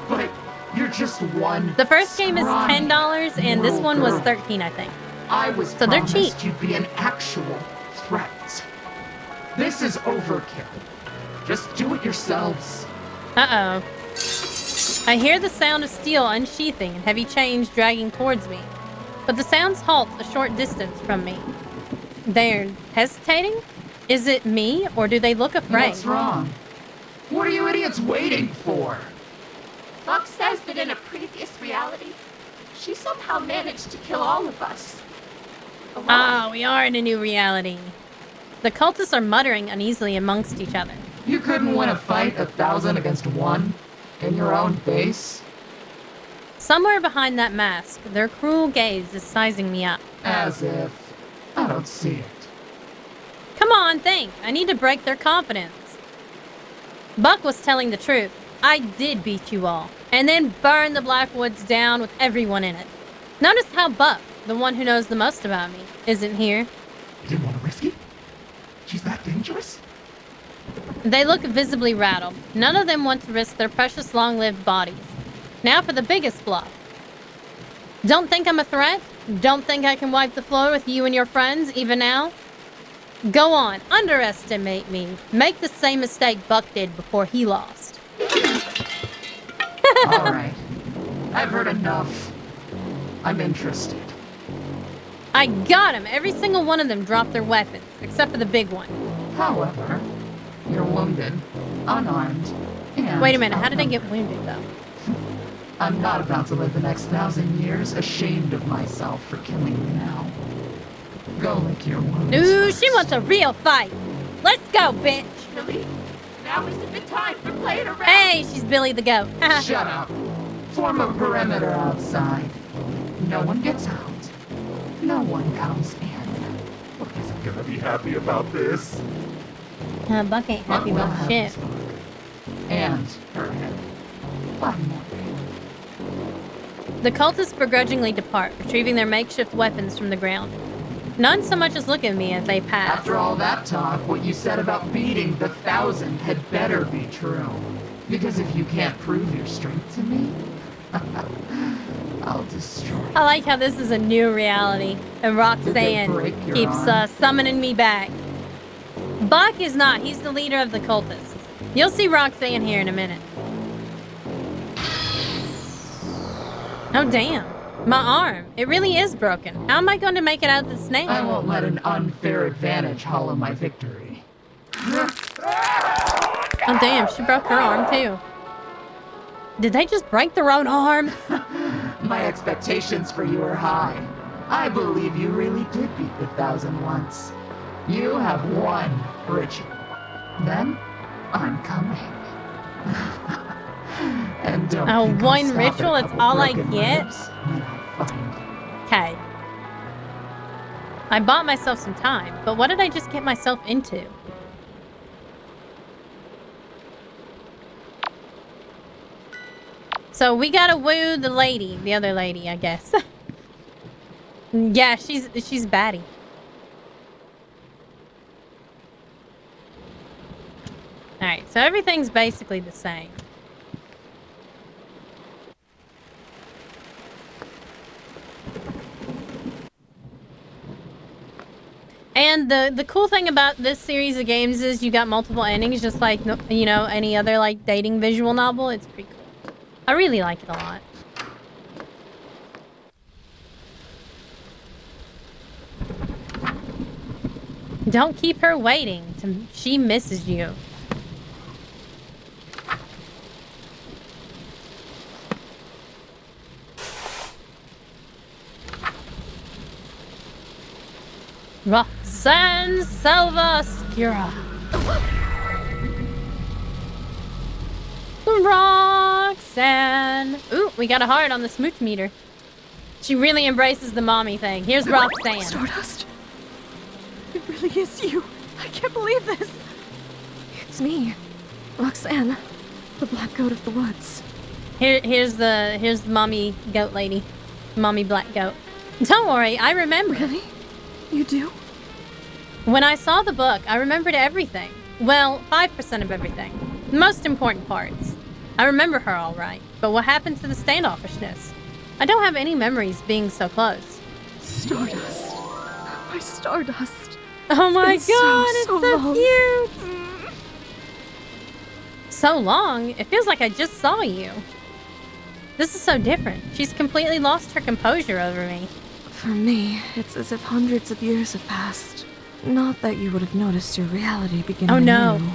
But you're just one. The first game is scrawny $10, and this one was girl. $13, I think. I was So they're cheap. promised you'd be an actual threat. This is overkill. Just do it yourselves. Uh-oh. I hear the sound of steel unsheathing and heavy chains dragging towards me, but the sounds halt a short distance from me. They're hesitating? Is it me, or do they look afraid? What's wrong? What are you idiots waiting for? Buck says that in a previous reality, she somehow managed to kill all of us. Ah, we are in a new reality. The cultists are muttering uneasily amongst each other. You couldn't win a fight 1,000 against 1 in your own base? Somewhere behind that mask, their cruel gaze is sizing me up. As if I don't see it. Come on, think. I need to break their confidence. Buck was telling the truth. I did beat you all, and then burn the Blackwoods down with everyone in it. Notice how Buck, the one who knows the most about me, isn't here. You didn't want to risk it? She's that dangerous? They look visibly rattled. None of them want to risk their precious long-lived bodies. Now for the biggest bluff. Don't think I'm a threat? Don't think I can wipe the floor with you and your friends, even now? Go on, underestimate me. Make the same mistake Buck did before he lost. Alright. I've heard enough. I'm interested. I got him! Every single one of them dropped their weapons, except for the big one. However, you're wounded, unarmed, and... Wait a minute, how did I get wounded, though? I'm not about to live the next 1,000 years ashamed of myself for killing you now. Go lick your wounds. Ooh, she wants a real fight! Let's go, bitch! Really? Now isn't the time for playing around. Hey, she's Billy the Goat. Shut up. Form a perimeter outside. No one gets out. No one comes in. Buck isn't gonna be happy about this. Buck ain't happy Buck will about have shit. his book. And her head. One more day. The cultists begrudgingly depart, retrieving their makeshift weapons from the ground. None so much as look at me as they pass. After all that talk, what you said about beating the 1,000 had better be true. Because if you can't prove your strength to me, I'll destroy you. I like how this is a new reality, and Roxanne break your keeps arm? summoning me back. Buck is not. He's the leader of the cultists. You'll see Roxanne here in a minute. Oh, damn. My arm. It really is broken. How am I going to make it out of the snake? I won't let an unfair advantage hollow my victory. Oh, damn. She broke her arm, too. Did they just break their own arm? My expectations for you are high. I believe you really did beat the 1,000 once. You have one ritual. Then, I'm coming. And don't Oh, think I'll one stop ritual? at a That's couple all I broken get? ribs when I find you. Okay. I bought myself some time, but what did I just get myself into? So we gotta woo the lady, the other lady, I guess. Yeah, she's baddie. Alright, so everything's basically the same. And the cool thing about this series of games is you got multiple endings, just like, you know, any other, like, dating visual novel. It's pretty cool. I really like it a lot. Don't keep her waiting. She misses you. Roxanne Selva Oscura. Roxanne. Ooh, we got a heart on the smooch meter. She really embraces the mommy thing. Here's Roxanne. Stardust. It really is you. I can't believe this. It's me, Roxanne, the black goat of the woods. Here's the mommy goat lady. Mommy black goat. Don't worry, I remember. Really? You do? When I saw the book, I remembered everything. Well, 5% of everything. The most important parts. I remember her all right, but what happened to the standoffishness? I don't have any memories being so close. Stardust. My Stardust. Oh my It's god, been it's so so long. cute! So long? It feels like I just saw you. This is so different. She's completely lost her composure over me. For me, it's as if hundreds of years have passed. Not that you would have noticed your reality beginning Oh no. anew.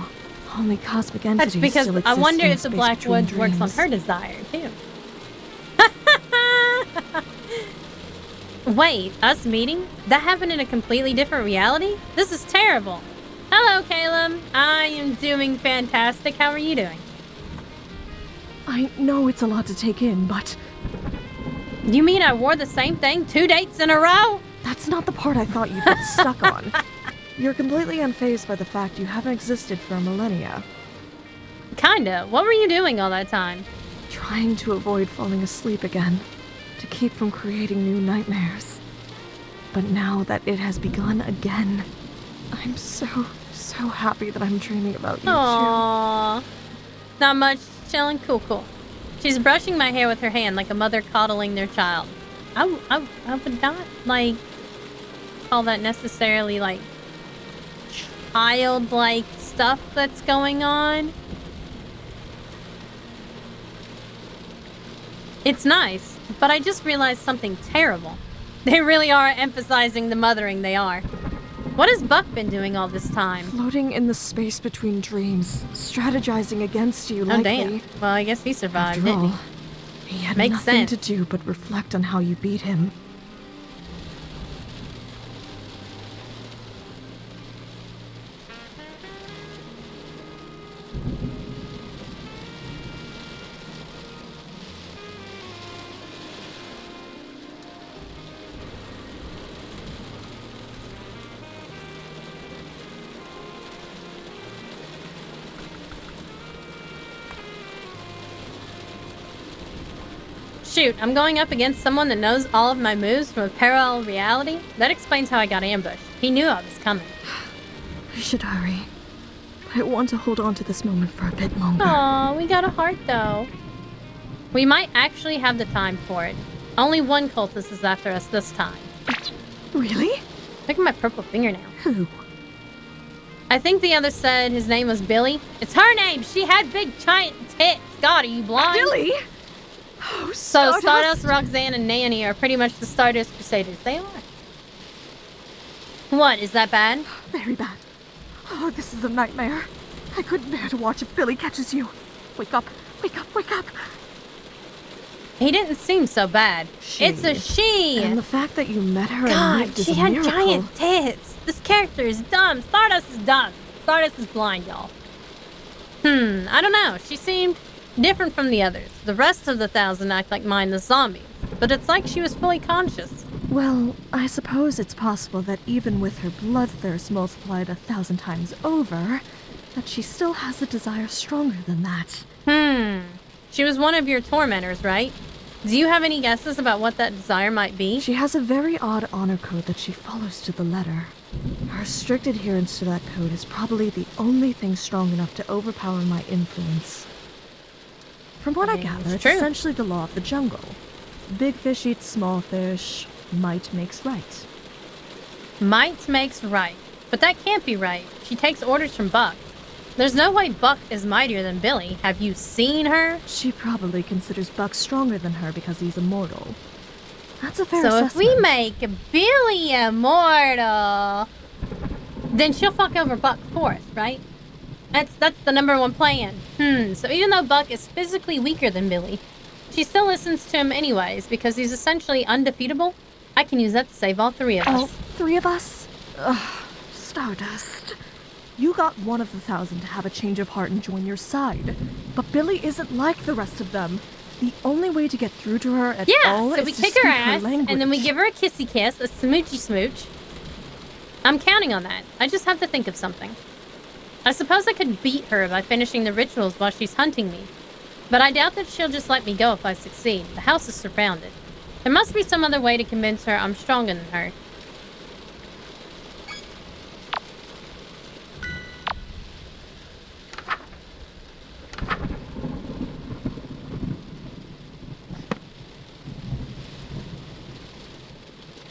Only cosmic That's entities because still I exist wonder in if the space Black between Woods works on dreams. her desire, too. Wait, us meeting? That happened in a completely different reality? This is terrible. Hello, Caleb. I am doing fantastic. How are you doing? I know it's a lot to take in, but... You mean I wore the same thing 2 dates in a row? That's not the part I thought you'd get stuck on. You're completely unfazed by the fact you haven't existed for millennia. Kinda. What were you doing all that time? Trying to avoid falling asleep again. To keep from creating new nightmares. But now that it has begun again, I'm so happy that I'm dreaming about you too. Aww. Not much. Chilling. Cool. She's brushing my hair with her hand like a mother coddling their child. I would not, like, call that necessarily, like, childlike stuff that's going on. It's nice, but I just realized something terrible. They really are emphasizing the mothering they are. What has Buck been doing all this time? Floating in the space between dreams, strategizing against you likely. Oh, damn. Well, I guess he survived, After didn't all, he? He had Makes nothing sense. to do but reflect on how you beat him. Shoot, I'm going up against someone that knows all of my moves from a parallel reality? That explains how I got ambushed. He knew I was coming. I should hurry. But I want to hold on to this moment for a bit longer. Aw, we got a heart though. We might actually have the time for it. Only one cultist is after us this time. Really? Look at my purple fingernail. Who? I think the other said his name was Billy. It's her name! She had big giant tits! God, are you blind? Billy? Oh, So Stardust. Stardust, Roxanne, and Nanny are pretty much the Stardust Crusaders. They are. What, is that bad? Very bad. Oh, this is a nightmare. I couldn't bear to watch if Billy catches you. Wake up, wake up, wake up. He didn't seem so bad. She. It's a she! And the fact that you met her and God, lived is she a had miracle. giant tits. This character is dumb. Stardust is dumb. Stardust is blind, y'all. I don't know. She seemed different from the others. The rest of the 1,000 act like mindless zombies. But it's like she was fully conscious. Well, I suppose it's possible that even with her bloodthirst multiplied 1,000 times over, that she still has a desire stronger than that. She was one of your tormentors, right? Do you have any guesses about what that desire might be? She has a very odd honor code that she follows to the letter. Her strict adherence to that code is probably the only thing strong enough to overpower my influence. From what I gather, it's true. essentially the law of the jungle. Big fish eats small fish. Might makes right. Might makes right. But that can't be right. She takes orders from Buck. There's no way Buck is mightier than Billy. Have you seen her? She probably considers Buck stronger than her because he's immortal. That's a fair So assessment. if we make Billy immortal, then she'll fuck over Buck for us, right? That's the #1 plan. So even though Buck is physically weaker than Billy, she still listens to him anyways because he's essentially undefeatable. I can use that to save all 3 of us. All 3 of us? Ugh, Stardust. You got one of the 1,000 to have a change of heart and join your side. But Billy isn't like the rest of them. The only way to get through to her at all So is we to kick speak her her ass, language. and then we give her a kissy kiss, a smoochy smooch. I'm counting on that. I just have to think of something. I suppose I could beat her by finishing the rituals while she's hunting me. But I doubt that she'll just let me go if I succeed. The house is surrounded. There must be some other way to convince her I'm stronger than her.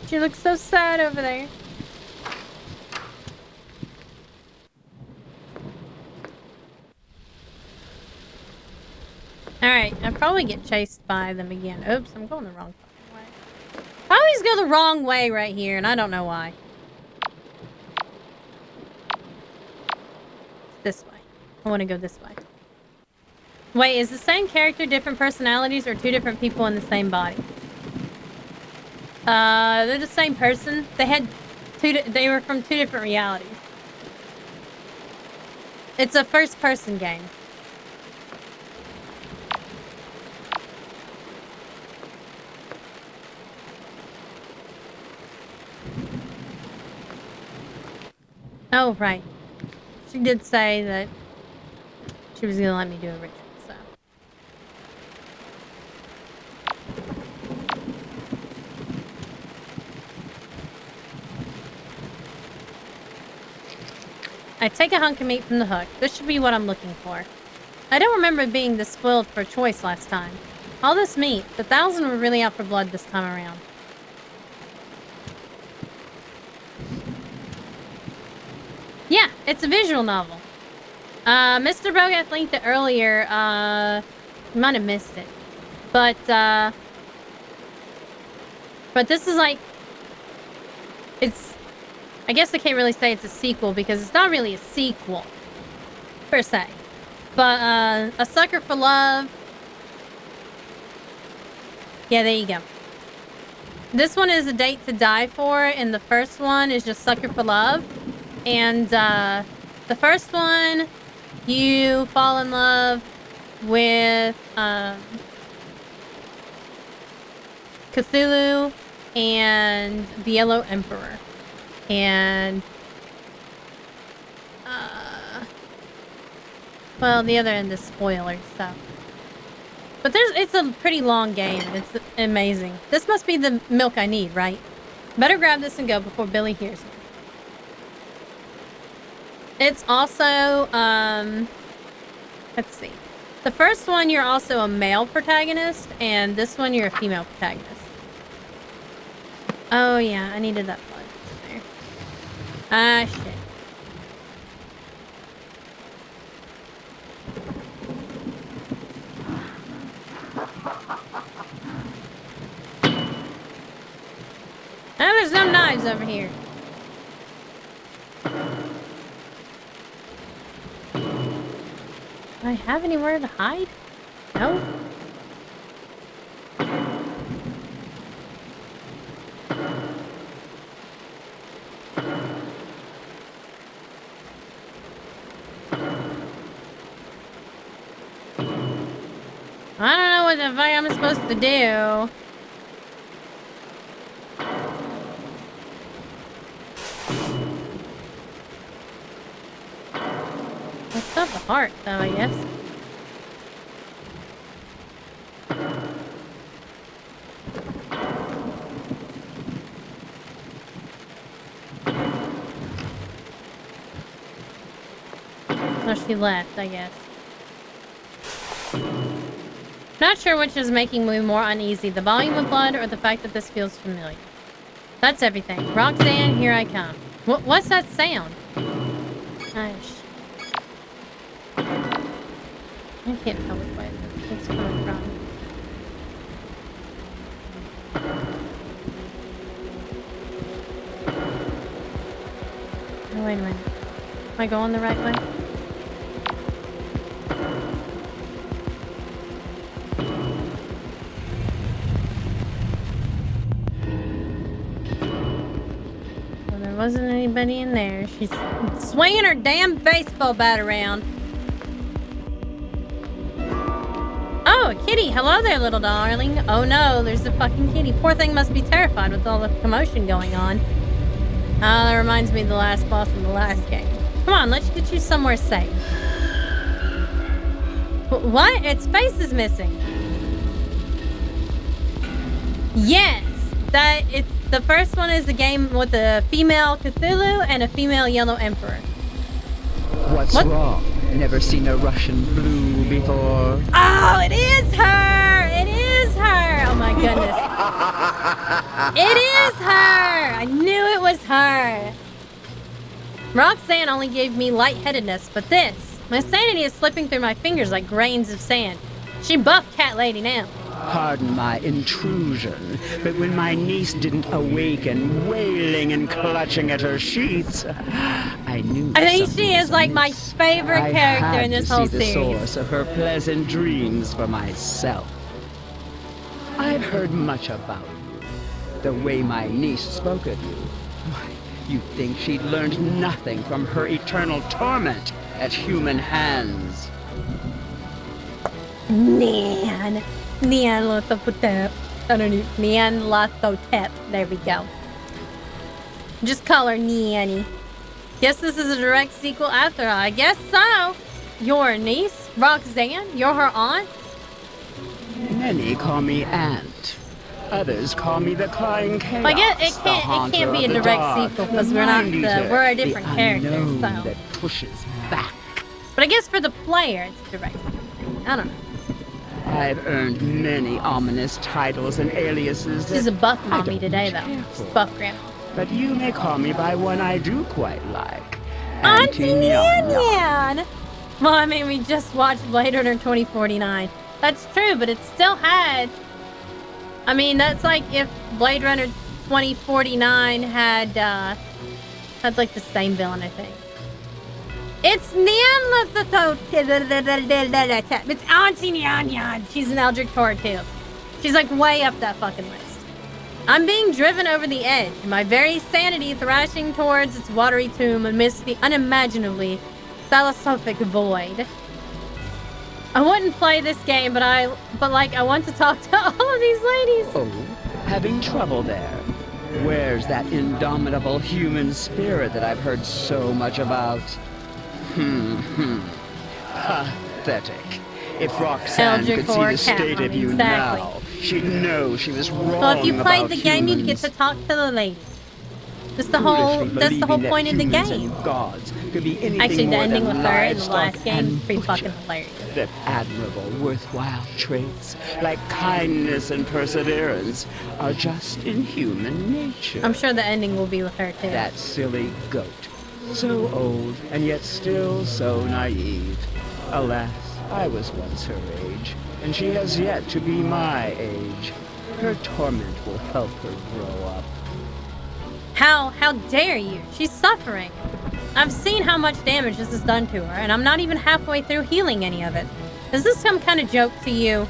She looks so sad over there. Alright, I'll probably get chased by them again. Oops, I'm going the wrong fucking way. I always go the wrong way right here, and I don't know why. This way. I want to go this way. Wait, is the same character different personalities or two different people in the same body? They're the same person. They had they were from two different realities. It's a first-person game. Oh, right. She did say that she was gonna let me do a ritual, so. I take a hunk of meat from the hook. This should be what I'm looking for. I don't remember being this spoiled for choice last time. All this meat, the 1,000 were really out for blood this time around. Yeah, it's a visual novel. Mr. Bogath linked it earlier. You might have missed it. But this is like... It's... I guess I can't really say it's a sequel because it's not really a sequel, per se. But, A Sucker for Love... Yeah, there you go. This one is A Date to Die For, and the first one is just Sucker for Love. And, the first one, you fall in love with, Cthulhu and the Yellow Emperor. And, well, the other end is spoilers, so. But it's a pretty long game, and it's amazing. This must be the milk I need, right? Better grab this and go before Billy hears me. It's also, let's see. The first one, you're also a male protagonist, and this one, you're a female protagonist. Oh, yeah, I needed that blood there. Ah, shit. Oh, there's no knives over here. Do I have anywhere to hide? No? I don't know what the fuck I'm supposed to do. It's not the heart, though, I guess. Oh, she left, I guess. Not sure which is making me more uneasy, the volume of blood or the fact that this feels familiar. That's everything. Roxanne, here I come. What's that sound? Ah, shit. I can't tell which way it's coming from. Oh, wait a minute. Am I going the right way? Well, there wasn't anybody in there. She's swinging her damn baseball bat around. Oh, a kitty. Hello there, little darling. Oh no, there's a fucking kitty. Poor thing must be terrified with all the commotion going on. That reminds me of the last boss in the last game. Come on, let's get you somewhere safe. What? Its face is missing. Yes! The first one is the game with a female Cthulhu and a female Yellow Emperor. What's wrong? Never seen a Russian blue before? Oh, it is her! It is her! Oh my goodness. It is her! I knew it was her. Roxanne only gave me lightheadedness, but this, my sanity is slipping through my fingers like grains of sand. She buffed Cat Lady now. Pardon my intrusion, but when my niece didn't awaken, wailing and clutching at her sheets, I knew. I think she is like my favorite character in this whole series. I had to see the source of her pleasant dreams for myself. I've heard much about you. The way my niece spoke of you. Why, you'd think she'd learned nothing from her eternal torment at human hands. Nan Lathotep. I don't know. Nan Lathotep. There we go. Just call her Nanny. Guess this is a direct sequel after all. I guess so. Your niece, Roxanne? You're her aunt? Many call me Aunt. Others call me the Crying Chaos. I guess it can't be a direct sequel because we're a different character. So. That pushes back. But I guess for the player, it's a direct sequel. I don't know. I've earned many ominous titles and aliases. She's a buff mommy today, though. She's buff grandma. But you may call me by one I do quite like. Auntie Nyan! Well, I mean, we just watched Blade Runner 2049. That's true, but it still had... I mean, that's like if Blade Runner 2049 had like the same villain, I think. It's Nyan. It's Auntie Nyan. She's an Eldritch Horror too. She's like way up that fucking list. I'm being driven over the edge, my very sanity thrashing towards its watery tomb amidst the unimaginably philosophic void. I wouldn't play this game, but I want to talk to all of these ladies. Oh, having trouble there. Where's that indomitable human spirit that I've heard so much about? Pathetic. If Roxanne could see the state of you now, she'd know she was wrong about Well, if you played the game, you'd get to talk to the ladies. That's the whole point of the game. Actually, the ending with her in the last game is pretty fucking hilarious. That admirable, worthwhile traits, like kindness and perseverance, are just in human nature. I'm sure the ending will be with her, too. That silly goat. So old, and yet still so naive. Alas, I was once her age, and she has yet to be my age. Her torment will help her grow up. How dare you? She's suffering. I've seen how much damage this has done to her, and I'm not even halfway through healing any of it. Is this some kind of joke to you?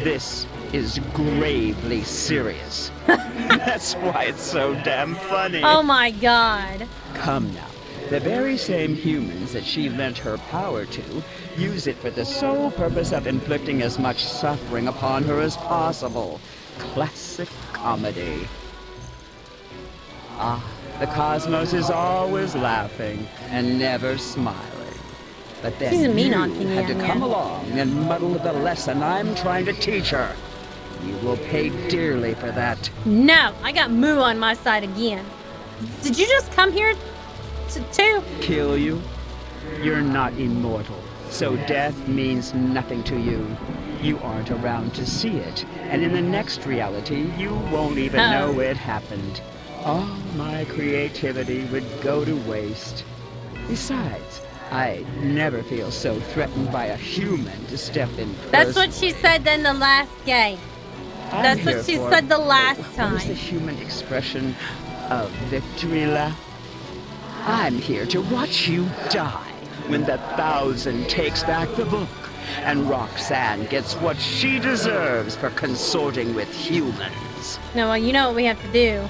This is gravely serious. That's why it's so damn funny. Oh my god. Come now. The very same humans that she lent her power to use it for the sole purpose of inflicting as much suffering upon her as possible. Classic comedy. Ah, the cosmos is always laughing and never smiling. But then She's a mean you auntie, had to come along and muddle the lesson I'm trying to teach her. You will pay dearly for that. No, I got Moo on my side again. Did you just come here to kill you? You're not immortal, so death means nothing to you. You aren't around to see it, and in the next reality, you won't even know it happened. All my creativity would go to waste. Besides, I never feel so threatened by a human to step in first. That's what she said in the last game. That's what she said the last time. What is the human expression of victory lap? I'm here to watch you die when the 1,000 takes back the book, and Roxanne gets what she deserves for consorting with humans. No, well, you know what we have to do.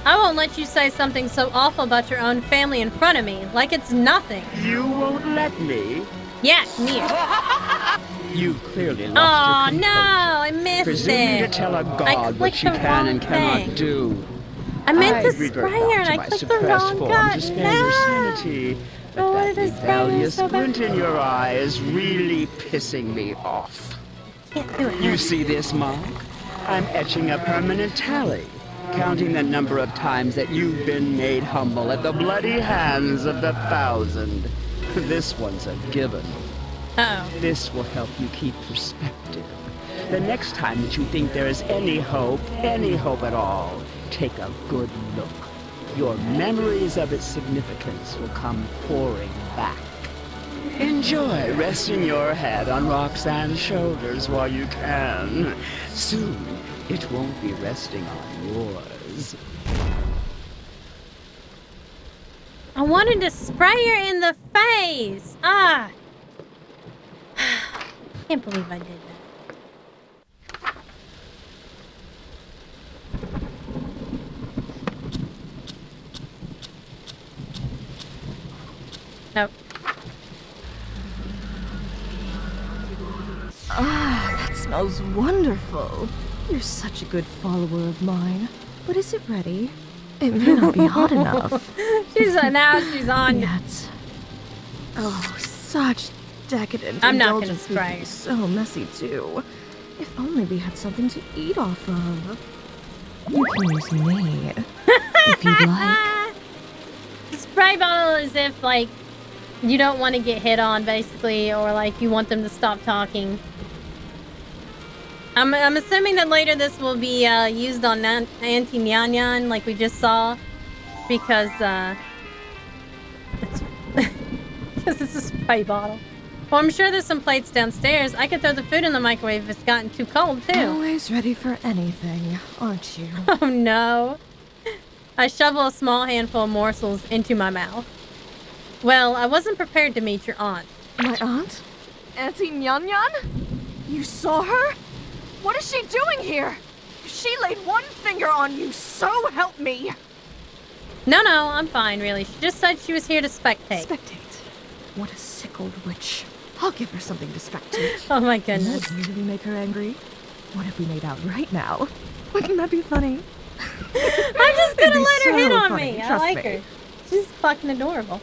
I won't let you say something so awful about your own family in front of me, like it's nothing. You won't let me? Yes, near. You clearly lost your composure. No, I missed Presuming to tell a god what she can and cannot do. I meant to spray her and I clicked the wrong button. To spare your sanity. But that rebellious glint in your eye is really pissing me off. Can't do it. You see this mark? I'm etching a permanent tally, counting the number of times that you've been made humble at the bloody hands of the 1,000. This one's a given. Uh-oh. This will help you keep perspective. The next time that you think there is any hope at all, take a good look. Your memories of its significance will come pouring back. Enjoy resting your head on Roxanne's shoulders while you can. Soon, it won't be resting on yours. I wanted to spray her in the face! Ah! Can't believe I did that. Nope. Ah, that smells wonderful. You're such a good follower of mine. But is it ready? It may not be hot enough. Now she's on. Yet. Oh, such decadent. I'm not gonna indulgent food spray. can be so messy too. If only we had something to eat off of. You can use me if you'd like. The spray bottle is if, like, you don't want to get hit on, basically, or, like, you want them to stop talking. I'm assuming that later this will be used on Auntie Nyan Nyan, like we just saw, because it's a spray bottle. Well, I'm sure there's some plates downstairs. I could throw the food in the microwave if it's gotten too cold, too. Always ready for anything, aren't you? Oh, no. I shovel a small handful of morsels into my mouth. Well, I wasn't prepared to meet your aunt. My aunt? Auntie Nyan Nyan? You saw her? What is she doing here? She laid one finger on you, so help me! No, I'm fine, really. She just said she was here to spectate. Spectate? What a sick old witch. I'll give her something to spectate. Oh my goodness. Would really make her angry? What if we made out right now? Wouldn't that be funny? I'm just gonna let her hit on funny, me. I trust like me. her. She's fucking adorable.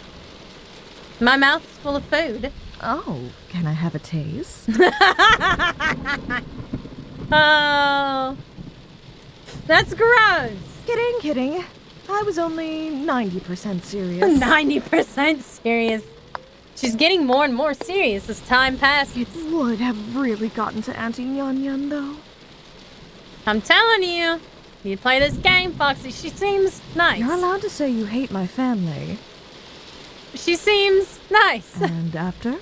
My mouth's full of food. Oh, can I have a taste? Oh, that's gross. Kidding. I was only 90% serious. 90% serious. She's getting more and more serious as time passes. It would have really gotten to Auntie Nyan Nyan, though. I'm telling you, you play this game, Foxy. She seems nice. You're allowed to say you hate my family. She seems nice. And after?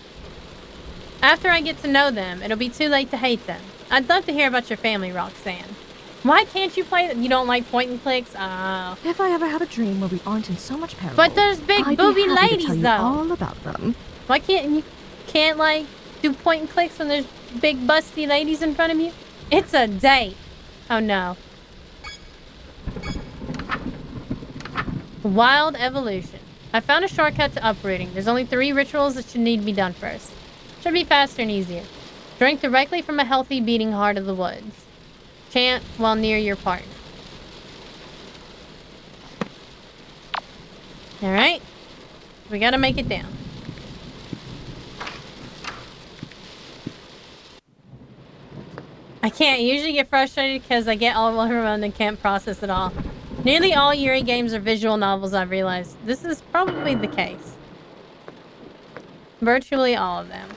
After I get to know them, it'll be too late to hate them. I'd love to hear about your family, Roxanne. Why can't you play? You don't like point and clicks? Oh. If I ever have a dream where we aren't in so much peril, But there's big I'd booby be happy ladies, to tell you though. all about them. Why can't you like do point and clicks when there's big busty ladies in front of you? It's a date. Oh no. Wild evolution. I found a shortcut to uprooting. There's only 3 rituals that should need to be done first. Should be faster and easier. Drink directly from a healthy beating heart of the woods. Chant while near your partner. Alright. We gotta make it down. I can't usually get frustrated because I get all overwhelmed and can't process it all. Nearly all Yuri games are visual novels, I've realized. This is probably the case. Virtually all of them.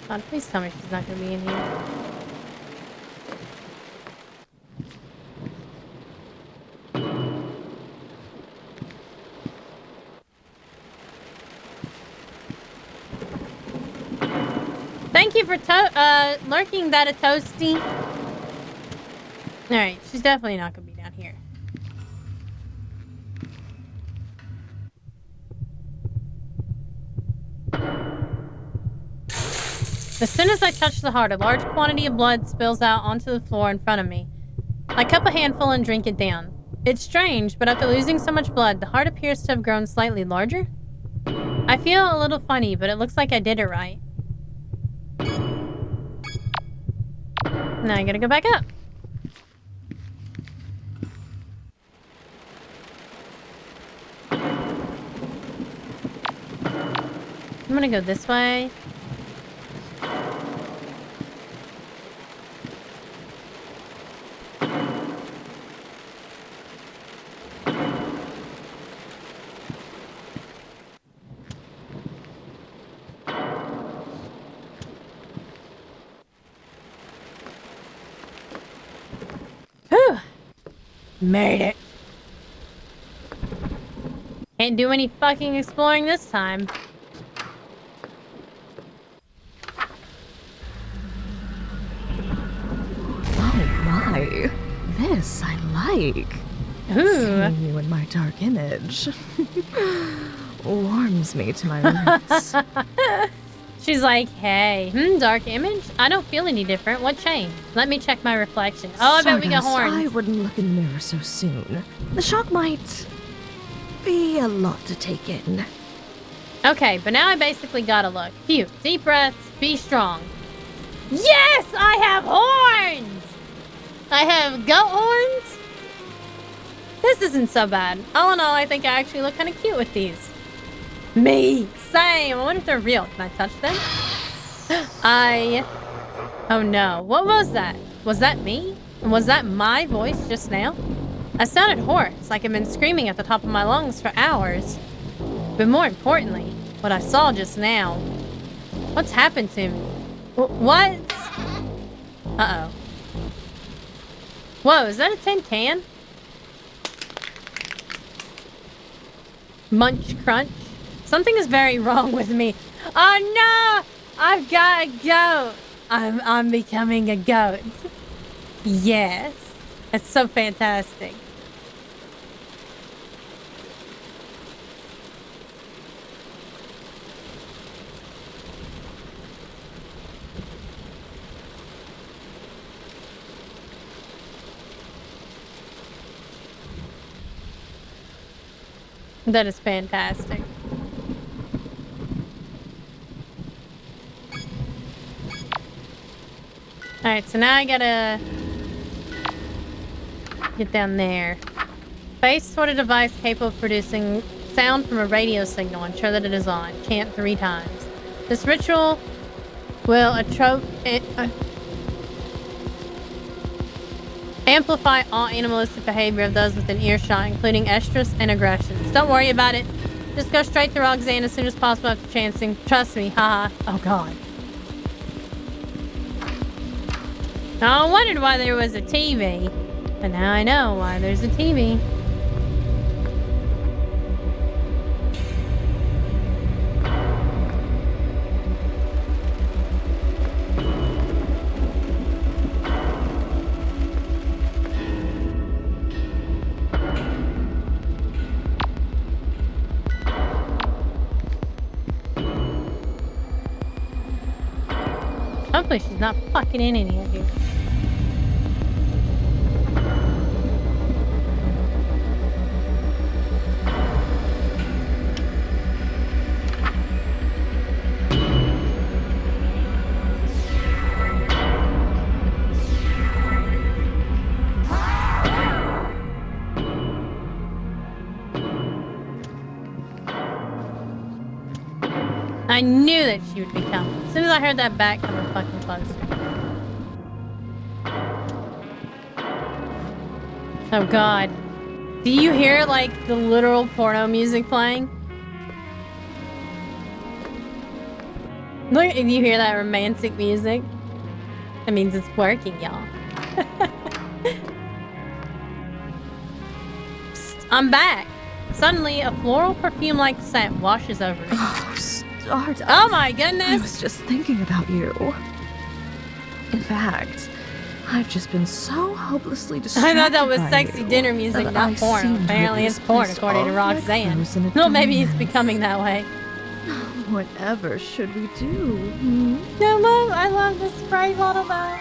God, please tell me she's not going to be in here. Thank you for lurking that a toasty. Alright, she's definitely not going to be down here. As soon as I touch the heart, a large quantity of blood spills out onto the floor in front of me. I cup a handful and drink it down. It's strange, but after losing so much blood, the heart appears to have grown slightly larger. I feel a little funny, but it looks like I did it right. Now I gotta go back up. I'm gonna go this way. Whew. Made it. Can't do any fucking exploring this time. Oh my. This I like. Ooh. Seeing you in my dark image warms me to my roots. She's like, hey, dark image? I don't feel any different. What changed? Let me check my reflection. Oh, I bet we got Stardust, horns. I wouldn't look in the mirror so soon. The shock might be a lot to take in. Okay, but now I basically gotta look. Phew. Deep breaths. Be strong. Yes! I have horns! I have goat horns? This isn't so bad. All in all, I think I actually look kind of cute with these. Me! Same! I wonder if they're real. Can I touch them? Oh no. What was that? Was that me? Was that my voice just now? I sounded hoarse, like I've been screaming at the top of my lungs for hours. But more importantly, what I saw just now. What's happened to me? What? Uh-oh. Whoa, is that a tin can? Munch crunch. Something is very wrong with me. Oh no! I've got a goat. I'm becoming a goat. Yes. That's so fantastic. That is fantastic. Alright, so now I gotta get down there. Face toward a device capable of producing sound from a radio signal. Ensure that it is on. Chant 3 times. This ritual will amplify all animalistic behavior of those within earshot, including estrus and aggressions. Don't worry about it. Just go straight to Roxanne as soon as possible after chancing. Trust me, haha. Oh god. I wondered why there was a TV, but now I know why there's a TV. Hopefully she's not fucking in any of you. I knew that she would be coming. As soon as I heard that bat coming fucking closer. Oh god. Do you hear like the literal porno music playing? Look, if you hear that romantic music, that means it's working, y'all. Psst, I'm back. Suddenly, a floral perfume-like scent washes over me. Oh, Stardust. Oh my goodness! I was just thinking about you. In fact, I've just been so hopelessly distracted. I thought that was by sexy you dinner music, that not I porn. seem to Apparently have it's porn, misplaced according to all my Roxanne. clothes in a Well, maybe he's dance. becoming that way. Whatever should we do? I love the spray bottle though.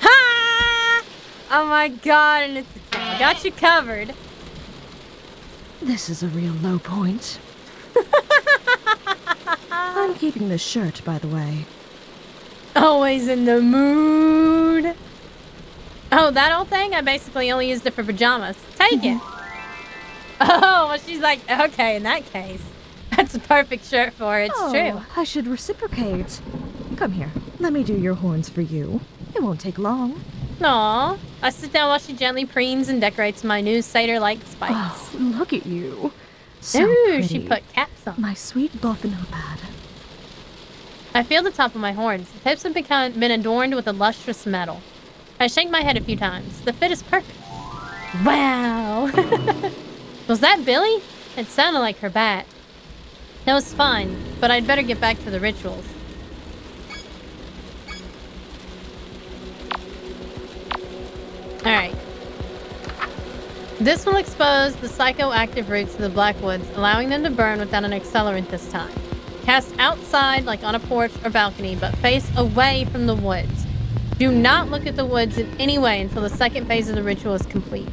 Ha! Oh my god, and it's I got you covered. This is a real low point. I'm keeping this shirt, by the way. Always in the mood. Oh, that old thing? I basically only used it for pajamas. Take it. Oh, well, she's like, okay, in that case. That's a perfect shirt for her. It's true. I should reciprocate. Come here. Let me do your horns for you. It won't take long. Aw. I sit down while she gently preens and decorates my new satyr-like spikes. Oh, look at you. So Ooh, pretty. she put caps on. My sweet Gothenopad. I feel the top of my horns. The tips have been adorned with a lustrous metal. I shake my head a few times. The fit is perfect. Wow. Was that Billy? It sounded like her bat. That was fine, but I'd better get back to the rituals. Alright. This will expose the psychoactive roots of the Blackwoods, allowing them to burn without an accelerant this time. Cast outside, like on a porch or balcony, but face away from the woods. Do not look at the woods in any way until the second phase of the ritual is complete.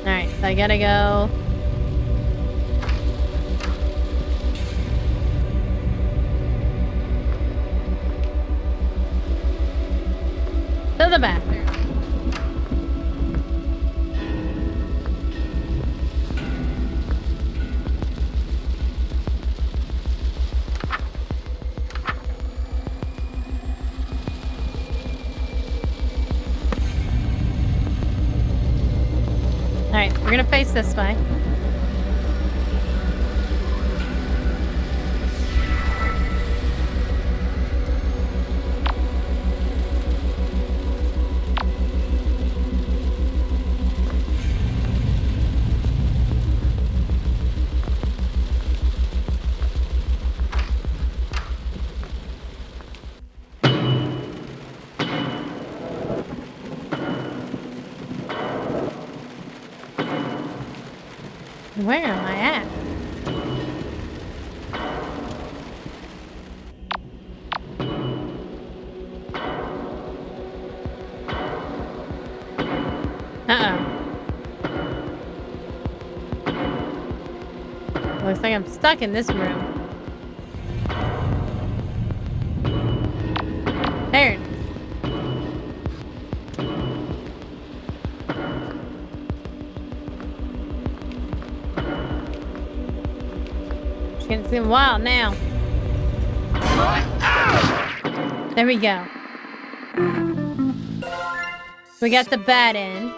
Alright, so I gotta go. To the bathroom. Alright, we're gonna face this way. Where am I at? Looks like I'm stuck in this room. There it is. It's getting wild now. There we go. We got the bad end.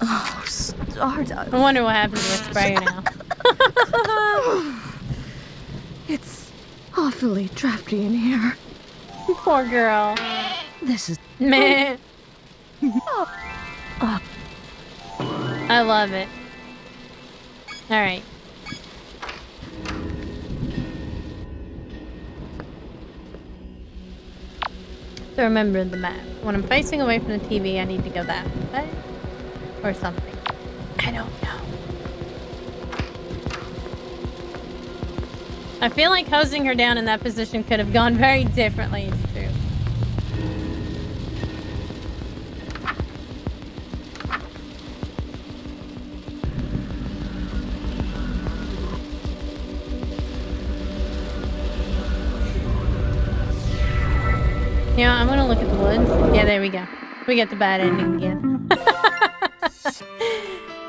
Oh, Stardust. I wonder what happens with sprayer now. It's awfully drafty in here. Poor girl. This is... Meh. I love it. Alright. So remember the map. When I'm facing away from the TV, I need to go that way. Or something. I don't know. I feel like hosing her down in that position could have gone very differently. It's true. You know, I'm gonna look at the woods. Yeah, there we go. We get the bad ending again.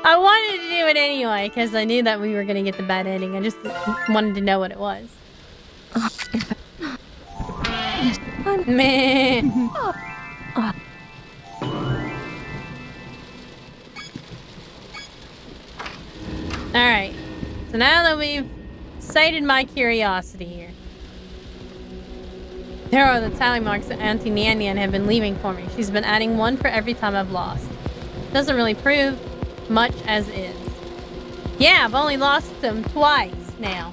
I wanted to do it anyway, because I knew that we were gonna get the bad ending. I just wanted to know what it was. Meh. Alright. So now that we've sated my curiosity here. There are the tally marks that Auntie Nyan Nyan have been leaving for me. She's been adding one for every time I've lost. Doesn't really prove much as is. Yeah, I've only lost them twice now.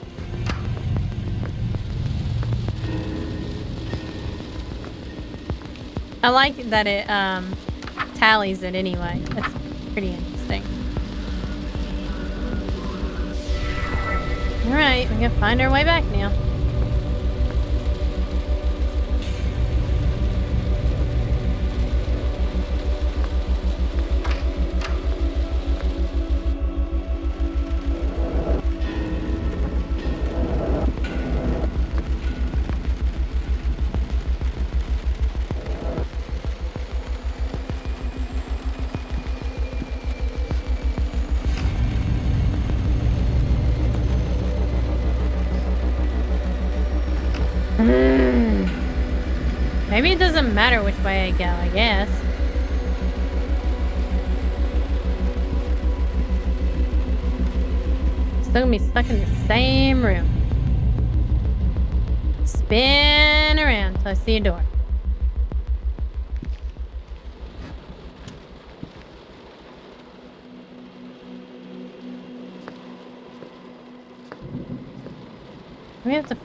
I like that it tallies it anyway. That's pretty interesting. Alright, we can find our way back now. Maybe it doesn't matter which way I go, I guess. Still gonna be stuck in the same room. Spin around till I see a door. We have to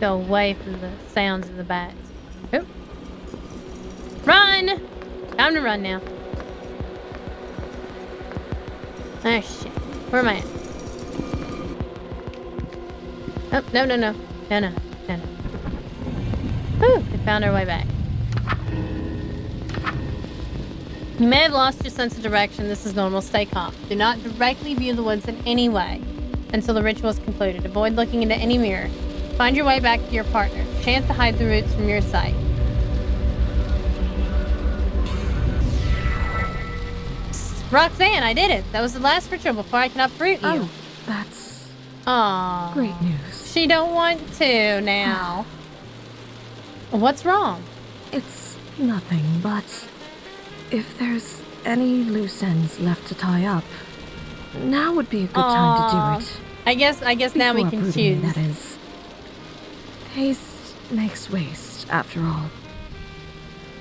go away from the sounds of the bats. Oop. Run! Time to run now. Oh shit. Where am I at? Oh, no. No. Whew, we found our way back. You may have lost your sense of direction. This is normal. Stay calm. Do not directly view the woods in any way until the ritual is concluded. Avoid looking into any mirror. Find your way back to your partner. Chant to hide the roots from your sight. Psst, Roxanne, I did it. That was the last ritual before I can uproot you. Oh, that's... Aww. great news. She don't want to now. What's wrong? It's nothing, but if there's any loose ends left to tie up, now would be a good time to do it. I guess now we can choose. That is. Haste makes waste, after all.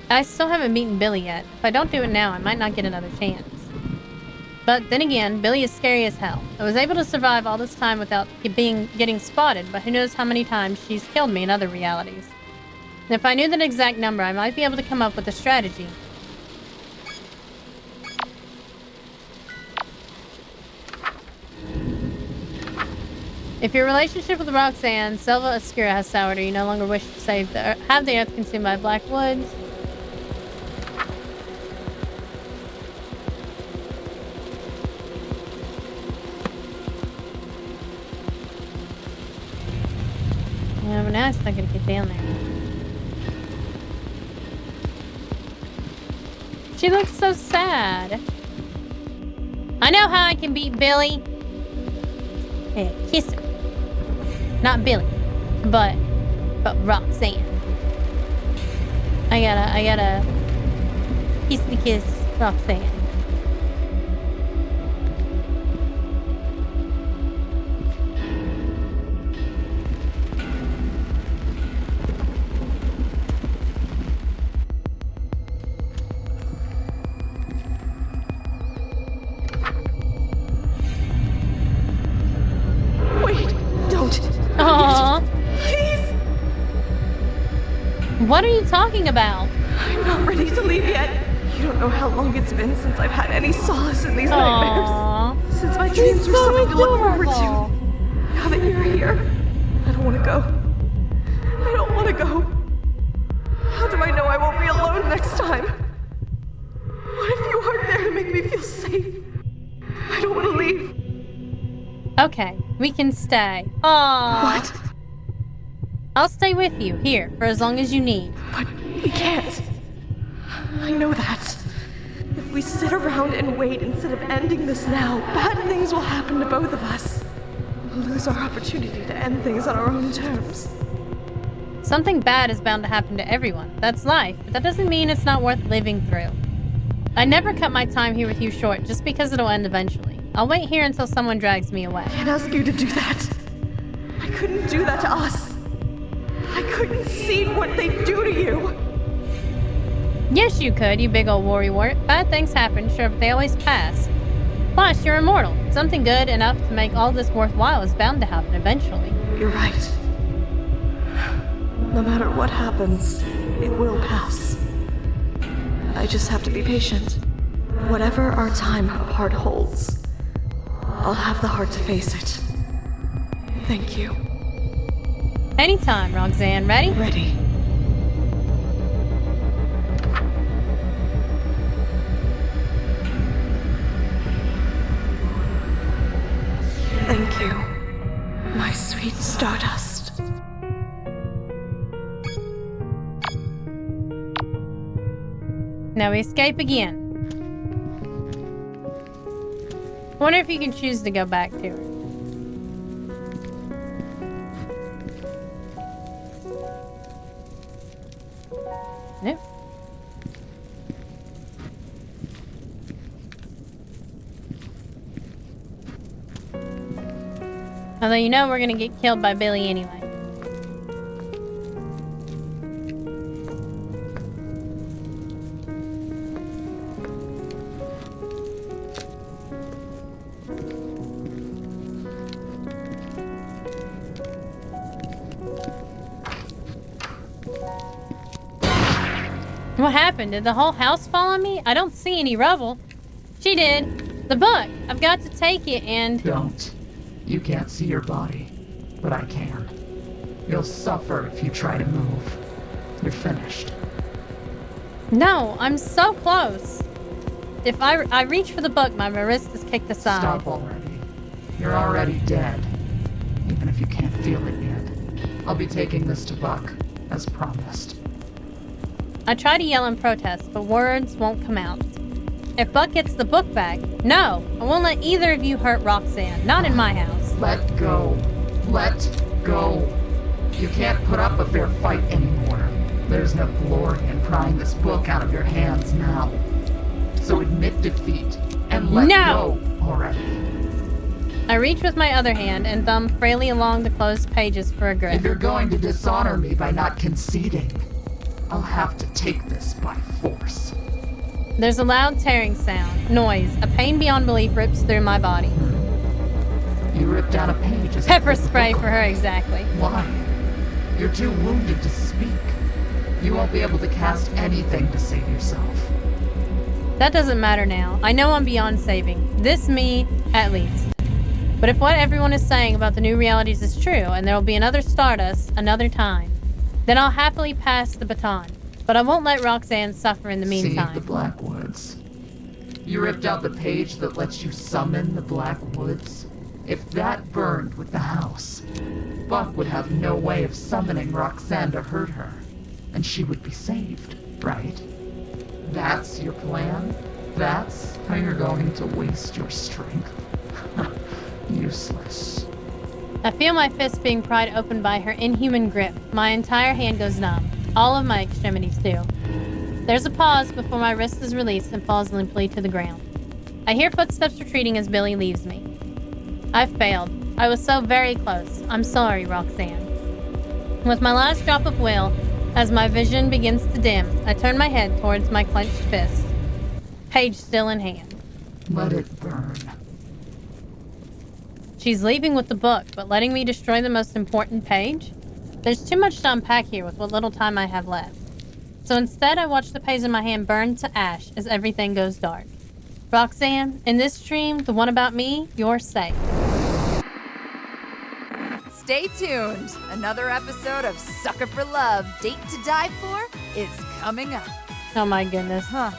I still haven't beaten Billy yet. If I don't do it now, I might not get another chance. But then again, Billy is scary as hell. I was able to survive all this time without getting spotted, but who knows how many times she's killed me in other realities. And if I knew that exact number, I might be able to come up with a strategy. If your relationship with Roxanne, Selva Oscura has soured, or you no longer wish to have the earth consumed by black woods, yeah, but now it's not gonna get down there. She looks so sad. I know how I can beat Billy. Hey, kiss her. Not Billy, but Roxanne. I gotta kiss Roxanne. Aww. Please! What are you talking about? I'm not ready to leave yet. You don't know how long it's been since I've had any solace in these nightmares. Since my dreams were something to look forward to. Now that you're here, I don't want to go. I don't want to go. How do I know I won't be alone next time? What if you aren't there to make me feel safe? I don't want to leave. Okay, we can stay. Aww. What? I'll stay with you here for as long as you need. But we can't. I know that. If we sit around and wait instead of ending this now, bad things will happen to both of us. We'll lose our opportunity to end things on our own terms. Something bad is bound to happen to everyone. That's life, but that doesn't mean it's not worth living through. I never cut my time here with you short just because it'll end eventually. I'll wait here until someone drags me away. I can't ask you to do that. I couldn't do that to us. I couldn't see what they do to you. Yes, you could, you big old worrywart. Bad things happen, sure, but they always pass. Plus, you're immortal. Something good enough to make all this worthwhile is bound to happen eventually. You're right. No matter what happens, it will pass. I just have to be patient. Whatever our time apart holds, I'll have the heart to face it. Thank you. Anytime, Roxanne. Ready? Ready. Thank you, my sweet Stardust. Now we escape again. Wonder if you can choose to go back to her. Although you know we're gonna get killed by Billy anyway. What happened? Did the whole house fall on me? I don't see any rubble. She did. The book. I've got to take it and... Don't. You can't see your body, but I can. You'll suffer if you try to move. You're finished. No, I'm so close. If I reach for the book, my wrist is kicked aside. Stop already. You're already dead, even if you can't feel it yet. I'll be taking this to Buck, as promised. I try to yell in protest, but words won't come out. If Buck gets the book back, no, I won't let either of you hurt Roxanne. Not in my house. Let go. Let go. You can't put up a fair fight anymore. There's no glory in prying this book out of your hands now. So admit defeat and let go already. I reach with my other hand and thumb freely along the closed pages for a grip. If you're going to dishonor me by not conceding, I'll have to take this by force. There's a loud tearing sound, noise, a pain beyond belief rips through my body. You ripped down a page as Pepper spray for her, exactly. Why? You're too wounded to speak. You won't be able to cast anything to save yourself. That doesn't matter now. I know I'm beyond saving. This me, at least. But if what everyone is saying about the new realities is true, and there'll be another Stardust, another time, then I'll happily pass the baton. But I won't let Roxanne suffer in the meantime. Save the Black Woods. You ripped out the page that lets you summon the Black Woods. If that burned with the house, Buck would have no way of summoning Roxanne to hurt her. And she would be saved, right? That's your plan? That's how you're going to waste your strength? Useless. I feel my fist being pried open by her inhuman grip. My entire hand goes numb. All of my extremities do. There's a pause before my wrist is released and falls limply to the ground. I hear footsteps retreating as Billy leaves me. I've failed. I was so very close. I'm sorry, Roxanne. With my last drop of will, as my vision begins to dim, I turn my head towards my clenched fist, page still in hand. Let it burn. She's leaving with the book, but letting me destroy the most important page? There's too much to unpack here with what little time I have left. So instead, I watch the page in my hand burn to ash as everything goes dark. Roxanne, in this dream, the one about me, you're safe. Stay tuned. Another episode of Sucker for Love, Date to Die For is coming up. Oh my goodness. Huh.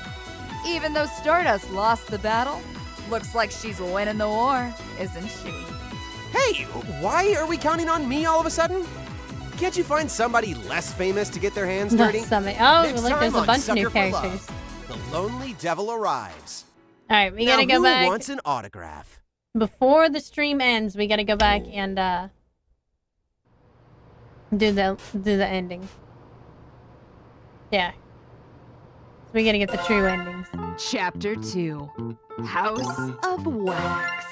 Even though Stardust lost the battle, looks like she's winning the war, isn't she? Hey, why are we counting on me all of a sudden? Can't you find somebody less famous to get their hands dirty? Oh, Next look, there's time a bunch on of new Sucker for Love, characters. the lonely devil arrives. All right, we now, gotta go back. Who wants an autograph? Before the stream ends, we gotta go back and do the ending. Yeah. So we gotta get the true endings. Chapter 2, House of Wax.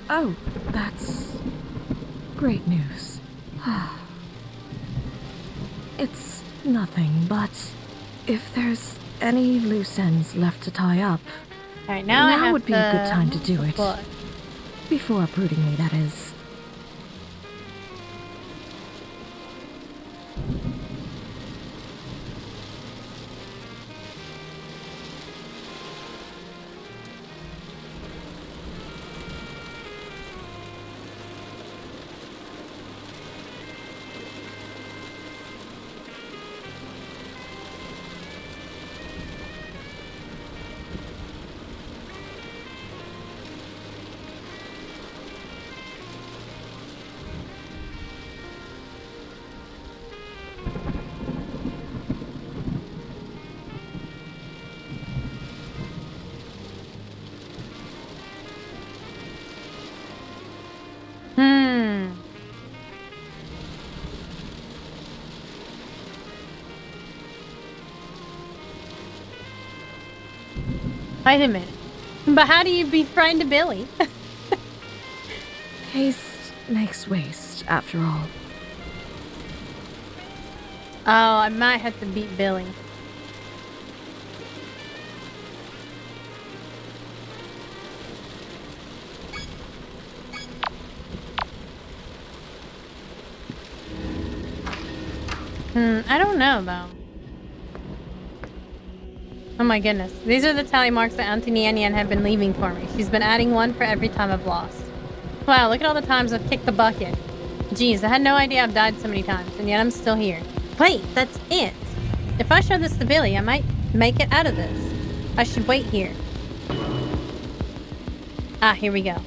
Oh, that's great news. It's nothing, but if there's any loose ends left to tie up, all right, now would be a good time to do it. Before uprooting me, that is. Wait a minute. But how do you befriend Billy? Haste makes waste, after all. Oh, I might have to beat Billy. I don't know, though. Oh my goodness. These are the tally marks that Auntie Nian Nian have been leaving for me. She's been adding one for every time I've lost. Wow, look at all the times I've kicked the bucket. Jeez, I had no idea I've died so many times, and yet I'm still here. Wait, that's it. If I show this to Billy, I might make it out of this. I should wait here. Ah, here we go.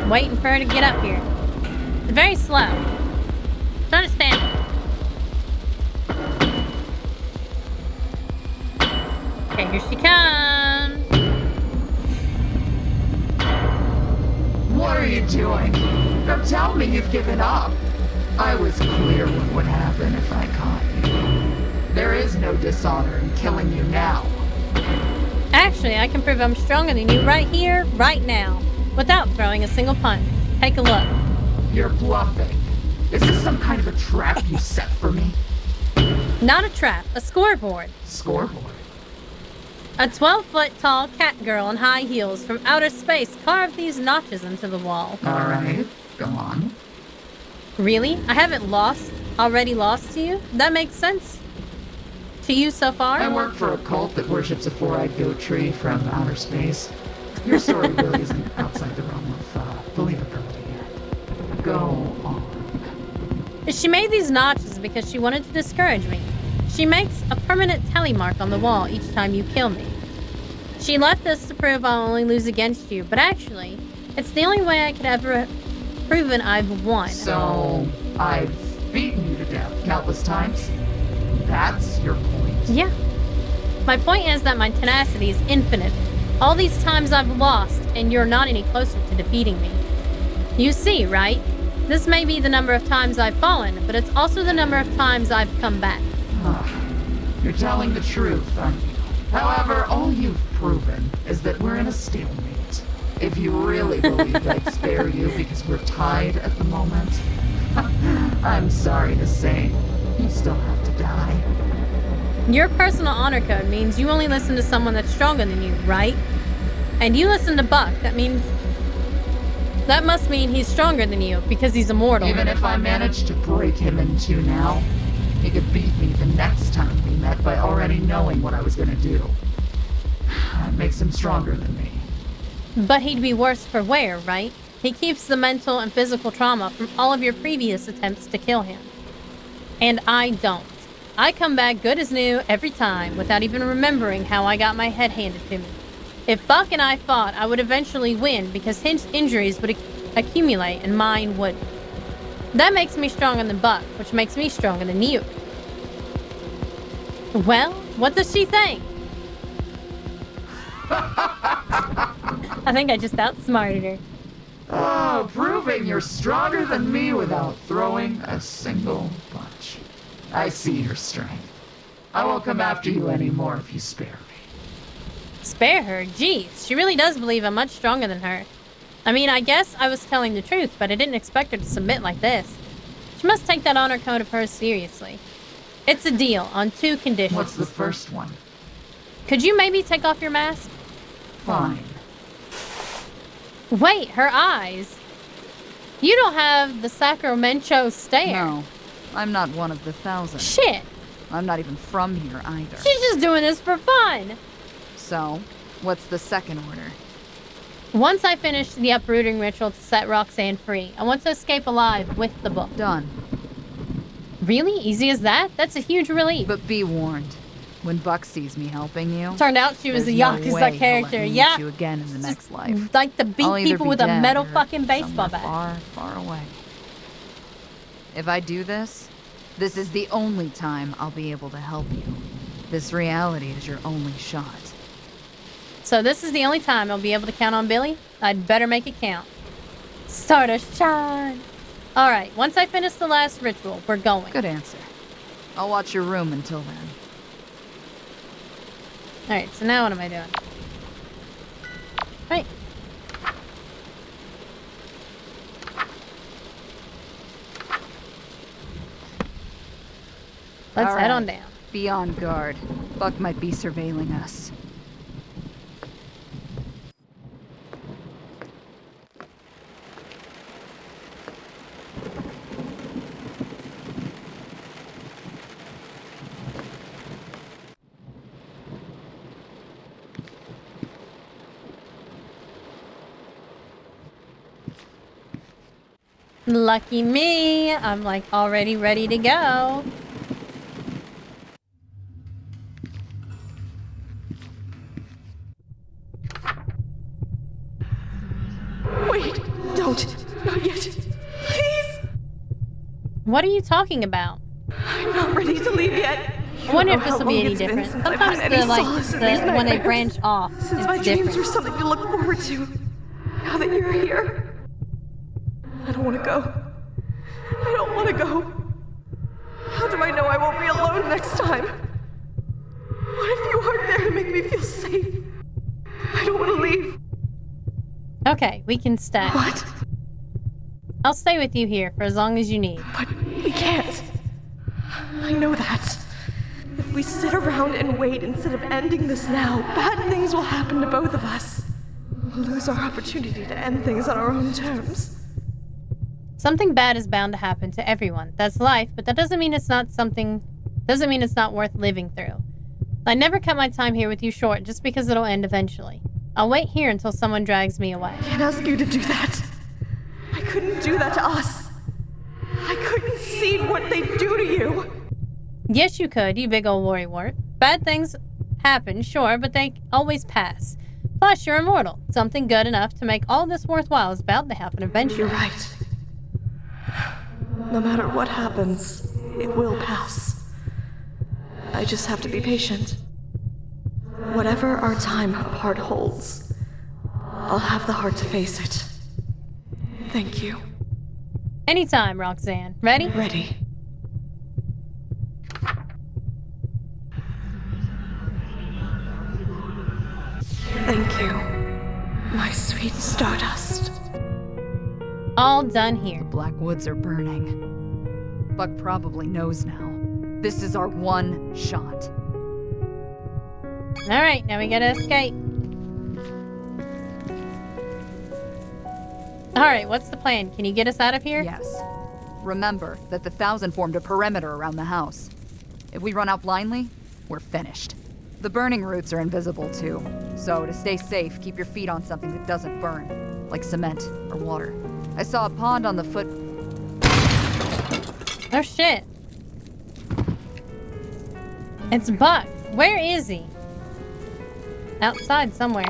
Waiting for her to get up here. It's very slow. It's understandable. Okay, here she comes. What are you doing? Don't tell me you've given up. I was clear what would happen if I caught you. There is no dishonor in killing you now. Actually, I can prove I'm stronger than you right here, right now. Without throwing a single punch. Take a look. You're bluffing. Is this some kind of a trap you set for me? Not a trap, a scoreboard. Scoreboard? A 12-foot tall cat girl in high heels from outer space carved these notches into the wall. Alright, go on. Really? I haven't already lost to you? That makes sense to you so far? I work for a cult that worships a four-eyed goat tree from outer space. Your story really isn't outside the realm of believability yet. Go on. She made these notches because she wanted to discourage me. She makes a permanent tally mark on the wall each time you kill me. She left this to prove I'll only lose against you, but actually, it's the only way I could ever have proven I've won. So, I've beaten you to death countless times? That's your point? Yeah. My point is that my tenacity is infinite. All these times I've lost, and you're not any closer to defeating me. You see, right? This may be the number of times I've fallen, but it's also the number of times I've come back. You're telling the truth, aren't you? However, all you've proven is that we're in a stalemate. If you really believe I'd spare you because we're tied at the moment, I'm sorry to say, you still have to die. Your personal honor code means you only listen to someone that's stronger than you, right? And you listen to Buck. That must mean he's stronger than you because he's immortal. Even if I managed to break him in two now, he could beat me the next time we met by already knowing what I was gonna do. That makes him stronger than me. But he'd be worse for wear, right? He keeps the mental and physical trauma from all of your previous attempts to kill him. And I don't. I come back good as new every time without even remembering how I got my head handed to me. If Buck and I fought, I would eventually win because his injuries would accumulate and mine would. That makes me stronger than Buck, which makes me stronger than you. Well, what does she think? I think I just outsmarted her. Oh, proving you're stronger than me without throwing a single punch. I see your strength. I won't come after you anymore if you spare me. Spare her? Geez, she really does believe I'm much stronger than her. I mean, I guess I was telling the truth, but I didn't expect her to submit like this. She must take that honor code of hers seriously. It's a deal on two conditions. What's the first one? Could you maybe take off your mask? Fine. Wait, her eyes. You don't have the Sacramento stare. No, I'm not one of the 1,000. Shit. I'm not even from here either. She's just doing this for fun. So, what's the second order? Once I finish the uprooting ritual to set Roxanne free, I want to escape alive with the book. Done. Really? Easy as that? That's a huge relief. But be warned. When Buck sees me helping you, turned out she was a Yakuza character. Yeah. You again in the next life. Like to beat people with a metal fucking baseball bat. Far, far away. If I do this, This is the only time I'll be able to help you. This reality is your only shot. So this is the only time I'll be able to count on Billy? I'd better make it count. Start a shine! Alright, once I finish the last ritual, we're going. Good answer. I'll watch your room until then. Alright, so now what am I doing? Right. Let's head on down. Be on guard. Buck might be surveilling us. Lucky me, I'm like already ready to go. Wait, don't. Not yet. Please. What are you talking about? I'm not ready to leave yet. I wonder if this will be any different. Sometimes when they branch off, since my dreams were something to look forward to. Now that you're here, I don't want to go. I don't want to go. How do I know I won't be alone next time? What if you aren't there to make me feel safe? I don't want to leave. Okay, we can stay. What? I'll stay with you here for as long as you need. But we can't. I know that. If we sit around and wait instead of ending this now, bad things will happen to both of us. We'll lose our opportunity to end things on our own terms. Something bad is bound to happen to everyone. That's life, but that doesn't mean it's not worth living through. I never cut my time here with you short just because it'll end eventually. I'll wait here until someone drags me away. I can't ask you to do that. I couldn't do that to us. I couldn't see what they'd do to you. Yes, you could, you big old worrywart. Bad things happen, sure, but they always pass. Plus, you're immortal. Something good enough to make all this worthwhile is bound to happen eventually. You're right. No matter what happens, it will pass. I just have to be patient. Whatever our time apart holds, I'll have the heart to face it. Thank you. Anytime, Roxanne. Ready? Ready. Thank you, my sweet Stardust. All done here. The Black Woods are burning. Buck probably knows now. This is our one shot. Alright, now we gotta escape. Alright, what's the plan? Can you get us out of here? Yes. Remember that the 1,000 formed a perimeter around the house. If we run out blindly, we're finished. The burning roots are invisible too, so to stay safe, keep your feet on something that doesn't burn, like cement or water. I saw a pond on the foot... Oh shit. It's Buck. Where is he? Outside somewhere.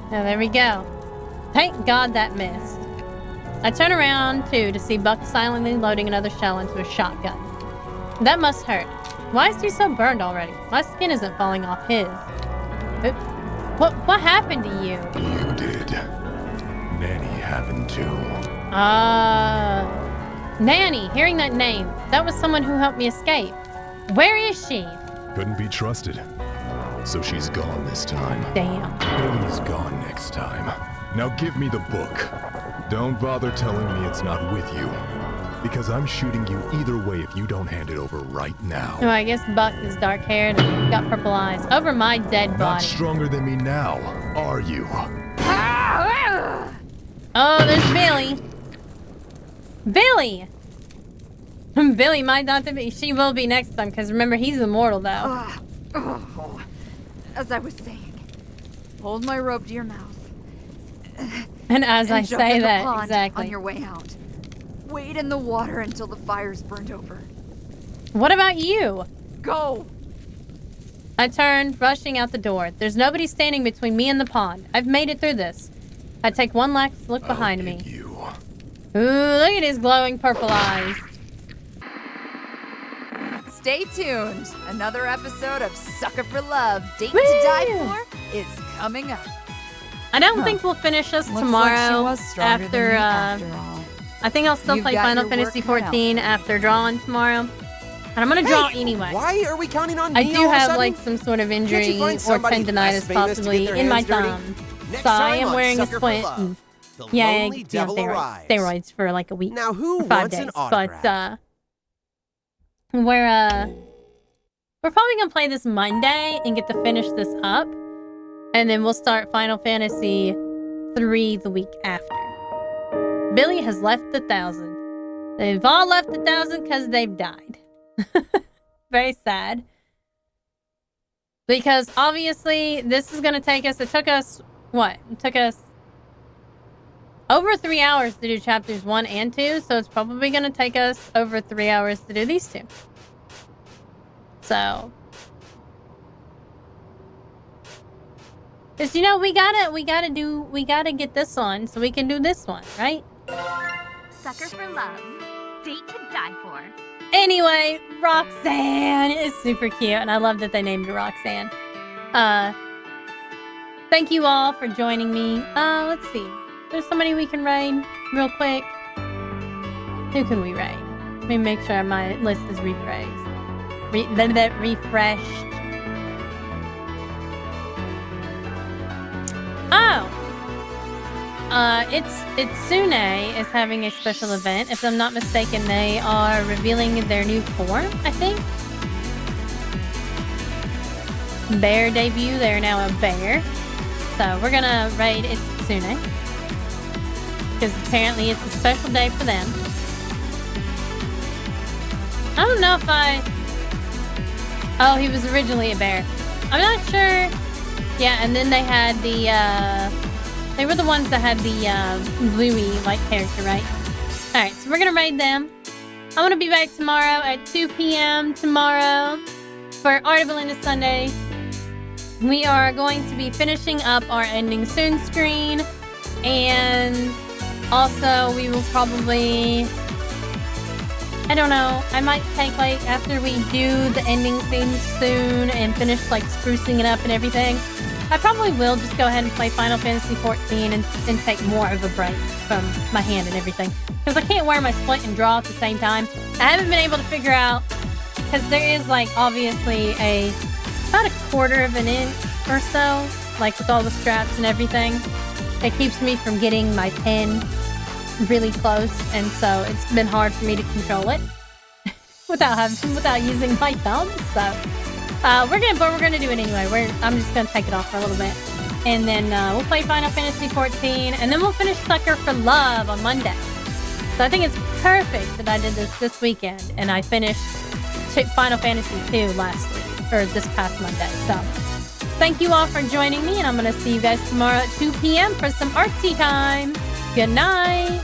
Oh, there we go. Thank God that missed. I turn around, too, to see Buck silently loading another shell into a shotgun. That must hurt. Why is he so burned already? My skin isn't falling off his. What happened to you? You did. Nanny happened to. Nanny, hearing that name, that was someone who helped me escape. Where is she? Couldn't be trusted. So she's gone this time. Damn. Billy's gone next time. Now give me the book. Don't bother telling me it's not with you. Because I'm shooting you either way if you don't hand it over right now. Oh, I guess Buck is dark-haired and got purple eyes. Over my dead Not body. stronger than me now, are you? Oh, there's Billy. Billy! Billy might not be. She will be next time, because remember, he's immortal, though. As I was saying, hold my rope to your mouth. And as I jump say in the that, pond exactly. on your way out. Wade in the water until the fire's burned over. What about you? Go! I turned, rushing out the door. There's nobody standing between me and the pond. I've made it through this. I take one last look behind me. Ooh, look at his glowing purple eyes. Stay tuned. Another episode of Sucker for Love, Date to Die For is coming up. I don't think we'll finish this Looks tomorrow like she was stronger than me after all. I think I'll still You've play got Final your Fantasy work cut out. 14 after drawing tomorrow. And I'm gonna draw anyway. Why are we counting on I me do all of a have sudden? like some sort of Can't you injury find or somebody less tendonitis famous to possibly get their in my hands dirty? thumb. Next So I time am on wearing a Sucker for splint. Love, And, the yeah, Lonely Devil steroids, arrives. steroids for like a week. Now who or 5 wants days. an autograph? But we're probably gonna play this Monday and get to finish this up. And then we'll start Final Fantasy 3 the week after. Billy has left the 1,000. They've all left the 1,000 because they've died. Very sad. Because obviously this is gonna take us, it took us over 3 hours to do chapters 1 and 2, so it's probably gonna take us over 3 hours to do these two. So, because you know we gotta get this on so we can do this one, right? Sucker for Love, Date to Die For. Anyway, Roxanne is super cute, and I love that they named her Roxanne. Thank you all for joining me. Let's see. There's somebody we can raid real quick. Who can we raid? Let me make sure my list is refreshed. Refreshed. Oh! It's Sune is having a special event. If I'm not mistaken, they are revealing their new form, I think. Bear debut. They're now a bear. So we're gonna raid Itsune. Because apparently it's a special day for them. I don't know if Oh, he was originally a bear. I'm not sure. Yeah, and then they had they were the ones that had the Bluey-like character, right? Alright, so we're gonna raid them. I'm gonna be back tomorrow at 2 p.m. tomorrow for Art of Belinda Sunday. We are going to be finishing up our ending soon screen, and also we will probably, I don't know, I might take like after we do the ending scenes soon and finish like sprucing it up and everything, I probably will just go ahead and play Final Fantasy 14 and take more of a break from my hand and everything, because I can't wear my splint and draw at the same time. I haven't been able to figure out, because there is like obviously about a quarter of an inch or so, like with all the straps and everything. It keeps me from getting my pen really close, and so it's been hard for me to control it without using my thumbs. So we're gonna do it anyway. I'm just gonna take it off for a little bit, and then we'll play Final Fantasy 14, and then we'll finish Sucker for Love on Monday. So I think it's perfect that I did this weekend, and I finished Final Fantasy 2 last week, or this past Monday. So thank you all for joining me, and I'm gonna see you guys tomorrow at 2 p.m. for some artsy time. Good night.